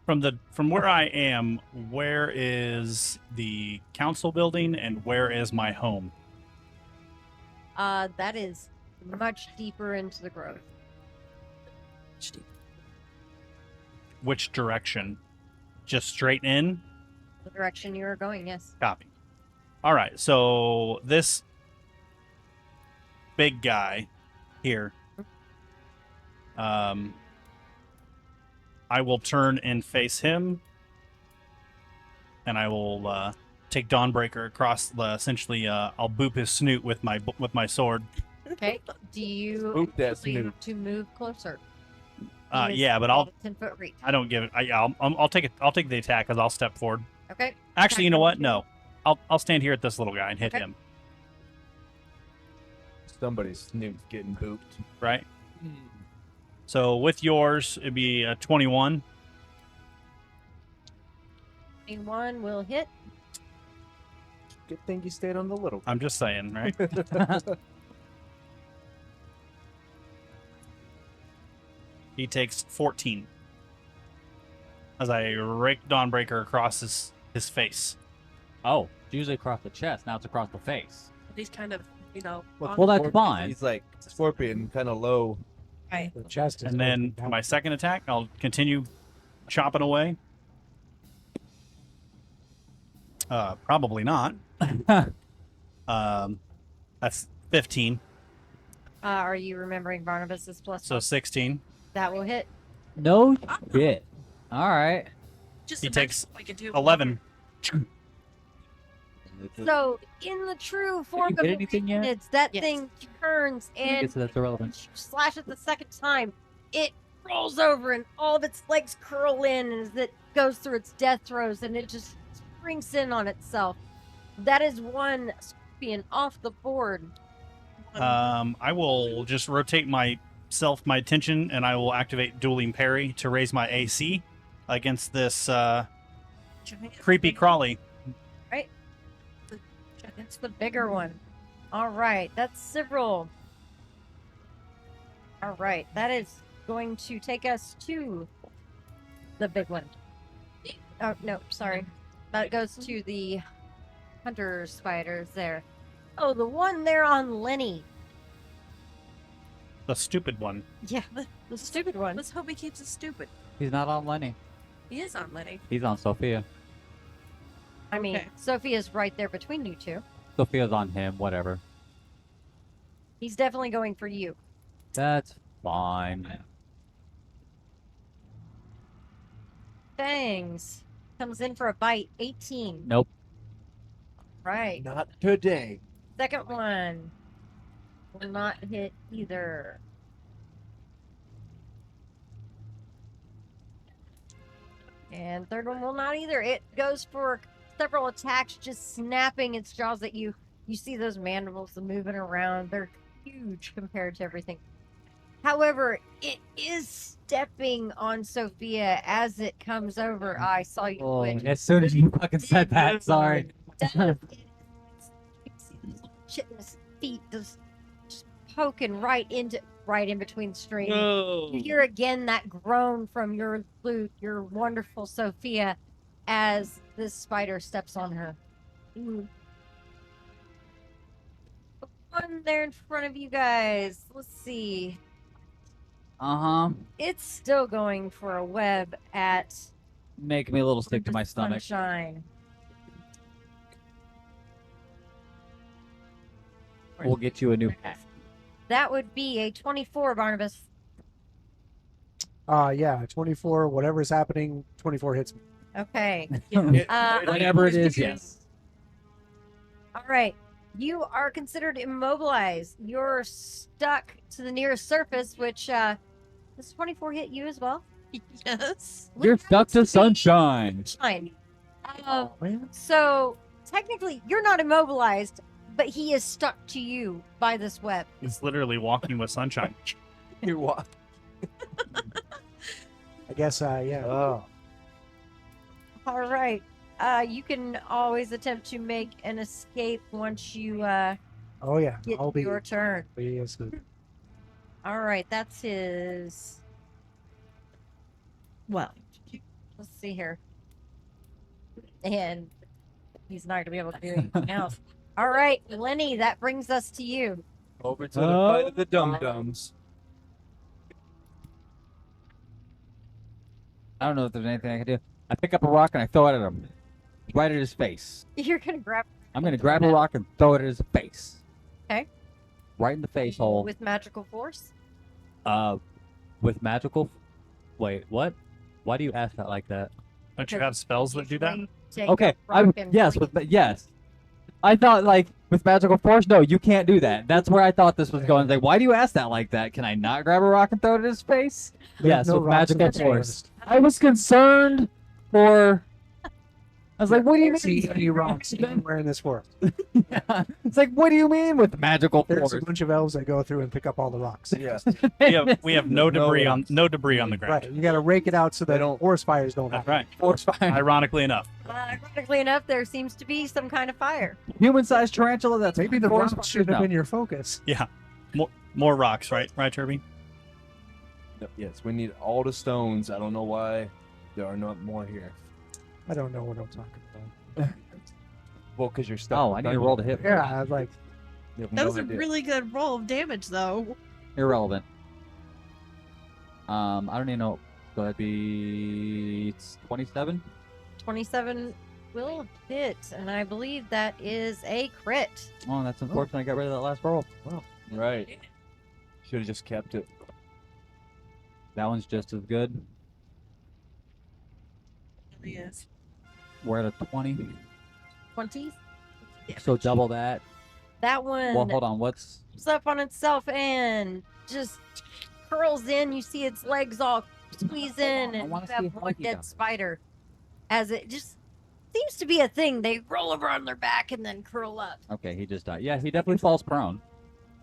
From where I am, where is the council building and where is my home? That is much deeper into the growth. Which direction? Just straight in? The direction you are going, yes. Copy. All right, so this big guy here, I will turn and face him, and I will take Dawnbreaker across the. Essentially, I'll boop his snoot with my sword. Okay. Do you Boop that actually snoot. have to move closer? He is Yeah, but I'll. at a 10-foot reach. I don't give it. I'll take it. I'll take the attack because I'll step forward. Okay. Actually, you know Attack what? number No. I'll stand here at this little guy and hit Okay. him. Somebody's snoot's getting booped. Right. So with yours, it'd be a 21. 21 will hit. Good thing you stayed on the little. I'm just saying, right? He takes 14 as I rake Dawnbreaker across his face. Oh, it's usually across the chest. Now it's across the face. He's kind of, you know, Well, that's fine. He's like scorpion, kind of low. right. The chest is And then open for down. my second attack, I'll continue chopping away. Probably not. That's 15, Are you remembering Barnabas's plus so 16. That will hit. No shit. All right. Just He imagine takes what we could do 11. So, in the true form get of anything yet? it's that Yes. thing turns I and guess that's irrelevant. you slash it the second time. It rolls over and all of its legs curl in as it goes through its death throes and it just springs in on itself. That is one scorpion off the board. I will just rotate my attention, and I will activate Dueling Parry to raise my AC against this creepy crawly. It's the bigger one. All right, that's SIV'RIL. All right, that is going to take us to the big one. Oh, no, sorry. That goes to the hunter spiders there. Oh, the one there on Lenny. The stupid one. Yeah, the stupid one. Let's hope he keeps it stupid. He's not on Lenny. He is on Lenny. He's on Sophia. I mean, Okay. Sophia's right there between you two. Sophia's on him. Whatever. He's definitely going for you. That's fine. Fangs comes in for a bite. 18. Nope. Right. Not today. Second one will not hit either. And third one will not either. It goes for several attacks, just snapping its jaws at you. You see those mandibles moving around. They're huge compared to everything. However, it is stepping on Sophia as it comes over. I saw you Oh, twitch. as soon as you fucking said that, sorry. You see those chitinous feet just poking right in between strings. You hear again that groan from your flute, your wonderful Sophia, as this spider steps on her. One there in front of you guys. Let's see. Uh-huh. It's still going for a web at Make me a little sick to my stomach. Sunshine. We'll get you a new hat. That would be a 24, Barnabas. Yeah, 24, whatever's happening, 24 hits me. Okay. Whatever it is, yes. All right. You are considered immobilized. You're stuck to the nearest surface, which does 24 hit you as well? Yes. You're stuck to sunshine. Fine. Oh, man. So technically, you're not immobilized, but he is stuck to you by this web. It's literally walking with sunshine. You're what? I guess, yeah. Oh. All right. You can always attempt to make an escape once you Oh, yeah. get I'll be. your turn. Yes. All right, that's his. Well, Let's see here. And he's not going to be able to do anything else. All right, Lenny, that brings us to you. Over to the fight of the dum-dums. I don't know if there's anything I can do. I pick up a rock and I throw it at him. Right at his face. You're going to grab I'm going to grab a rock and throw it at his face. Okay. Right in the face hole. with magical force. With magical. Wait, what? Why do you ask that like that? Don't you have spells that do that? Take Okay. a rock and Yes, fling with yes. I thought like with magical force, no, you can't do that. That's where I thought this was going. Like, why do you ask that like that? Can I not grab a rock and throw it at his face? There's Yes, no with rocks in magical the force. forest. I was concerned for. I was like, what do you See mean? any rocks anywhere in this forest? Yeah. It's like, what do you mean with magical There's force? a bunch of elves that go through and pick up all the rocks. Yeah. We have no debris on the ground. Right. You got to rake it out so that forest fires don't That's happen. right. Force fire. Ironically enough. Ironically enough, there seems to be some kind of fire. Human-sized tarantula. That's Maybe the forest rocks fires should have now. been your focus. Yeah. More rocks, right? Right, Turby? Yes, we need all the stones. I don't know why there are not more here. I don't know what I'm talking about. Well, because you're stuck. Oh, with I need to thunder. roll to hit. Yeah, I was like, You have That no was a idea. really good roll of damage, though. Irrelevant. I don't even know. So that'd be 27. 27 will hit, and I believe that is a crit. Oh, that's unfortunate. I got rid of that last roll. Wow. Right. Should have just kept it. That one's just as good. Yes. We're at a 20. 20. So double that. That one Well, hold on. What's jumps up on itself and just curls in. You see its legs all squeeze in, and wanna you see have how one he dead does it. spider. As it just seems to be a thing. They roll over on their back and then curl up. okay? He just died. Yeah, he definitely falls prone.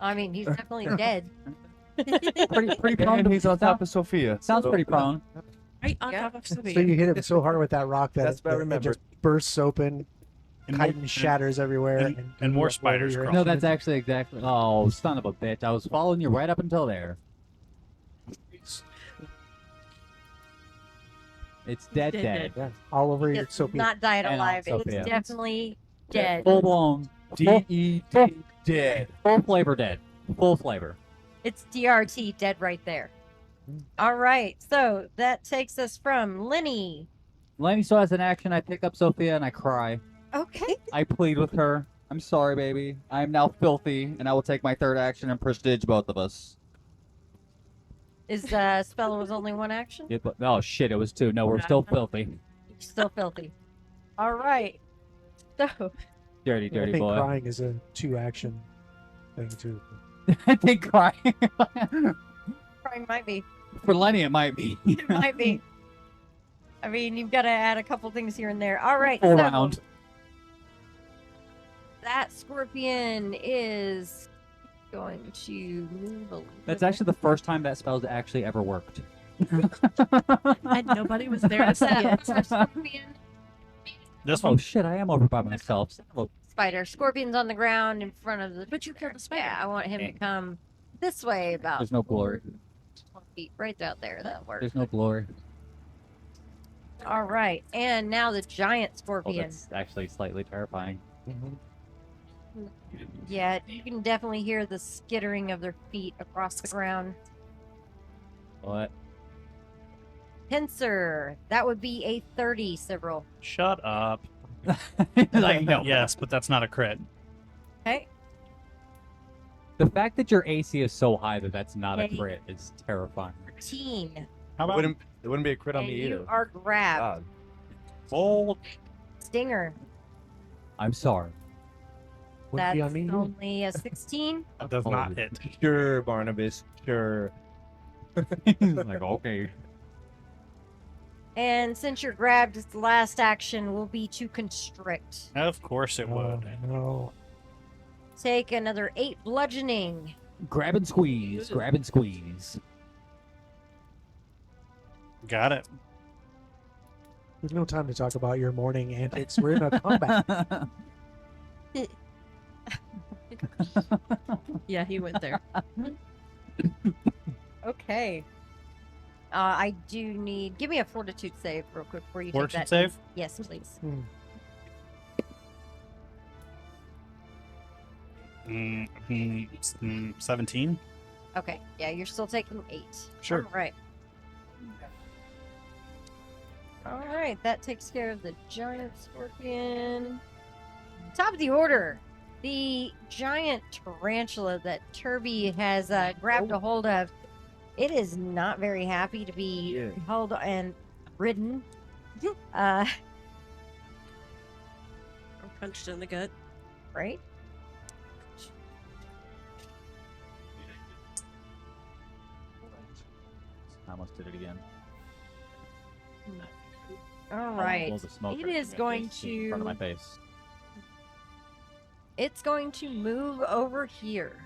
I mean, he's definitely dead. Pretty prone. And he's on top of Sophia. Sounds so- pretty prone. Right on Yeah. top of so Sophia. you hit him so hard with that rock that That's what I it remember. just bursts open, And chitin shatters everywhere, and more you spiders your crawl. No, instrument. that's actually exactly. Oh, son of a bitch! I was following you right up until there. It's dead, Dead, dead. all over your It's Sophia. not died And alive. It's Sophia. definitely dead. Full blown. D-E-D. Dead. Full flavor dead. Full flavor. It's DRT dead right there. All right, so that takes us from Lenny. Lenny saw as an action, I pick up Sophia and I cry. Okay. I plead with her. I'm sorry, baby. I am now filthy, and I will take my third action and prestige both of us. Is spell was only one action? Oh shit! It was two. No, we're still filthy. Still filthy. All right. So Dirty, I dirty think boy. crying is a 2-action thing too. I think crying. crying might be. For Lenny, it might be. It might be. I mean, you've got to add a couple things here and there. All right. Full so round. that scorpion is going to move a little That's bit. actually the first time that spell's actually ever worked. And nobody was there to see it. Our scorpion This Oh one. shit! I am over by myself. Son of a- spider. Scorpion's on the ground in front of the. But you killed the spider. Yeah, I want him to come this way about There's no glory. 20 feet right out there. That works. There's no glory. All right, and now the giant Oh, scorpion. that's actually slightly terrifying. Yeah, you can definitely hear the skittering of their feet across the ground. What? Pincer, that would be a 30, Several. Shut up. Like, no. Yes, but that's not a crit. Okay. The fact that your AC is so high that that's not a Hey. crit is terrifying. 13. How about It wouldn't be a crit on And me you either. are grabbed. God. full? Stinger. I'm sorry. Wouldn't That's be on me. either. only a 16. That does not hit. Sure, Barnabas. Sure. Like, okay. And since you're grabbed, the last action will be to constrict. Of course it Oh, would. no. Take another 8 bludgeoning. Grab and squeeze. Grab and squeeze. Got it. There's no time to talk about your morning antics. We're in a combat. Yeah, he went there. Okay. I do need. Give me a fortitude save real quick before you take Fortitude that. save? Yes, please. 17. Okay. Yeah, you're still taking 8. Sure. All right. All right. That takes care of the giant scorpion. Top of the order. The giant tarantula that Turby has grabbed a hold of. It is not very happy to be Yeah. held and ridden. I'm punched in the gut. right? I almost did it again. All Blow right. the smoke It right is in going in front of my to. face. It's going to move over here,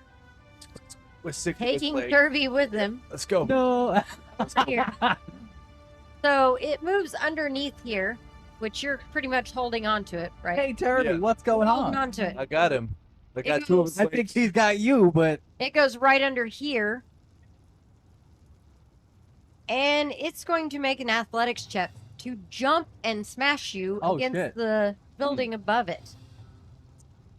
With 6 taking Kirby with him. Let's go. No. Here. So it moves underneath here, which you're pretty much holding on to it, right? Hey, Turby, Yeah. what's going Holding on? on to it. I got him. I got It 2 of goes- them. I think he's got you, but It goes right under here. And it's going to make an athletics check to jump and smash you Oh, against shit. the building above it.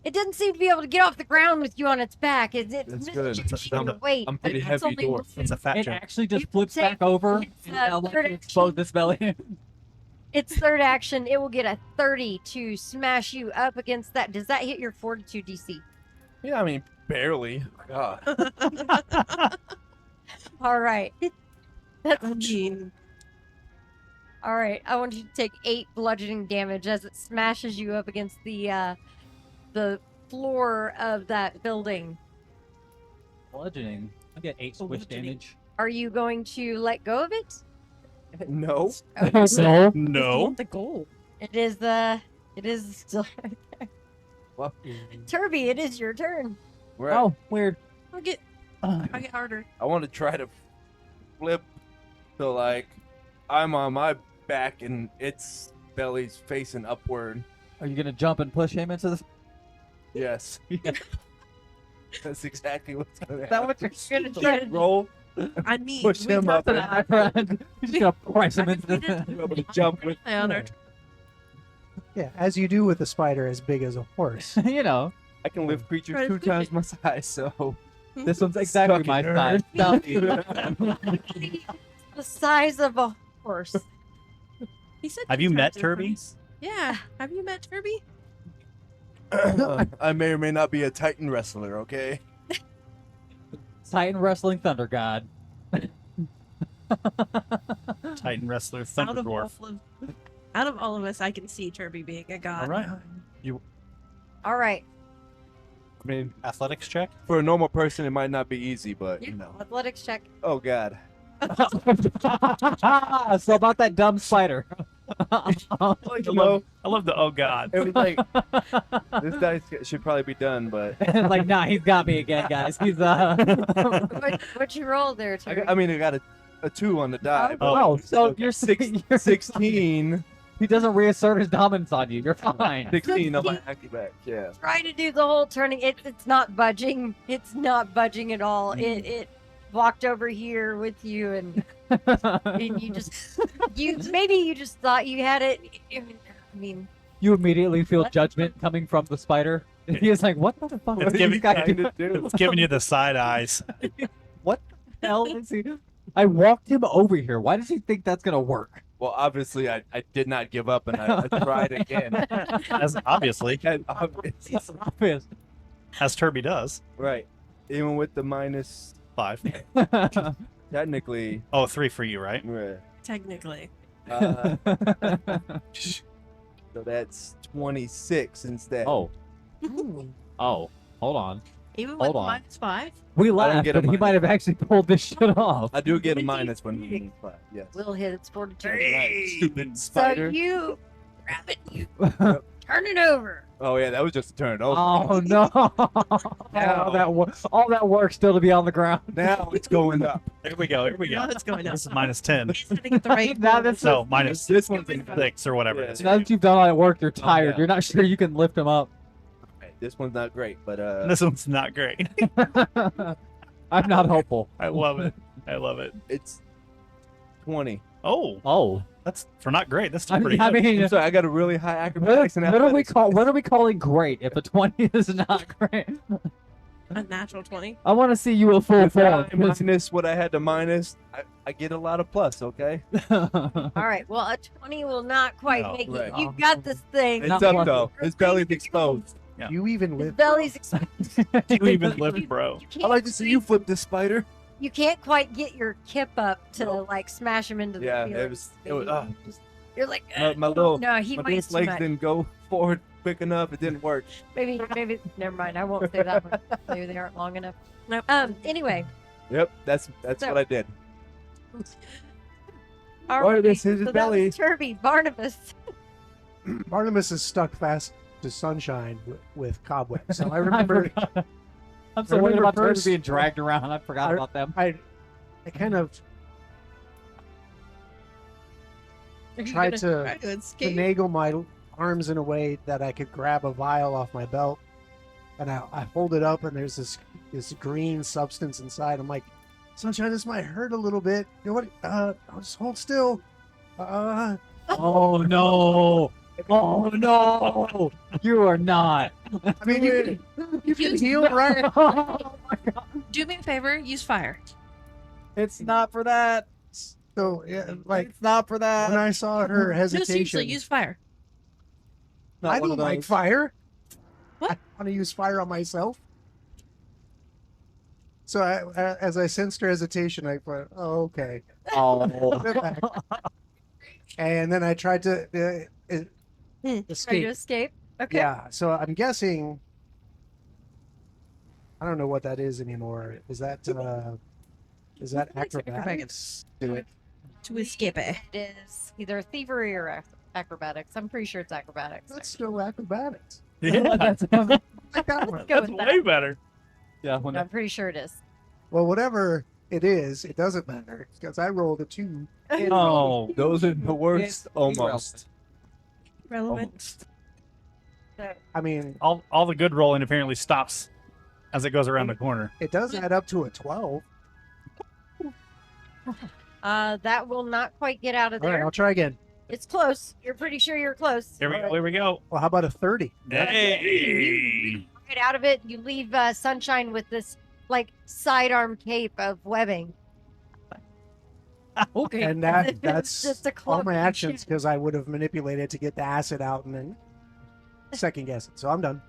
It doesn't seem to be able to get off the ground with you on its back. That's good. Wait, I'm pretty it's heavy only dwarf. It's a fat it joke. actually just It flips would take- back over it's, and uh, I'll let third you explode action. this belly. Its third action. It will get a 30 to smash you up against that. Does that hit your fortitude DC? Yeah, I mean, barely. God. All right. That's I mean, all right. I want you to take 8 bludgeoning damage as it smashes you up against the floor of that building. Bludgeoning. I get 8 squish Bludgeoning. damage. Are you going to let go of it? No. No. No. the goal. It is still right there. Well, Turby, it is your turn. right. Oh, weird. I get harder. I want to try to flip so like I'm on my back and its belly's facing upward. Are you gonna jump and push him into this? Yes. That's exactly what's gonna Is that happen. what you're Gonna try to Roll, I mean, push we him got up, the- and You're just gonna press him into we the. did- be able to jump with. I honored. Yeah, as you do with a spider as big as a horse. You know, I can lift creatures Try to 2 push times it. my size, so this one's exactly Suck it, my nerd. size. the size of a horse. He said. Have two you met times as Turby? nice. Yeah. Have you met Turby? I may or may not be a Titan wrestler. Okay. Titan wrestling thunder god. Titan wrestler, Out Thunder of, Dwarf. out of all of us, I can see Turby being a god. All right. All right. I mean, Athletics check. for a normal person, it might not be easy, but you know. Athletics check. Oh God. So about that dumb spider. Like, you know, I love the oh god. it was like this dice should probably be done, but Like, nah, he's got me again, guys. He's What you roll there, Turby? I mean, I got a 2 on the die. but Oh, so you're 16. He doesn't reassert his dominance on you. You're fine. 16 on my back. Yeah. Try to do the whole turning. It's not budging. It's not budging at all. It walked over here with you and you just maybe you just thought you had it. I mean, You immediately feel judgment coming from the spider. He's like, "What the fuck? It's What giving- these guys do? It's giving you the side eyes. What the hell is he? I walked him over here. Why does he think that's gonna work?" Well, obviously, I did not give up, and I tried again. As obviously, And obvious- It's obvious. as Turby does. right. Even with the minus, 5. technically. 3 for you, right? Yeah. Technically. So that's 26 instead. Oh. Oh. Hold on. Even Hold with on. -5. We I don't laughed, get a but he minus. might have actually pulled this shit off. I do get a minus when yes. will hit its fortitude. Right, stupid So spider. you grab it, you turn it over. Oh yeah, that was just a turn. Oh, Oh no! All that work still to be on the ground. now it's going up. Here we go. Here we Now go. it's going up. This is -10. He's hitting at the right. Now moment. that's No, minus This one's in 6 or whatever it Yeah. is. Now that you've done all that work, you're tired. yeah. You're not sure you can lift him up. Right, this one's not great, but This one's not great. I'm not hopeful. I love it. I love it. it's 20. Oh, Oh, that's for not great. That's still I pretty mean, good. I'm sorry, I got a really high what, acrobatics and what are we athletics. call? What are we calling great? If a 20 is not great, A natural 20. I want to see you a full If I form. minus what I had to minus, I get a lot of plus. Okay, All right. Well, a 20 will not quite No, make right. it. You've got this thing. it's Not up plus. though. His belly's exposed. Yeah. You even His live. belly's exposed. Do you even lift, bro? I like to see you flip this spider. You can't quite get your kip up to like smash him into the Yeah, field. it was. You're like, My little no, he my weighs little too legs much. didn't go forward quick enough. It didn't work. Maybe, never mind. I won't say that one. Maybe they aren't long enough. Nope. Anyway. Yep, that's So- what I did. All Barnabas right, hit his so belly. That was Turby. Barnabas. Barnabas is stuck fast to Sunshine with cobwebs. So I remember I'm so I worried remember about Turby first- being dragged around. I forgot I- about them. I kind of Are you tried gonna to try to escape? finagle my arms in a way that I could grab a vial off my belt, and I hold it up, and there's this green substance inside. I'm like, Sunshine, this might hurt a little bit. You know what? I'll just hold still. Oh no! Oh no! You are not. I mean, you can heal, right? Do me a favor, use fire. It's not for that. So yeah, like It's not for that. when I saw her No, seriously, hesitation, use fire. Not I one don't of like those. fire. What? I want to use fire on myself. So as I sensed her hesitation, I thought, "Oh, okay." Oh. Put it back. And then I tried to Try to escape. escape. Okay. Yeah. So I'm guessing. I don't know what that is anymore. Is that acrobatics? Do it. To escape it. It is either thievery or acrobatics. I'm pretty sure it's acrobatics. That's still acrobatics. Yeah, That's, Like that one. Go that's with way that. better. yeah. When I'm pretty sure it is. Well, whatever it is, it doesn't matter because I rolled a 2. Oh, Those are the worst. It's Almost. Relevant. So, I mean, all the good rolling apparently stops as it goes around the corner. it does add up to a 12. that will not quite get out of All right, there. I'll try again. It's close. You're pretty sure you're close. Here we go. Here we go. Well, how about a 30? Hey. Get out of it. You leave Sunshine with this like sidearm cape of webbing. Okay. And It's that's just a all club my and actions shit. because I would have manipulated to get the acid out and then second guess it. So I'm done.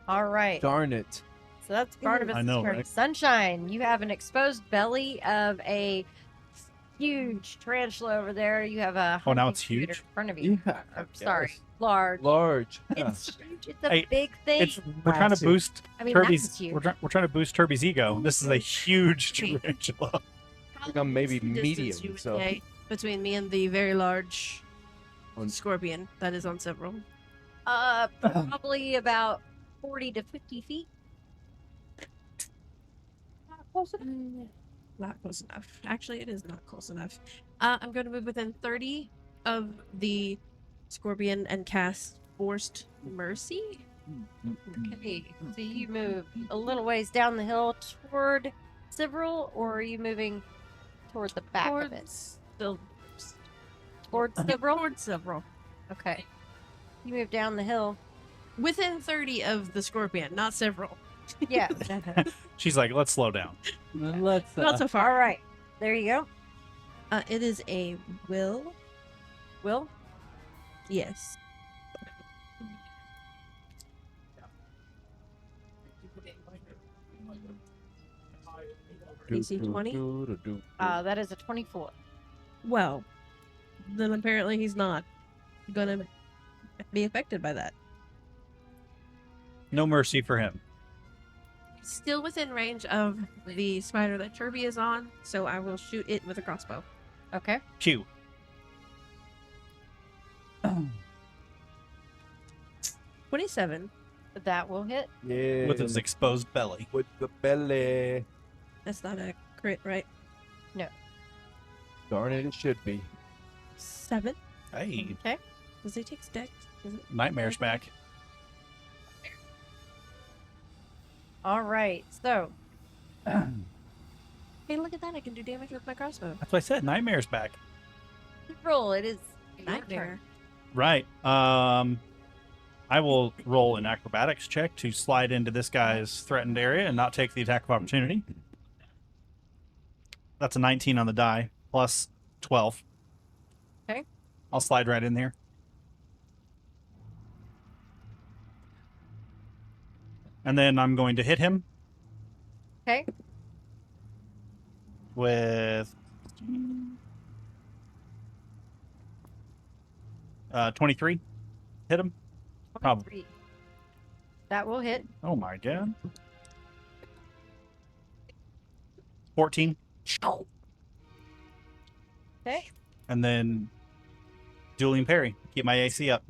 All right. Darn it. So that's Barnabas' I know, turn. right? Sunshine, you have an exposed belly of a huge tarantula over there. You have a Oh, now hunting it's computer huge? in front of you. Yeah. I'm sorry, yes. large. Large. Yeah. It's huge. It's a Hey, big thing. It's we're trying to Massive. boost I mean, that's Turby's. huge. We're trying to boost Turby's ego. This is a huge tarantula. How think I'm maybe long is the distance medium, you would so- say between me and the very large On- scorpion that is on several. Probably about 40 to 50 feet. Not close enough. Actually, it is not close enough. I'm going to move within 30 of the scorpion and cast Forced Mercy. Okay, so you move a little ways down the hill toward SIV'RIL, or are you moving toward the back of it? Towards the Towards SIV'RIL? towards several. Okay. You move down the hill. Within 30 of the scorpion, not several. Yeah. She's like, let's slow down. Let's. Not so All far. right. There you go. It is a will. Will? Yes. AC 20? That is a 24. Well, then apparently he's not gonna be affected by that. No mercy for him. Still within range of the spider that Turby is on, so I will shoot it with a crossbow. Okay. Q. 27. That will hit. Yeah. With his exposed belly. With the belly. That's not a crit, right? Darn it, it should be. 7. Hey, Okay. Does he take dex? Is it? nightmare's back. All right. So, Hey, look at that! I can do damage with my crossbow. That's what I said. Nightmare's back. roll. It is your Nightmare. Right. I will roll an acrobatics check to slide into this guy's threatened area and not take the attack of opportunity. That's a 19 on the die, plus 12. Okay. I'll slide right in there. And then I'm going to hit him Okay. with 23. Hit him. Probably. 23. That will hit. Oh my god. 14. Okay. And then dueling parry. Keep my AC up.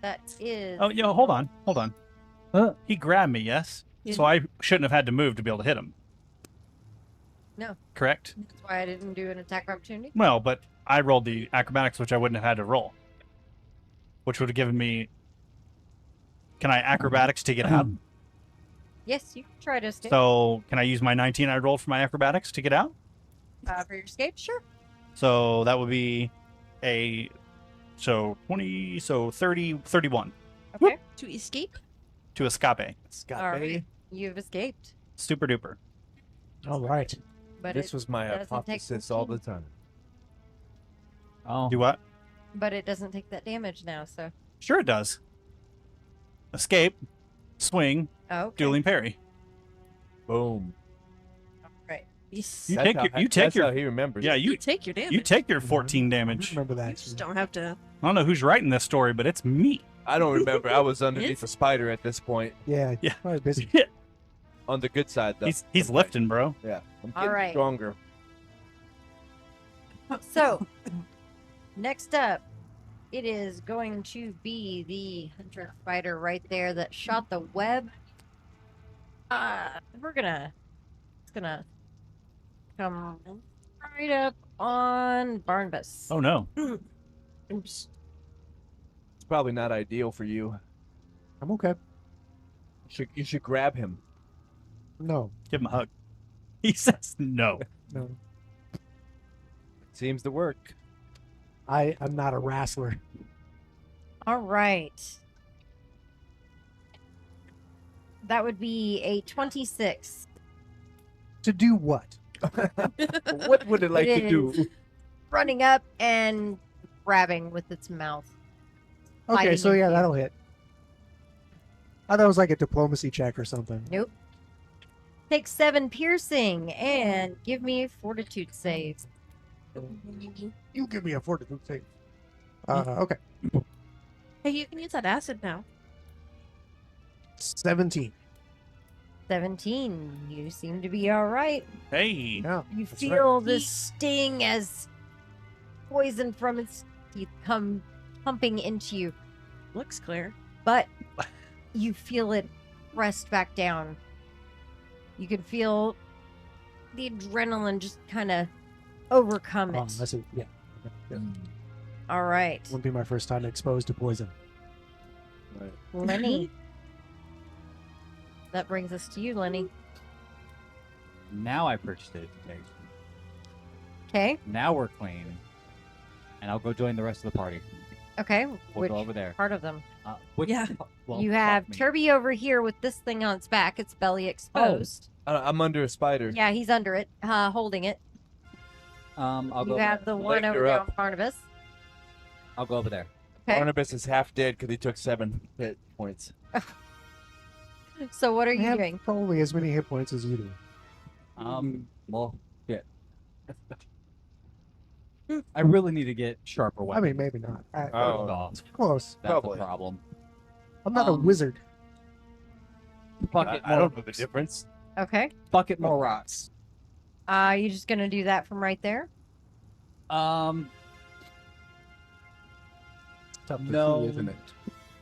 That is. Oh, yo, hold on. Hold on. He grabbed me, yes? Yeah. So I shouldn't have had to move to be able to hit him. No. Correct? That's why I didn't do an attack of opportunity. Well, but I rolled the acrobatics, which I wouldn't have had to roll. Which would have given me... Can I acrobatics to get out? Yes, you can try to escape. So can I use my 19 I rolled for my acrobatics to get out? For your escape, sure. So that would be a... So 20, so 30, 31 Okay. To escape? to escape. All right. You've escaped. Super duper. All right. But This it was my doesn't take hypothesis all the 15. time. Oh. Do what? But it doesn't take that damage now, so. Sure it does. Escape, swing, Oh, okay. dueling parry. Boom. Right. Yes. You That's take how, your, you take that's your, how he remembers. yeah, it. you take your damage. you take your I 14 damage. remember You that. just don't have to. I don't know who's writing this story, but it's me. I don't remember. I was underneath It's- a spider at this point. Yeah. Yeah. Probably busy. On the good side, though. He's lifting, bro. Yeah. I'm All getting right. stronger. So, next up, it is going to be the hunter spider right there that shot the web. It's gonna come right up on Barnabas. Oh no. Oops. It's probably not ideal for you. I'm okay. You should grab him. No. Give him a hug. He says no. No. Seems to work. I'm not a wrestler. All right. That would be a 26. To do what? What would it like It to do? is running up and grabbing with its mouth. Okay, Biting so yeah, into you. that'll hit. I thought it was like a diplomacy check or something. Nope. Take 7 piercing and give me a fortitude save. You give me a fortitude save. Okay. Hey, you can use that acid now. 17. 17. You seem to be all right. Hey. Yeah. You that's feel the sting as poison from its teeth come pumping into you, Looks clear. but you feel it rest back down. You can feel the adrenaline just kind of overcome Oh, it. that's it. Yeah. Yeah. All right. Won't be my first time exposed to poison. Lenny. That brings us to you, Lenny. Now I purchased it. Okay. Now we're clean. And I'll go join the rest of the party. Okay. We'll Which go over there. part of them? Which, Yeah. well, You fuck have me. Turby over here with this thing on its back, its belly exposed. I'm under a spider. Yeah, he's under it, holding it. I'll You go. have the one Lift over her there up. on Barnabas. I'll go over there. Okay. Barnabas is half dead because he took 7 hit points. So what are I you have doing? probably as many hit points as you do. Well, yeah. I really need to get sharper I weapons. mean, maybe not. First Oh. off, Close. that's Probably. the problem. I'm not a Um, wizard. Fuck it, I don't know the rocks. difference. Okay. Fuck it, more rocks. You just gonna do that from right there? Tough to no. see, isn't it?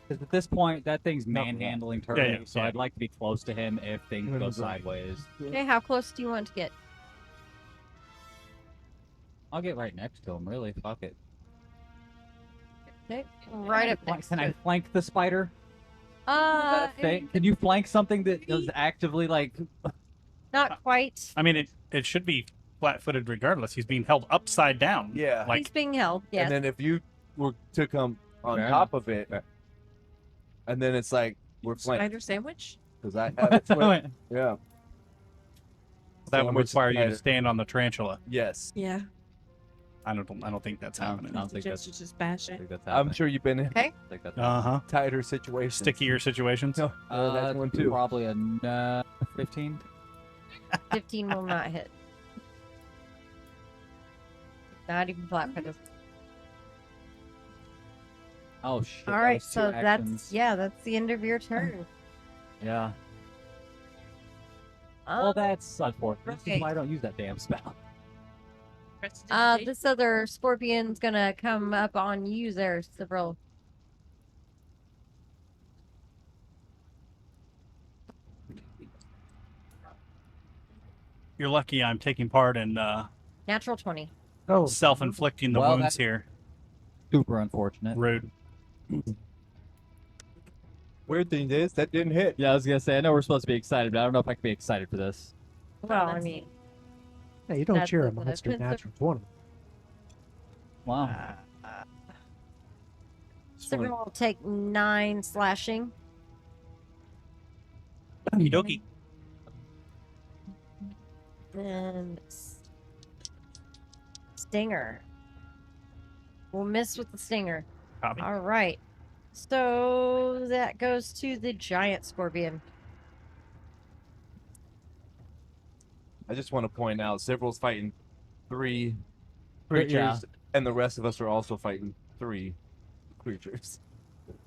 Because at this point, that thing's No. manhandling Turby, Yeah, yeah, so yeah. I'd like to be close to him if things Even go right. sideways. Okay, how close do you want to get? I'll get right next to him, really. Fuck it. Okay. Right up next Can to I it. flank the spider? Is that a thing? Can you flank something that is actively like? Not quite. I mean, it should be flat-footed regardless. He's being held upside down. Yeah. He's Like, being held, yes. And then if you were to come on Fair top of it, and then it's like we're flanked Spider sandwich? because I have it. flanked. Yeah. that would Sandwich require you to spider. stand on the tarantula. Yes. Yeah. I don't think that's happening. I don't think that's. Just bash I it. think that's I'm happening. sure you've been in Okay. I think that's Uh-huh. tighter situations. Stickier situations. No, that's one too. Probably a 15. 15 will not hit. Not even flat-footed. Oh shit. All that right, was 2 so actions. that's the end of your turn. Yeah. Well, that's unfortunate. This is right. why I don't use that damn spell. This other scorpion's gonna come up on you there, SIV'RIL. You're lucky I'm taking part in Natural 20. Oh, self-inflicting the Well, wounds that- here. Super unfortunate. Rude. Weird thing is that didn't hit. Yeah, I was gonna say I know we're supposed to be excited, but I don't know if I can be excited for this. Well, I mean, hey, you don't That's cheer a the monster defensive- natural 20. Wow. SIV'RIL will take 9 slashing. Okie dokie. And Stinger. We'll miss with the Stinger. Copy. All right. So that goes to the giant scorpion. I just want to point out, SIV'RIL's fighting 3 But creatures, yeah. and the rest of us are also fighting 3 creatures.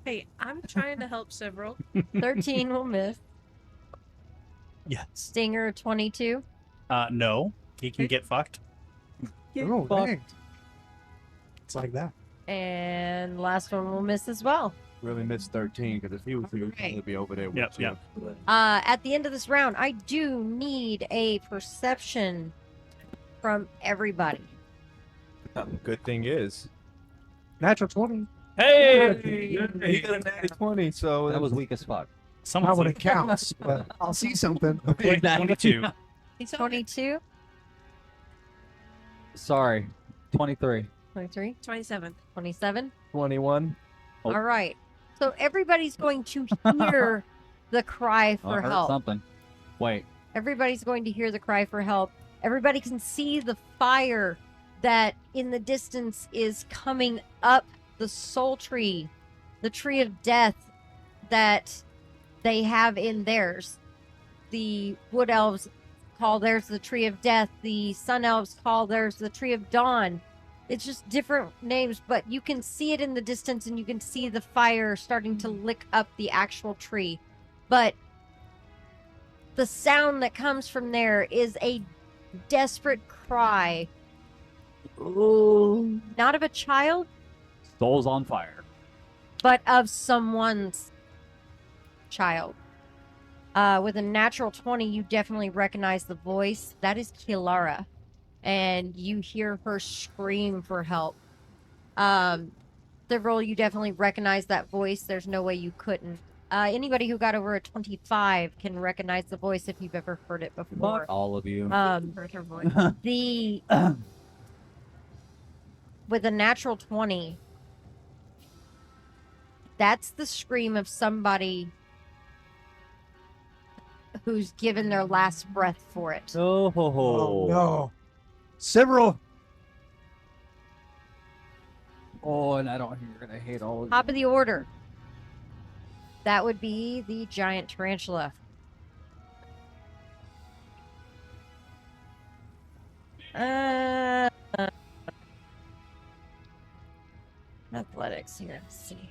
Hey, I'm trying to help SIV'RIL. 13 will miss. Yes. Stinger 22. No. He can get fucked. Oh, fucked. dang. It's like that. And last one will miss as well. Really missed 13 because if he was here, he'd probably be over there. with Yep, two. yep. At the end of this round, I do need a perception from everybody. Good thing is, Natural 20. Hey! he got a natty 20, so That was weak as fuck. Not Someone's when like, it counts, but I'll see something. 22. He's 22, Sorry. 23. 23, 27. 27. 21. Oh. All right. So everybody's going to hear the cry I for heard help. something. Wait. Everybody's going to hear the cry for help. Everybody can see the fire that in the distance is coming up the soul tree, the tree of death that they have in theirs. The wood elves call theirs the tree of death. The sun elves call theirs the tree of dawn. It's just different names, but you can see it in the distance and you can see the fire starting to lick up the actual tree. But the sound that comes from there is a desperate cry. Not of a child, Soul's on fire. but of someone's child. With a natural 20, you definitely recognize the voice. That is Kilara. And you hear her scream for help. SIV'RIL, you definitely recognize that voice. There's no way you couldn't. Anybody who got over a 25 can recognize the voice if you've ever heard it before. Fuck all of you. Heard her voice. The with a natural 20, that's the scream of somebody who's given their last breath for it. Oh, ho, ho. Oh, no. SIV'RIL. Oh, and I don't. You're gonna hate all of Top of the order. That would be the giant tarantula. Athletics here. Let's see.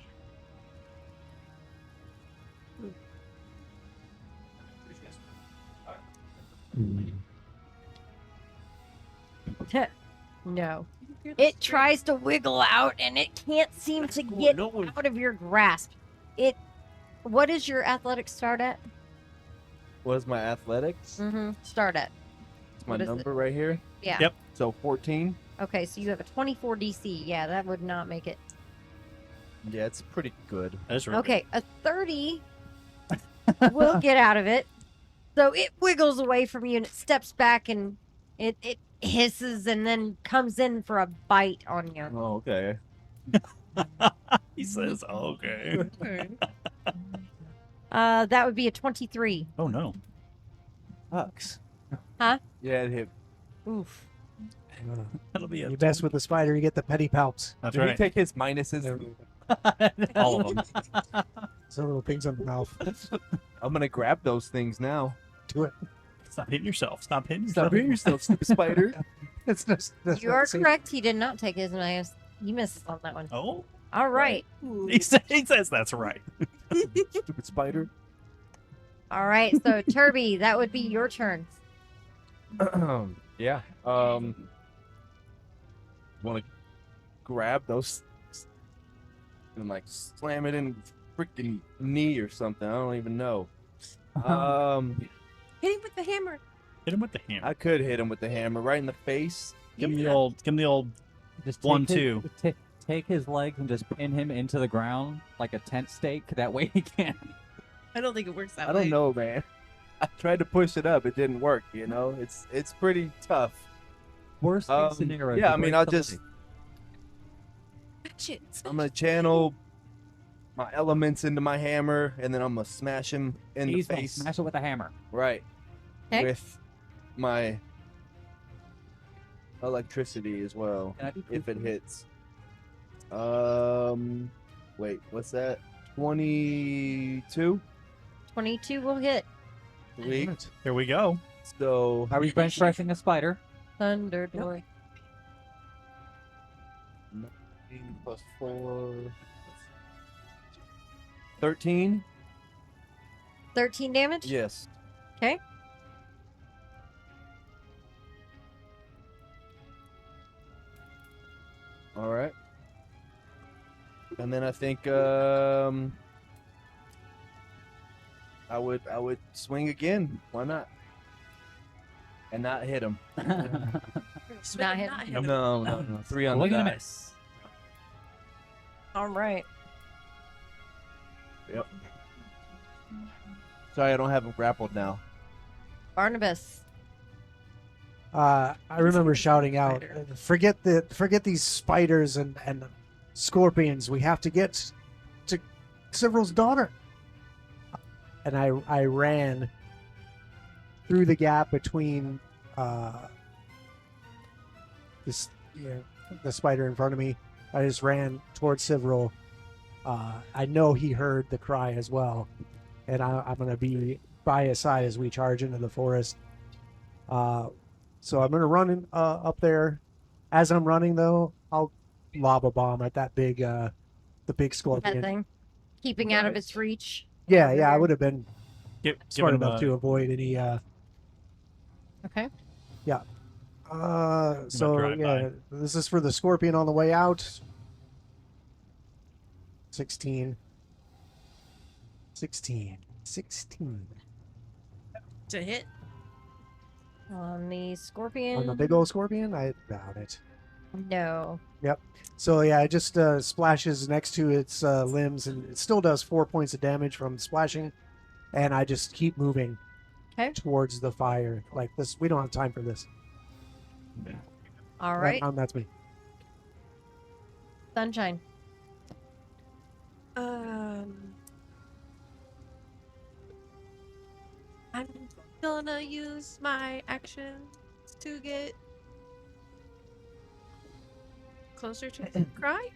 No. It tries to wiggle out and it can't seem to get out of your grasp. What does your athletics start at? What is my athletics? Mm-hmm. Start at. It's my What is it? number right here. Yeah. Yep. So 14. Okay, so you have a 24 DC. Yeah, that would not make it. Yeah, it's pretty good. That's really Okay, a 30 will get out of it. So it wiggles away from you and it steps back and it hisses and then comes in for a bite on you. Oh, okay. He says, okay. That would be a 23. Oh, no. Sucks. Huh? Yeah, it hit. Oof. That'll be You it. mess with the spider, you get the petty palps. That's Did he right. take his minuses? All of them. Some little things on the mouth. I'm gonna grab those things now. Do it. Stop hitting yourself. Stop hitting yourself. Stop hitting yourself, stupid spider. It's just that's You not are safe. correct. He did not take his knives. He misses on that one. Oh, All right. he says that's right. Stupid spider. All right. So, Turby, that would be your turn. Yeah. Want to grab those and like slam it in freaking knee or something. I don't even know. Hit him with the hammer. Hit him with the hammer. I could hit him with the hammer right in the face. Give him the old Just 1-2. Take his legs and just pin him into the ground like a tent stake. That way he can't. I don't think it works that I way. don't know, man. I tried to push it up. It didn't work. You know, it's pretty tough. Worst case scenario. Yeah, you I mean, break I'll the just leg. Shit. I'm gonna channel my elements into my hammer, and then I'm gonna smash him in the Easy, face. smash it with a hammer. Right. Okay. With my electricity as well, Can I be if it truthful? hits. Wait, what's that? 22? 22 will hit. Sweet. Here we go. So Are we bench pressing a spider? Thunder boy. 9 plus 4. 13? 13 damage? Yes. Okay. All right. And then I think I would swing again. Why not? And not hit him. Not hit. No. 3 on the Swing and a dice. All right. Yep. Sorry, I don't have him grappled now. Barnabas. I remember shouting out, Spider. forget these spiders and scorpions. We have to get to Severil's daughter. And I ran through the gap between the spider in front of me. I just ran towards Severil. I know he heard the cry as well, and I'm gonna be by his side as we charge into the forest. So I'm gonna run up there. As I'm running though, I'll lob a bomb at that big the big That scorpion. thing. Keeping out of its reach. Yeah, I would have been Give smart him enough to avoid any. Okay. So drive yeah, by. this is for the scorpion on the way out. 16. To hit. On the scorpion. On the big old scorpion, I doubt it. No. So yeah, it just splashes next to its limbs, and it still does 4 points of damage from splashing. And I just keep moving Okay. towards the fire like this. We don't have time for this. All right. That's me. Sunshine. I'm gonna use my action to get closer to the cry.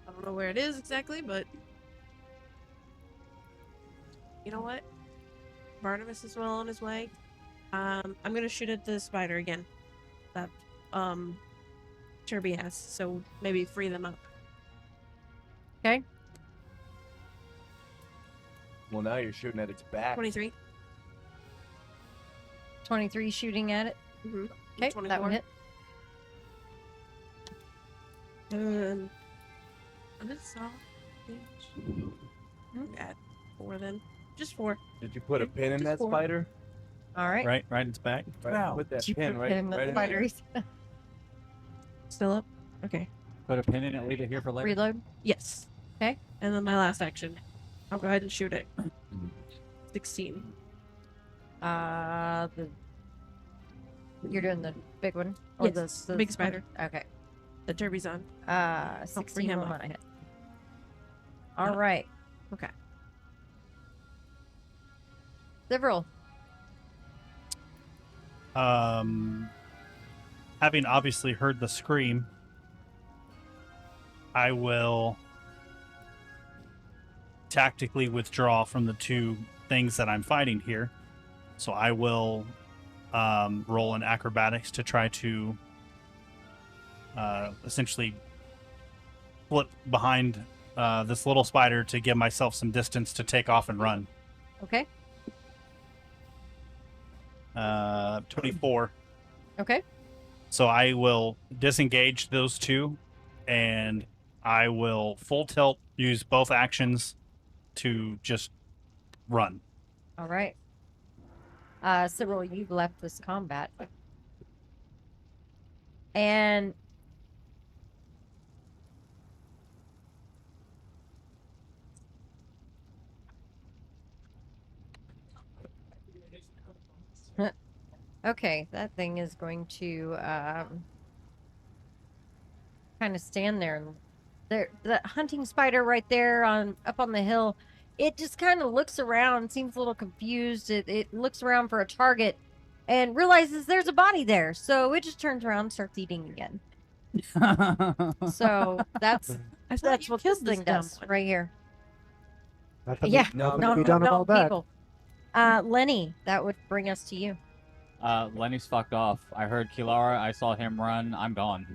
I don't know where it is exactly, but you know what? Barnabas is well on his way. I'm gonna shoot at the spider again. That Kirby has, so maybe free them up. Okay. Well, now you're shooting at its back. 23. 23 shooting at it. Mm-hmm. Okay. That one hit. That's all. Add 4 then. Just 4. Did you put a pin in Just that 4. spider? All right. Right in its back. Right, Wow. put that You pin put right, him in the right in spider. there. Still up? Okay. Put a pin in it. Leave it here for later. Reload. Yes. Okay. And then my last action. I'll go ahead and shoot it. 16. You're doing the big one. Or Yes, the big spider. Okay. The Derby's on. 16 him will up. not hit. All right. Okay. SIV'RIL. Having obviously heard the scream, I will tactically withdraw from the 2 things that I'm fighting here So I will roll an acrobatics to try to essentially flip behind this little spider to give myself some distance to take off and run. Okay. 24. Okay. So I will disengage those two, and I will full tilt, use both actions to just run. All right. Cyril, you've left this combat. And okay, that thing is going to kind of stand there. There, the hunting spider right there up on the hill, it just kind of looks around, seems a little confused. It looks around for a target and realizes there's a body there. So it just turns around and starts eating again. So that's I thought that's you what this killed this thing dumb does one. right here. Nothing, Yeah, nothing no, to be no, done no, about that. people. Lenny, that would bring us to you. Lenny's fucked off. I heard Kilara. I saw him run. I'm gone.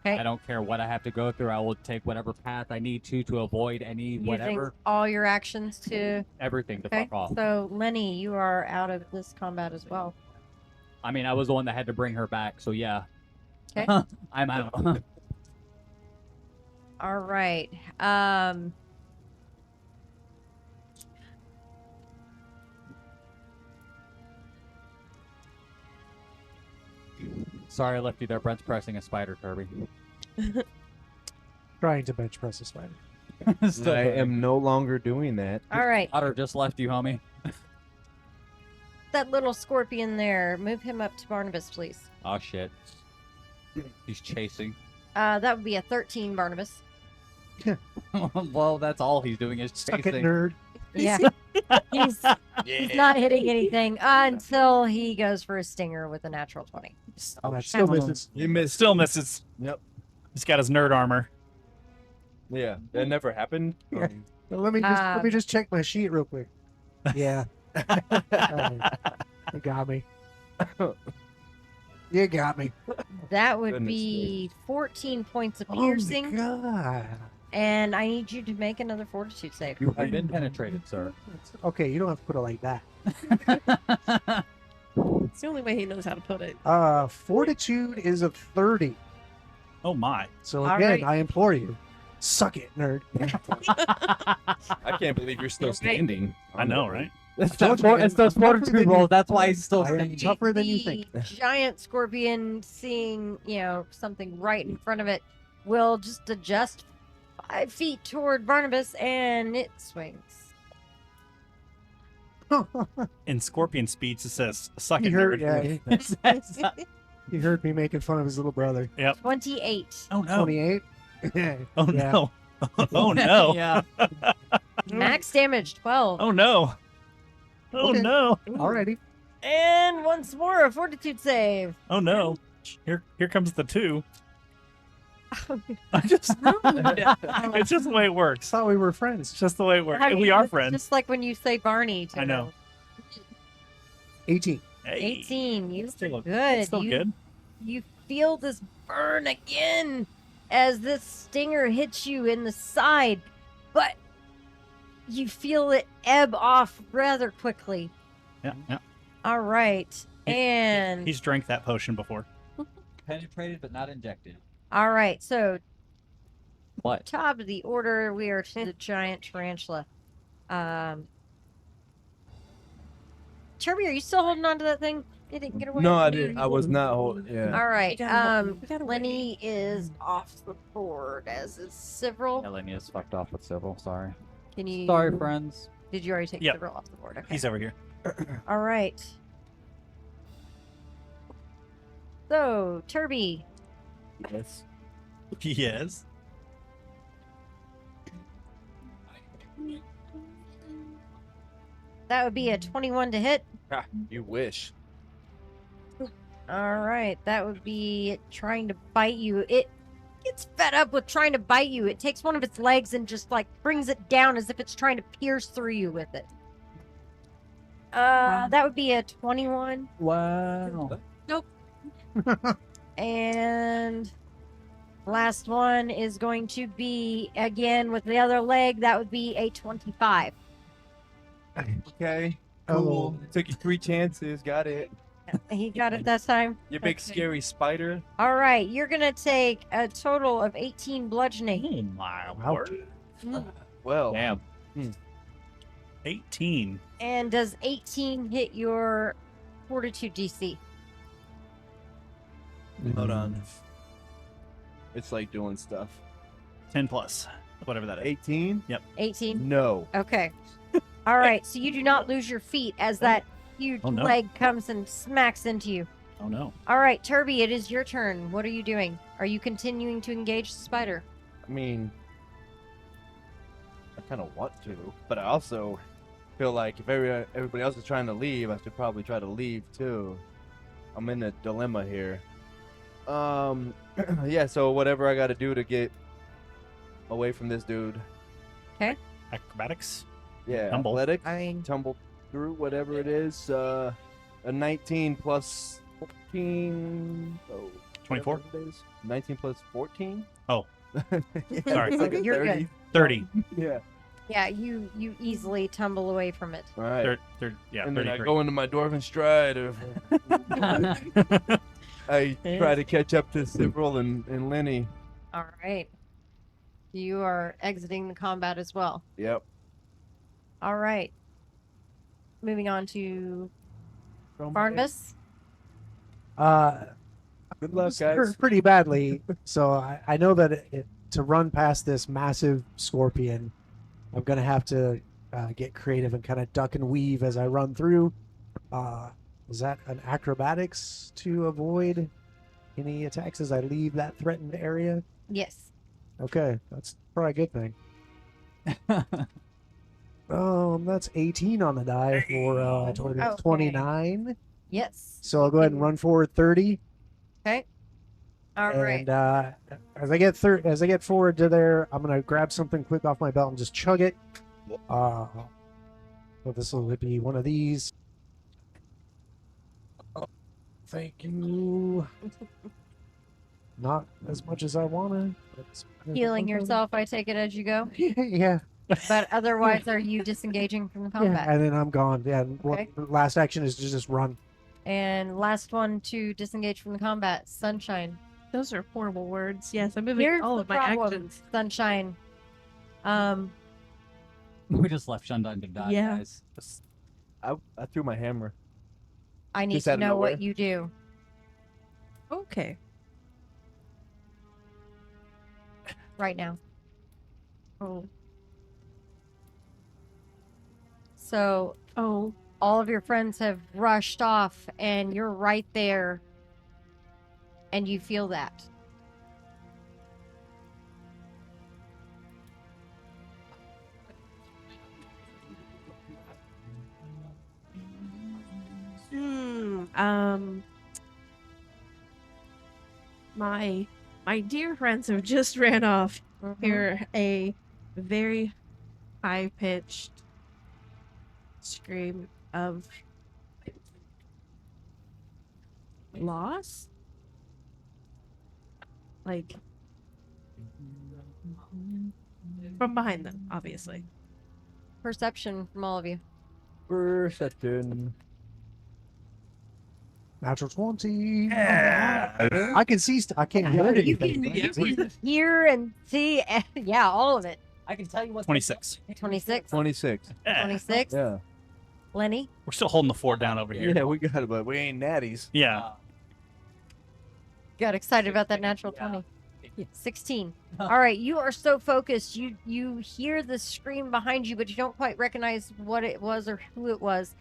Okay. I don't care what I have to go through. I will take whatever path I need to avoid any Using whatever. all your actions to. Everything to Okay. fuck off. So Lenny, you are out of this combat as well. I mean, I was the one that had to bring her back, so yeah. Okay. I'm out. All right. Sorry I left you there. Brent's pressing a spider, Kirby. Trying to bench press a spider. Still I burning. am no longer doing that. All right. Otter just left you, homie. That little scorpion there. Move him up to Barnabas, please. Oh shit. He's chasing. That would be a 13, Barnabas. Well, that's all he's doing is Suck it, chasing. nerd. Yeah. he's not hitting anything until he goes for a stinger with a natural 20. Oh, that still misses. You missed. Still misses. Yep. He's got his nerd armor. Yeah, that never happened. Yeah. Well, let me just check my sheet real quick. Yeah. You got me. You got me. That would Goodness be 14 points of Oh piercing. my god. And I need you to make another fortitude save. You have been penetrated, sir. Okay, you don't have to put it like that. It's the only way he knows how to put it. Fortitude is a 30. Oh my. So All again, right. I implore you, suck it, nerd. I can't believe you're still standing. I know, right? It's told you, it's those I'm tougher fortitude than you. rolls. That's why he's still I am standing. tougher than you think. The giant scorpion, seeing, something right in front of it, will just adjust 5 feet toward Barnabas, and it swings. In scorpion speech, it says, suck You it, heard, nerd. yeah, you heard me making fun of his little brother. 28. Oh no. 28. Oh Yeah. no. Oh no. Yeah. Max damage, 12. Oh no. Oh Okay. no. Alrighty. And once more, a fortitude save. Oh no. Here comes the 2. I just it's just the way it I works. thought we were friends. It's just the way it works. How do We you- are it's friends. Just like when you say Barney. To I know. 18. Hey, 18. You Still- good. Still you, good. You feel this burn again as this stinger hits you in the side, but you feel it ebb off rather quickly. Yeah, yeah. All right. And He's drank that potion before. Penetrated but not injected. all right. So What? top of the order, we are to the giant tarantula. Kirby, are you still holding on to that thing? It didn't get away. No, I didn't. I was not holding. Yeah. All right. We gotta wait. Lenny is off the board, as is Sivril. Eleni is fucked off with Civil. Sorry. Can you? Sorry, friends. Did you already take Yep. Sivril off the board? Okay. He's over here. All right. So, Turby, Yes. Yes. that would be a 21 to hit. Ah, you wish. All right, that would be it trying to bite you. It gets fed up with trying to bite you. It takes one of its legs and just like brings it down as if it's trying to pierce through you with it. That would be a 21. Wow. And last one is going to be again with the other leg. That would be a 25. Okay. Oh. Cool. Took you 3 chances. Got it. He got it that time. You big Okay. scary spider. All right, you're gonna take a total of 18 bludgeoning. Oh my Ouch. word. Well. Damn. 18. And does 18 hit your fortitude DC? Hold on. It's like doing stuff. 10 plus. Whatever that is. 18? 18. No. Okay. All right, so you do not lose your feet as that huge Oh, no. leg comes and smacks into you. Oh no. All right, Turby, it is your turn. What are you doing? Are you continuing to engage the spider? I mean, I kind of want to, but I also feel like if everybody else is trying to leave, I should probably try to leave too. I'm in a dilemma here. Yeah, so whatever I got to do to get away from this dude. Acrobatics. Yeah, Tumble. athletics. I mean- tumble through whatever it is. A 19 plus 14. Oh, 24? whatever it is. 19 plus 14. Oh. Yeah, Sorry. it's like a You're 30. good. 30. Yeah. Yeah, you easily tumble away from it. All right. Yeah, and then I 33. go into my dwarven stride of I try to catch up to SIV'RIL and Lenny. All right. You are exiting the combat as well. Yep. All right. Moving on to Barnabas. Good luck, Hurt guys. pretty badly. So I know that to run past this massive scorpion, I'm gonna have to get creative and kind of duck and weave as I run through. Is that an acrobatics to avoid any attacks as I leave that threatened area? Yes. Okay, that's probably a good thing. That's 18 on the die for Okay. 29. Yes. So I'll go ahead and run forward 30. Okay. All right. And as I get forward to there, I'm gonna grab something quick off my belt and just chug it. So this will be one of these. Oh, thank you. Not as much as I wanna. but Healing yourself, I take it as you go. yeah. But otherwise, are you disengaging from the Yeah, combat? and then I'm gone. Yeah. And Okay. the last action is to just run. And last one to disengage from the combat, Sunshine. Those are horrible words. Yes, I'm moving Here's all the of my problem, actions. Sunshine. We just left Shundun to die, Yeah. guys. I threw my hammer. I need Just to out of know nowhere. what you do. Okay. Right now. Oh. So Oh. all of your friends have rushed off and you're right there and you feel that. My dear friends have just ran off. Mhm. Hear a very high pitched scream of loss. Like from behind them, obviously. Perception from all of you. Perception. Natural 20. I can see. I can't hear You anything. can hear and see. Yeah, all of it. I can tell you what. 26. 26. 26. 26. Yeah. Lenny. We're still holding the fort down over here. Yeah, we got it, but we ain't natties. Yeah. Got excited about that natural 20. 16. All right, you are so focused. You hear the scream behind you, but you don't quite recognize what it was or who it was.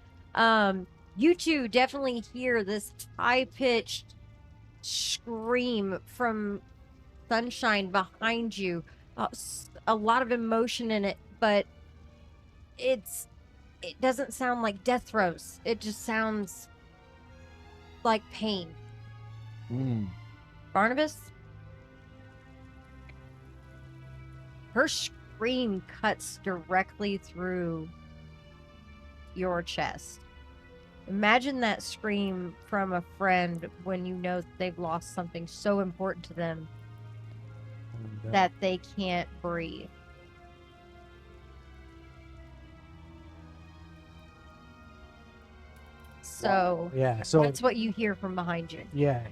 You two definitely hear this high-pitched scream from Sunshine behind you. A lot of emotion in it, but it doesn't sound like death throes. It just sounds like pain. Barnabas? Her scream cuts directly through your chest. Imagine that scream from a friend when you know they've lost something so important to them that they can't breathe. So Yeah. So that's what you hear from behind you. yeah.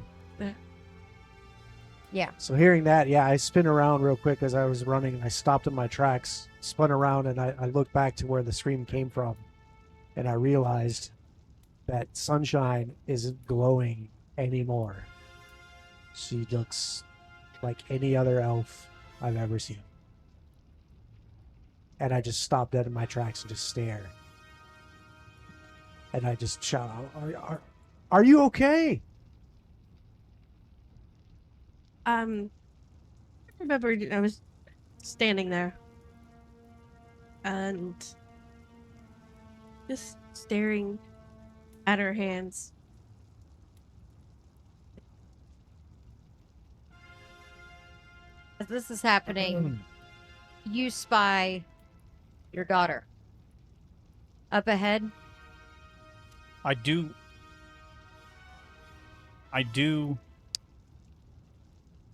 Yeah. So hearing that, yeah, I spin around real quick as I was running. I stopped in my tracks, spun around, and I looked back to where the scream came from, and I realized that Sunshine isn't glowing anymore. She looks like any other elf I've ever seen. And I just stopped dead in my tracks and just stare. And I just shout out, are you okay? I remember I was standing there and just staring at her hands. As this is happening, you spy your daughter. Up ahead, I do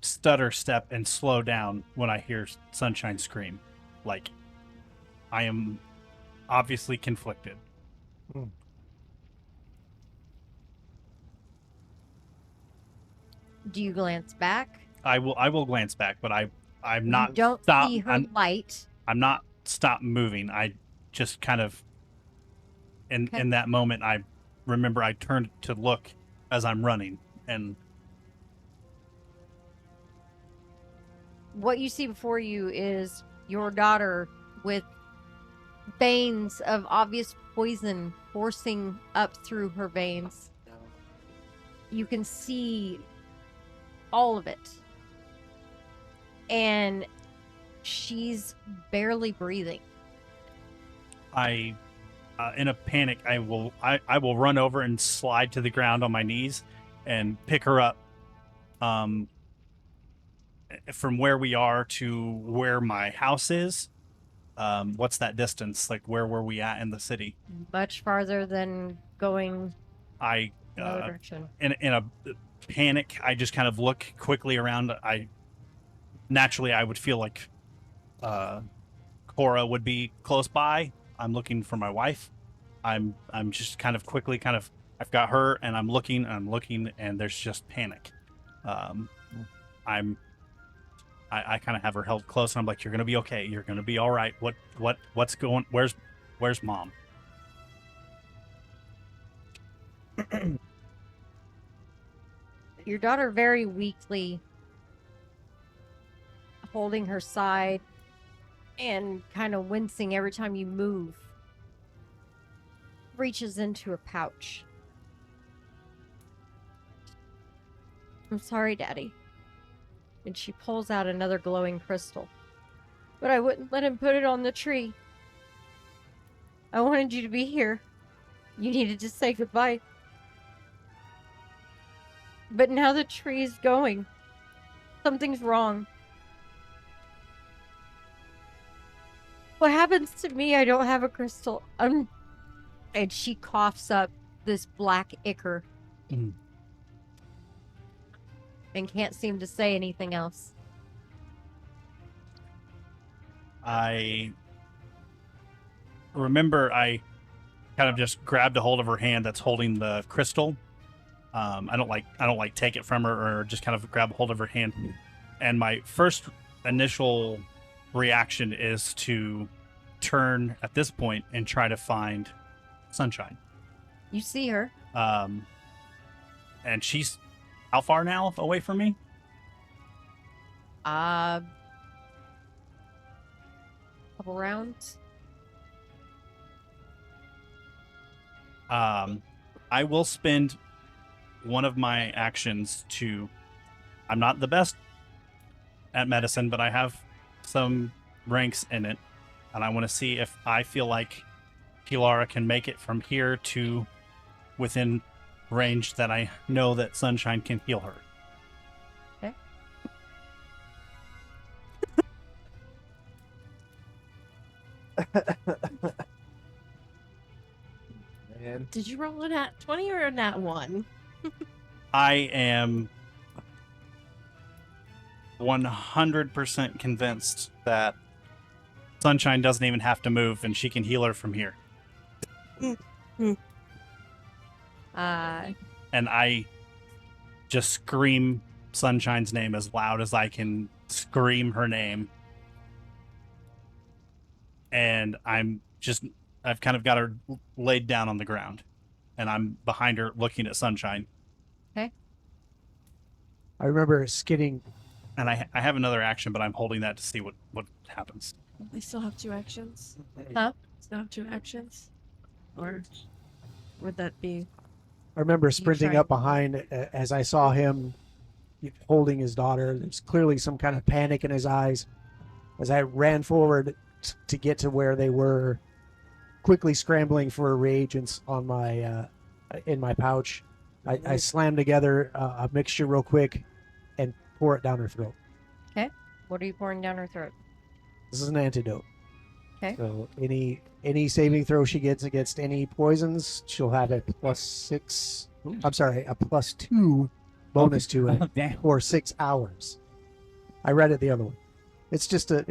stutter step and slow down when I hear Sunshine scream. Like, I am obviously conflicted. do you glance back? I will glance back, but I'm You not don't stop see her I'm light. not stop moving. I just kind of Okay. in that moment I remember I turned to look as I'm running, and What you see before you is your daughter with veins of obvious poison coursing up through her veins. You can see all of it. And she's barely breathing. I in a panic I will run over and slide to the ground on my knees and pick her up from where we are to where my house is. What's that distance? Like, where were we at in the city? Much farther than going I another direction. in a panic, I just kind of look quickly around. I would feel like Cora would be close by. I'm looking for my wife. I'm just kind of quickly I've got her, and I'm looking and there's just panic. I kind of have her held close, and I'm like, "You're gonna be okay. You're gonna be all right. What's going? Where's mom?" Your daughter very weakly holding her side and kind of wincing every time you move, reaches into a pouch. I'm sorry, Daddy. And she pulls out another glowing crystal. But I wouldn't let him put it on the tree. I wanted you to be here. You needed to say goodbye. But now the tree is going. Something's wrong. What happens to me? I don't have a crystal. And she coughs up this black ichor. And can't seem to say anything else. I remember I kind of just grabbed a hold of her hand that's holding the crystal. I don't like take it from her or just kind of grab a hold of her hand. And my first initial reaction is to turn at this point and try to find Sunshine. You see her. And she's how far now away from me? Couple rounds. I will spend one of my actions to. I'm not the best at medicine, but I have some ranks in it, and I want to see if I feel like Pilara can make it from here to within range that I know that Sunshine can heal her. Okay. Man. Did you roll a nat 20 or a nat 1? I am 100% convinced that Sunshine doesn't even have to move and she can heal her from here. And I just scream Sunshine's name as loud as I can scream her name. And I've kind of got her laid down on the ground. And I'm behind her looking at Sunshine. Okay. I remember skidding. And I have another action, but I'm holding that to see what happens. They still have 2 actions. Huh? Still have 2 actions? Or would that be... I remember sprinting up trying- behind as I saw him holding his daughter. There's clearly some kind of panic in his eyes. As I ran forward to get to where they were, quickly scrambling for reagents on my in my pouch, I slammed together a mixture real quick and pour it down her throat. Okay. What are you pouring down her throat? This is an antidote. Okay. So any saving throw she gets against any poisons, she'll have a +6. I'm sorry, a +2 bonus to it Damn. for 6 hours. I read it the other way. It's just a.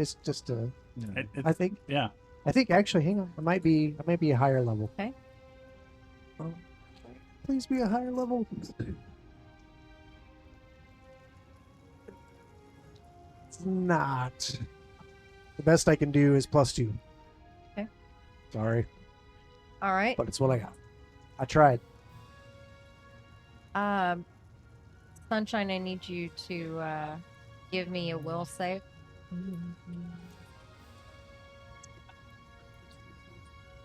I think. Yeah. I think actually, hang on. It might be a higher level. Okay. Oh, please be a higher level. It's not. The best I can do is +2. Okay. Sorry, All right. but it's what I got. I tried. Sunshine, I need you to give me a will save.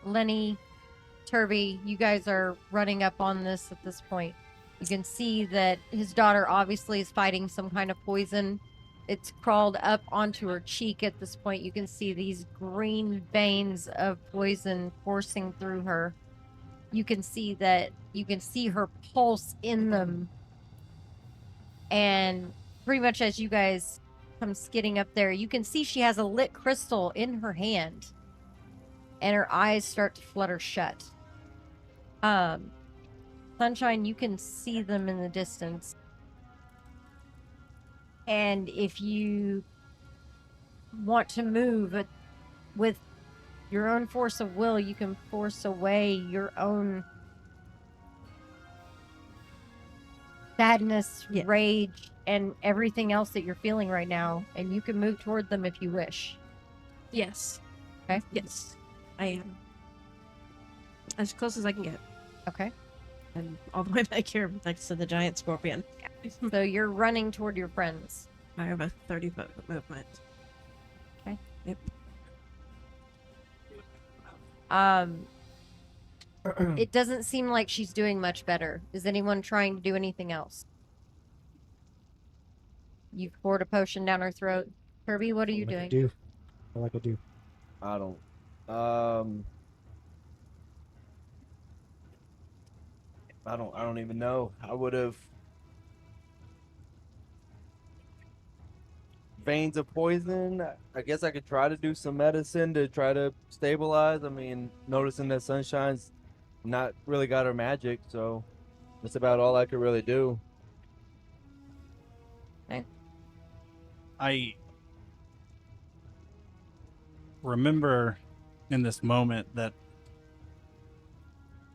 Lenny, Turby, you guys are running up on this at this point. You can see that his daughter obviously is fighting some kind of poison. It's crawled up onto her cheek at this point. You can see these green veins of poison coursing through her. You can see her pulse in them. And pretty much as you guys come skidding up there, you can see she has a lit crystal in her hand. And her eyes start to flutter shut. Sunshine, you can see them in the distance. And if you want to move with your own force of will, you can force away your own sadness, Yeah. rage, and everything else that you're feeling right now. And you can move toward them if you wish. Yes. Okay. Yes. I am. As close as I can get. Okay. And all the way back here next to the giant scorpion. So you're running toward your friends. I have a 30-foot movement. Okay. Yep. It doesn't seem like she's doing much better. Is anyone trying to do anything else? You've poured a potion down her throat. Kirby, what are you All I doing? could do. All I could do. I don't. I don't even know. I would have veins of poison. I guess I could try to do some medicine to try to stabilize. I mean, noticing that Sunshine's not really got her magic, so that's about all I could really do. I remember in this moment that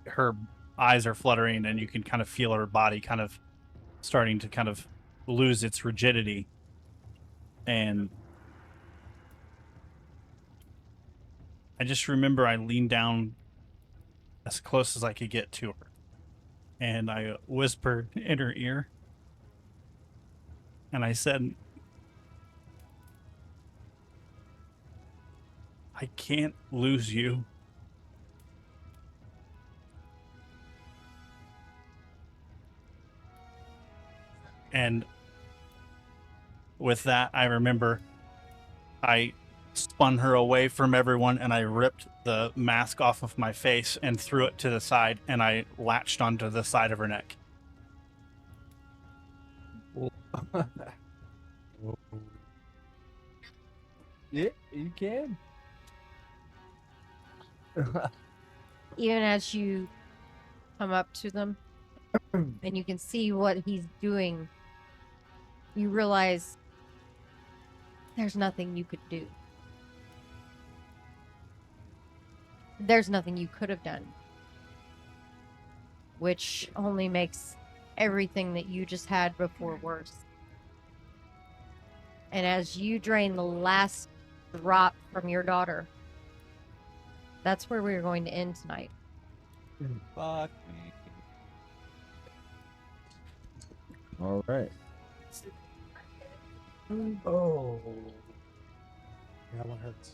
her eyes are fluttering and you can kind of feel her body kind of starting to kind of lose its rigidity. And I just remember I leaned down as close as I could get to her. And I whispered in her ear. And I said, I can't lose you. And with that, I remember I spun her away from everyone and I ripped the mask off of my face and threw it to the side and I latched onto the side of her neck. Yeah, you can. Even as you come up to them and you can see what he's doing, you realize there's nothing you could do. There's nothing you could have done, which only makes everything that you just had before worse. And as you drain the last drop from your daughter, that's where we're going to end tonight. Fuck me. All right. Oh. That one hurts.